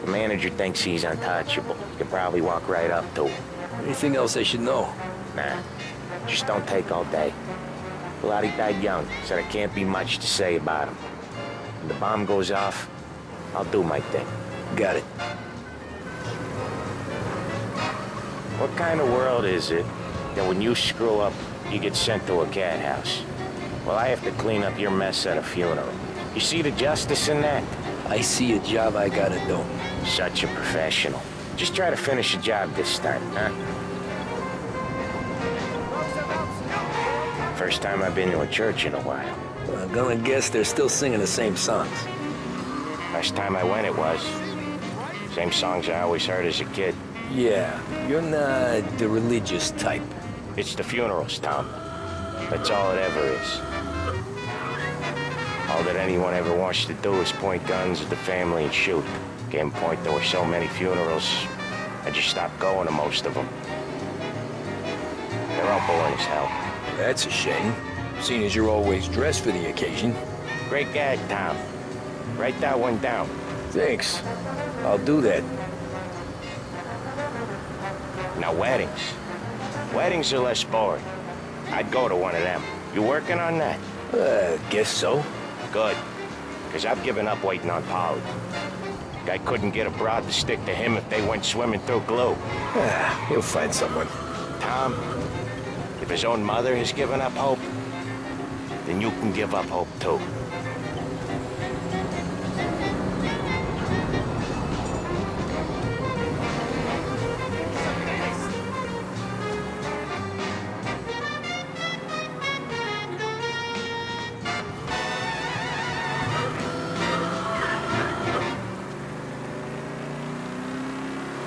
The manager thinks he's untouchable. You can probably walk right up to him. Anything else I should know? Nah. Just don't take all day. Lottie died young, so there can't be much to say about him. When the bomb goes off, I'll do my thing. Got it. What kind of world is it that when you screw up, you get sent to a cat house? Well, I have to clean up your mess at a funeral. You see the justice in that? I see a job I gotta do. Such a professional. Just try to finish the job this time, huh? First time I've been to a church in a while. Well, I'm gonna guess they're still singing the same songs. Last time I went, it was. Same songs I always heard as a kid. Yeah, you're not the religious type. It's the funerals, Tom. That's all it ever is. All that anyone ever wants to do is point guns at the family and shoot. Getting point, there were so many funerals, I just stopped going to most of them. They're all boring as hell. That's a shame, seeing as you're always dressed for the occasion. Great gag, Tom. Write that one down. Thanks. I'll do that. Now, weddings. Weddings are less boring. I'd go to one of them. You working on that? Guess so. Good. Because I've given up waiting on Polly. Guy couldn't get a broad to stick to him if they went swimming through glue. He'll find someone. Tom, if his own mother has given up hope, then you can give up hope too.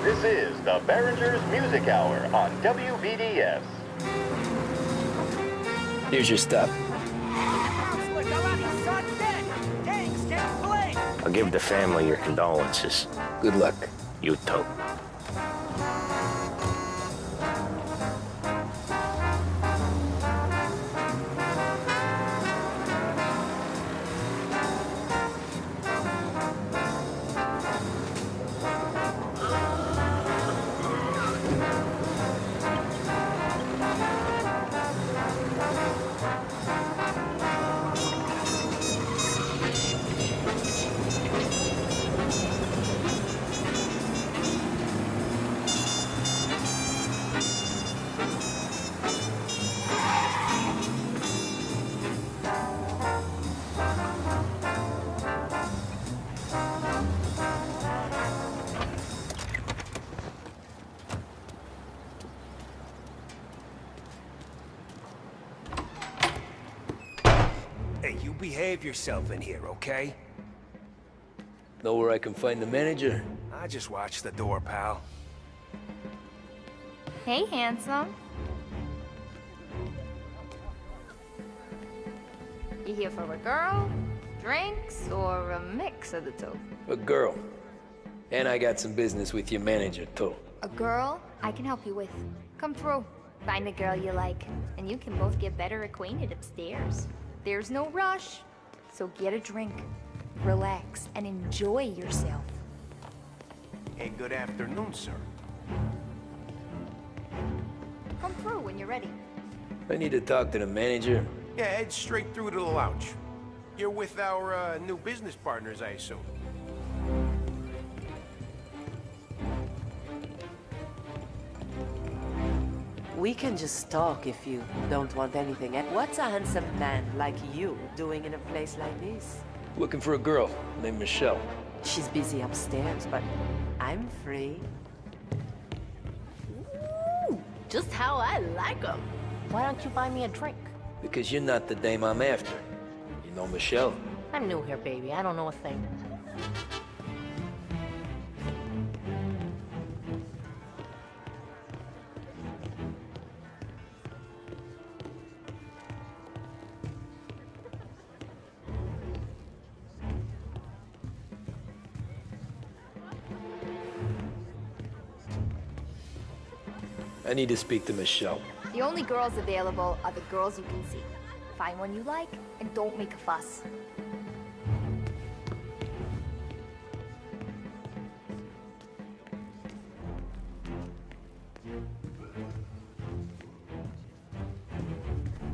This is the Behringer's Music Hour on WBDS. Here's your stuff. I'll give the family your condolences. Good luck. You too. Hey, you behave yourself in here, okay? Know where I can find the manager? I just watched the door, pal. Hey, handsome. You here for a girl, drinks, or a mix of the two? A girl. And I got some business with your manager, too. A girl I can help you with. Come through. Find a girl you like, and you can both get better acquainted upstairs. There's no rush, so get a drink, relax, and enjoy yourself. Hey, good afternoon, sir. Come through when you're ready. I need to talk to the manager. Yeah, head straight through to the lounge. You're with our new business partners, I assume. We can just talk if you don't want anything. And what's a handsome man like you doing in a place like this? Looking for a girl named Michelle. She's busy upstairs, but I'm free. Ooh, just how I like 'em. Why don't you buy me a drink? Because you're not the dame I'm after. You know Michelle? I'm new here, baby. I don't know a thing. I need to speak to Michelle. The only girls available are the girls you can see. Find one you like, and don't make a fuss.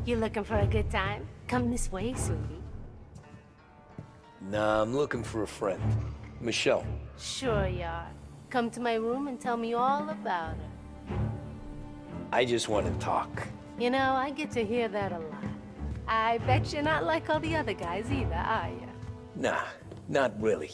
You looking for a good time? Come this way, sweetie. Nah, I'm looking for a friend. Michelle. Sure you are. Come to my room and tell me all about her. I just want to talk. You know, I get to hear that a lot. I bet you're not like all the other guys either, are you? Nah, not really.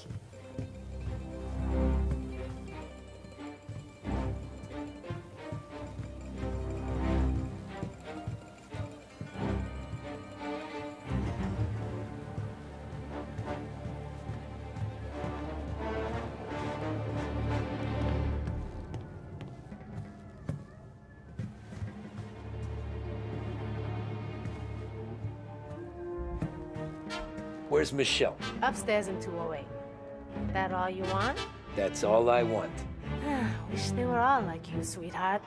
Where's Michelle? Upstairs in 208. That all you want? That's all I want. Wish they were all like you, sweetheart.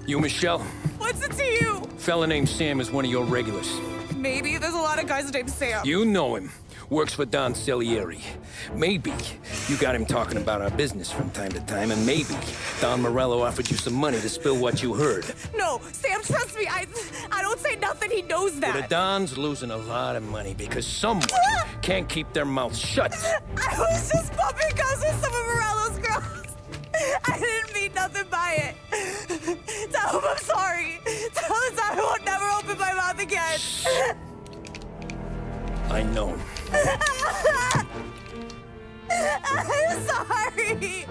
You, Michelle? What's it to you? Fella named Sam is one of your regulars. Maybe there's a lot of guys named Sam. You know him. Works for Don Salieri. Maybe you got him talking about our business from time to time, and maybe Don Morello offered you some money to spill what you heard. No, Sam, trust me. I don't say nothing. He knows that. Well, the Don's losing a lot of money because someone can't keep their mouth shut. I was just bumping guns with some of Morello's girls. I didn't mean nothing by it. Tell him I'm sorry. Tell him I won't never open my mouth again. I know. I'm sorry.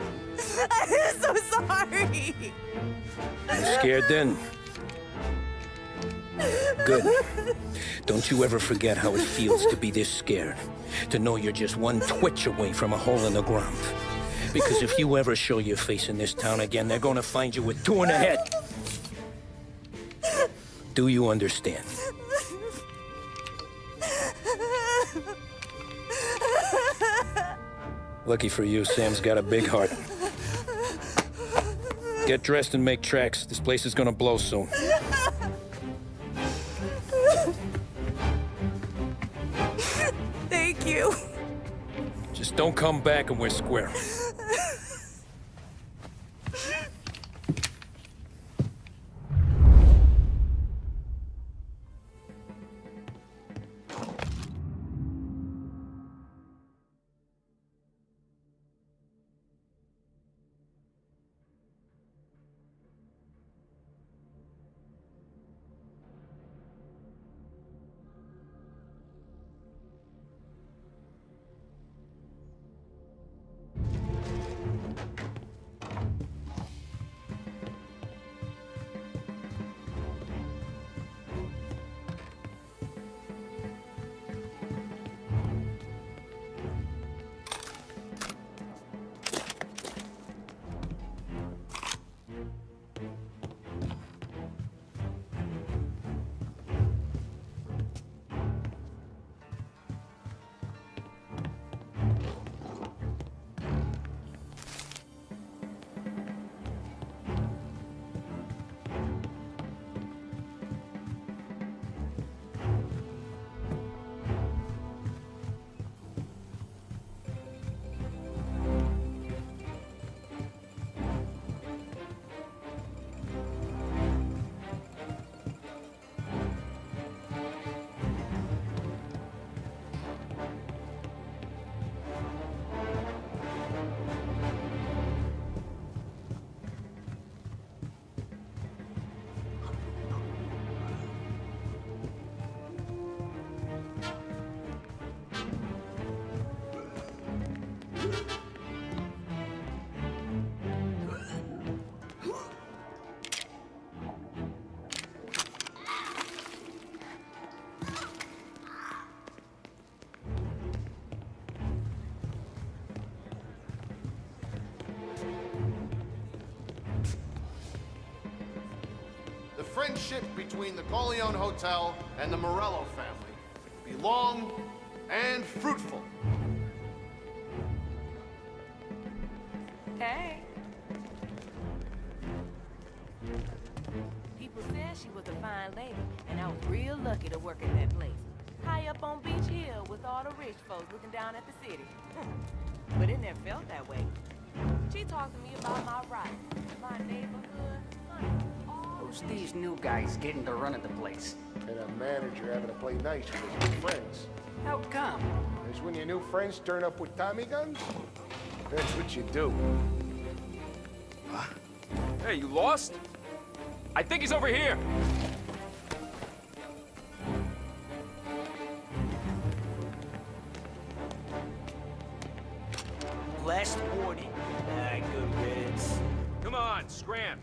I'm so sorry. You scared then? Good. Don't you ever forget how it feels to be this scared. To know you're just one twitch away from a hole in the ground. Because if you ever show your face in this town again, they're gonna find you with 2 in the head. Do you understand? Lucky for you, Sam's got a big heart. Get dressed and make tracks. This place is gonna blow soon. Thank you. Just don't come back and we're square. The friendship between the Corleone Hotel and the Morello family be long and fruitful. Hey. People said she was a fine lady, and I was real lucky to work in that place. High up on Beach Hill with all the rich folks looking down at the city. But it never felt that way. She talked to me about my rights, my neighborhood, money. Who's these new guys getting to run of the place? And a manager having to play nice with his friends. How come? Because when your new friends turn up with Tommy guns, that's what you do. Hey, you lost? I think he's over here. Last warning. Good riddance. Come on, scram.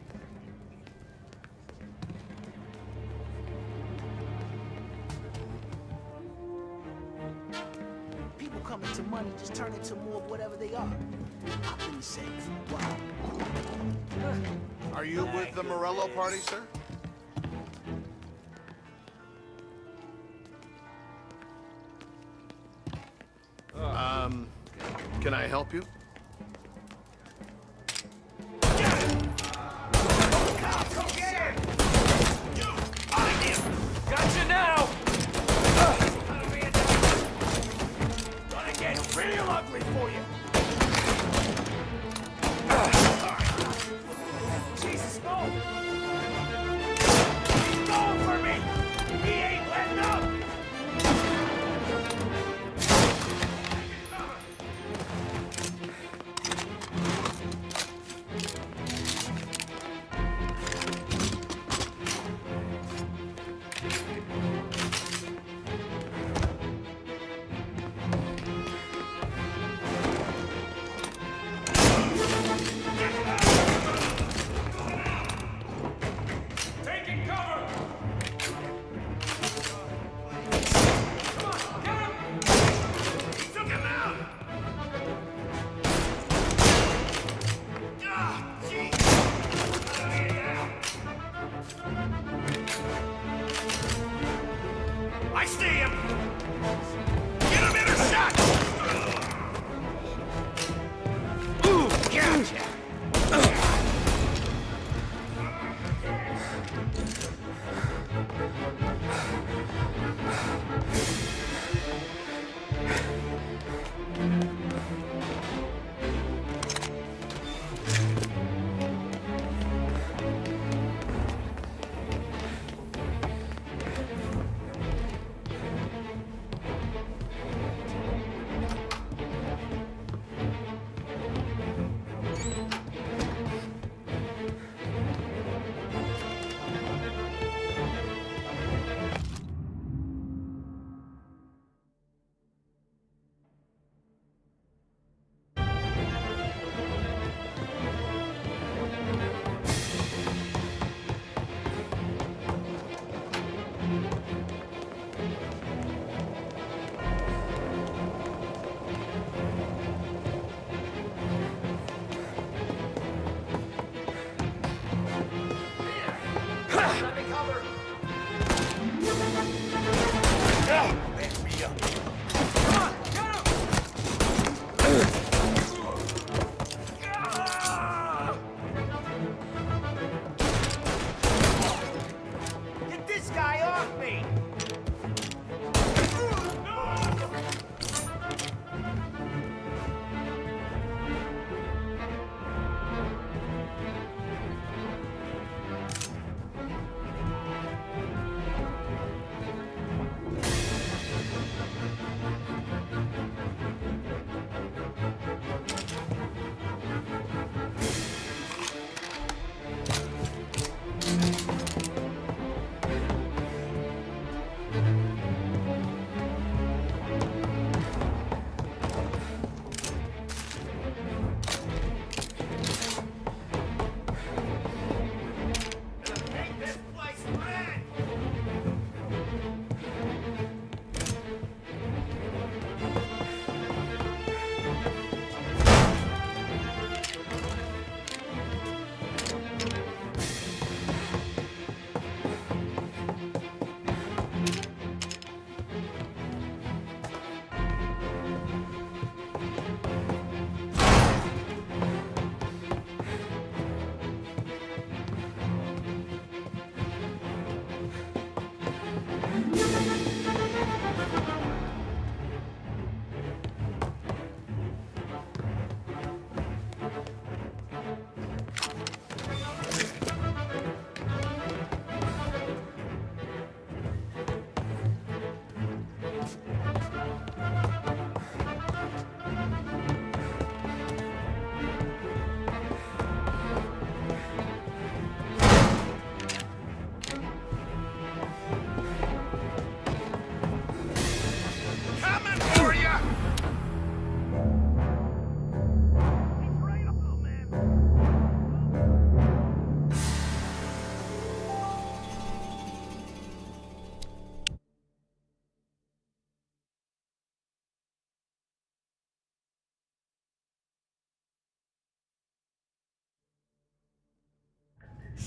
come into money, just turn into more of whatever they are. I've been the same for a while. Are you with the Morello party, sir? Can I help you? Gotcha now! Gonna get real ugly for you. Jesus, no! He's going for me! He ain't letting up!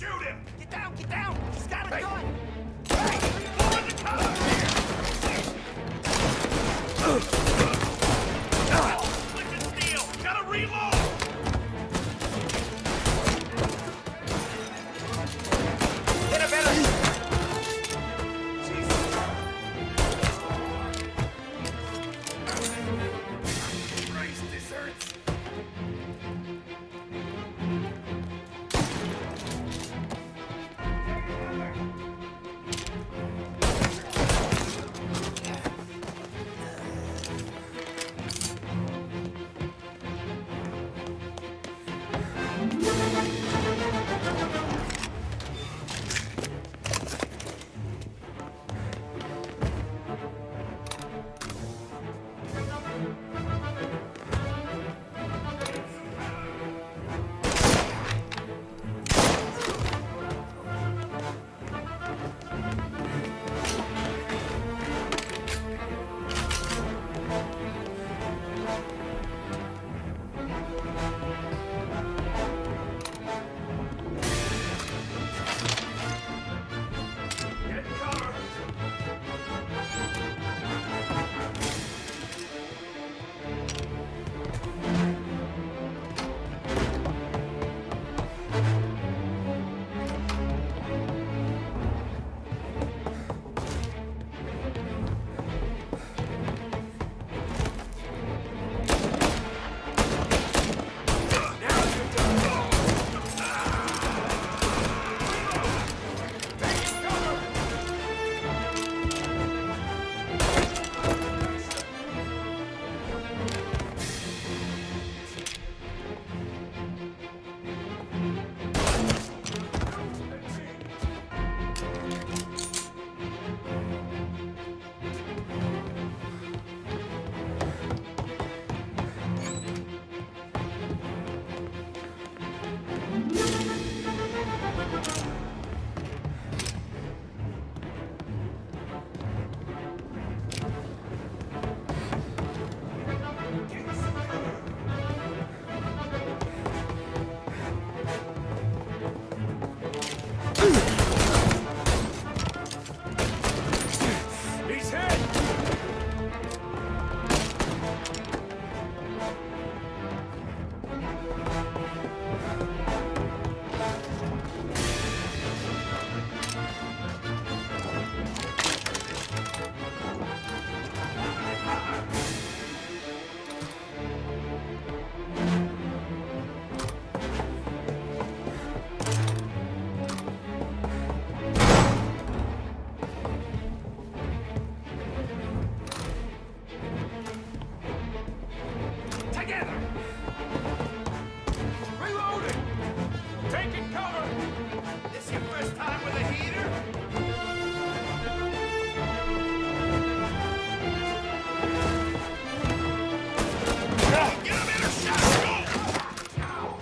Shoot him! Get down, get down! He's got a gun! Hey! Go in the cover! Flip and steel! Gotta reload! Get a better... Christ, this hurts! He's hit! Together! Reloading! Taking cover! This your first time with a heater? Get a better shot! Go!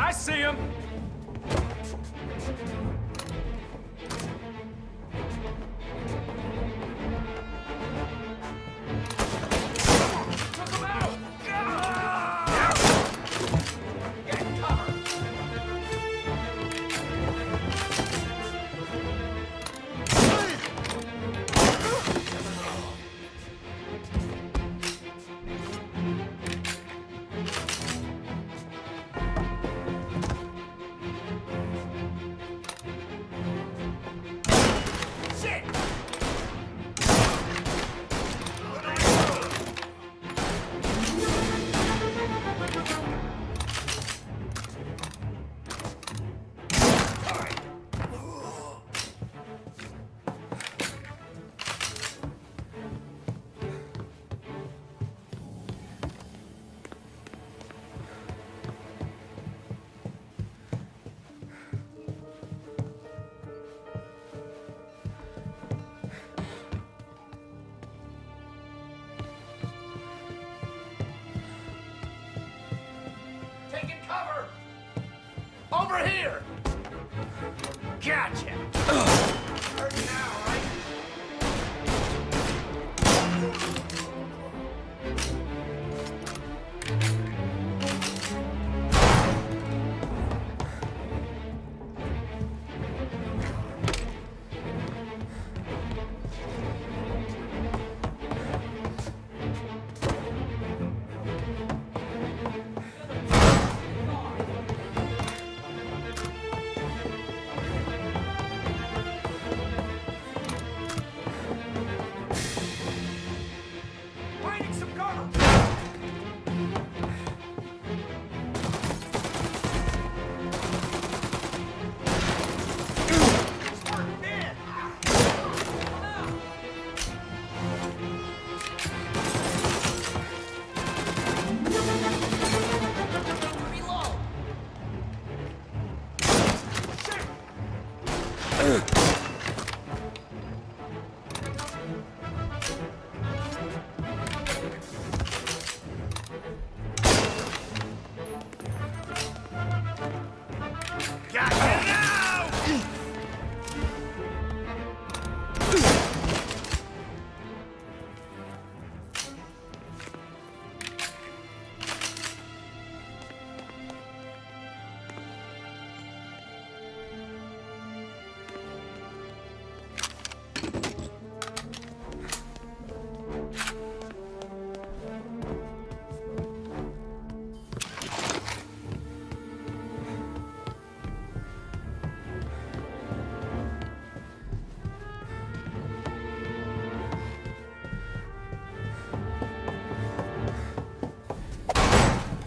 I see him! Took him out! Get cover!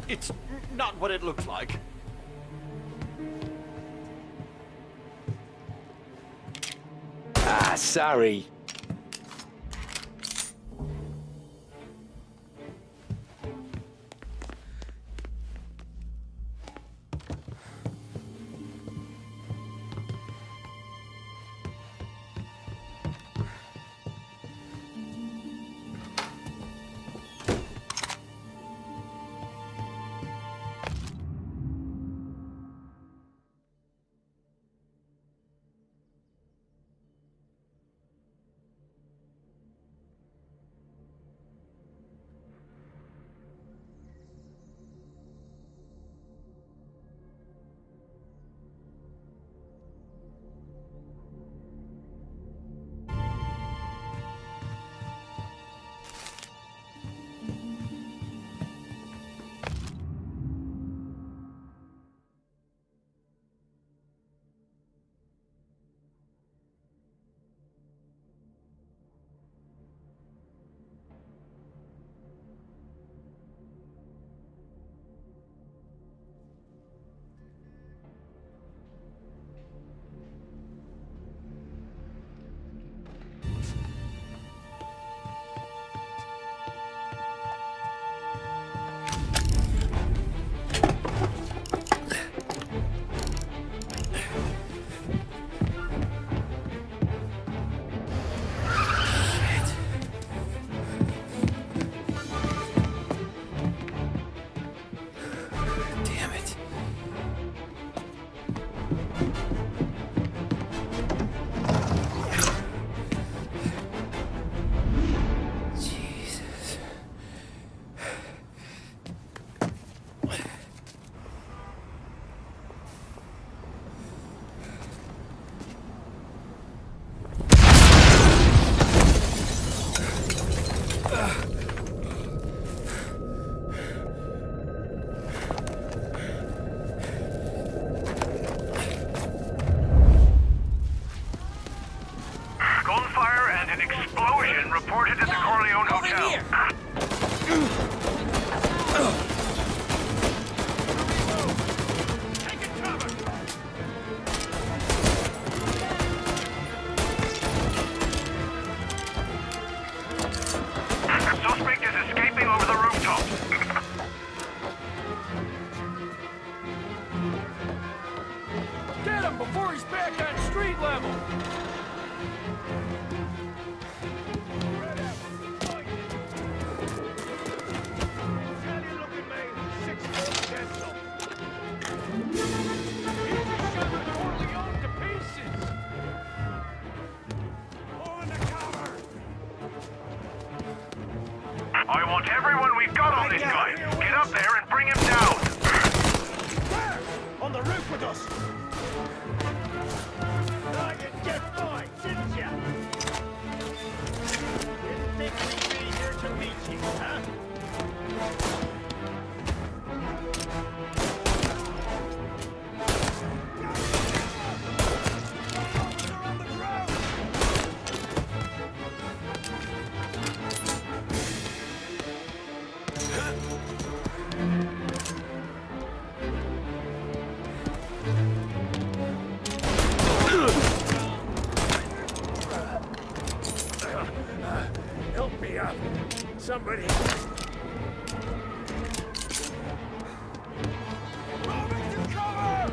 It's not what it looks like. Ah, sorry. I want everyone we've got on this guy. Get up there and bring him down. Where? On the roof with us. Thought you'd get by, didn't ya? Didn't think we'd be here to meet you, huh? Help me up. Somebody. Moving to cover!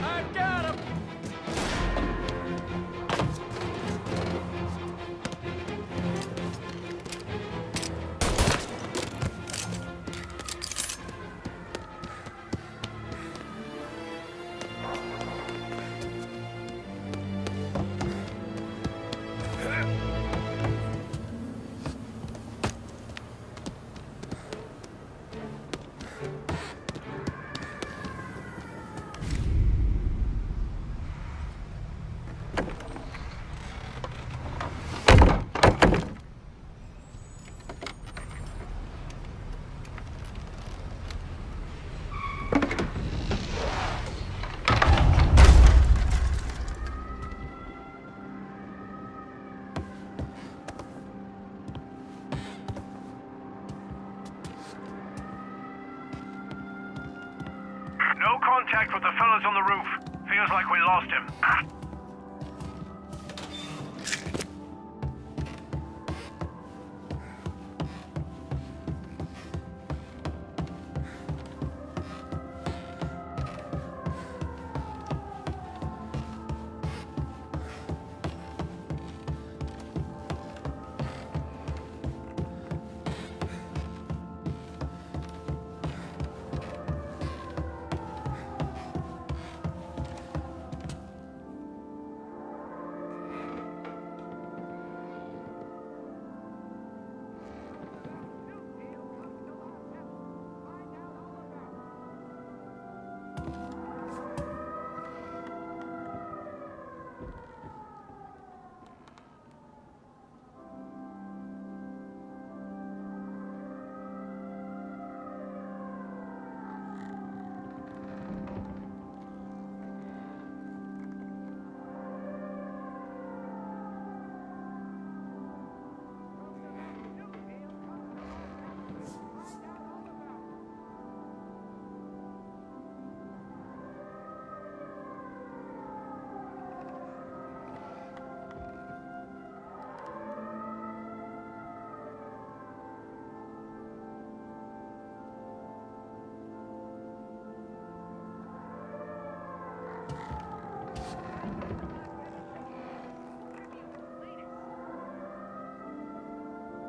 I've got him! contact with the fellas on the roof. Feels like we lost him.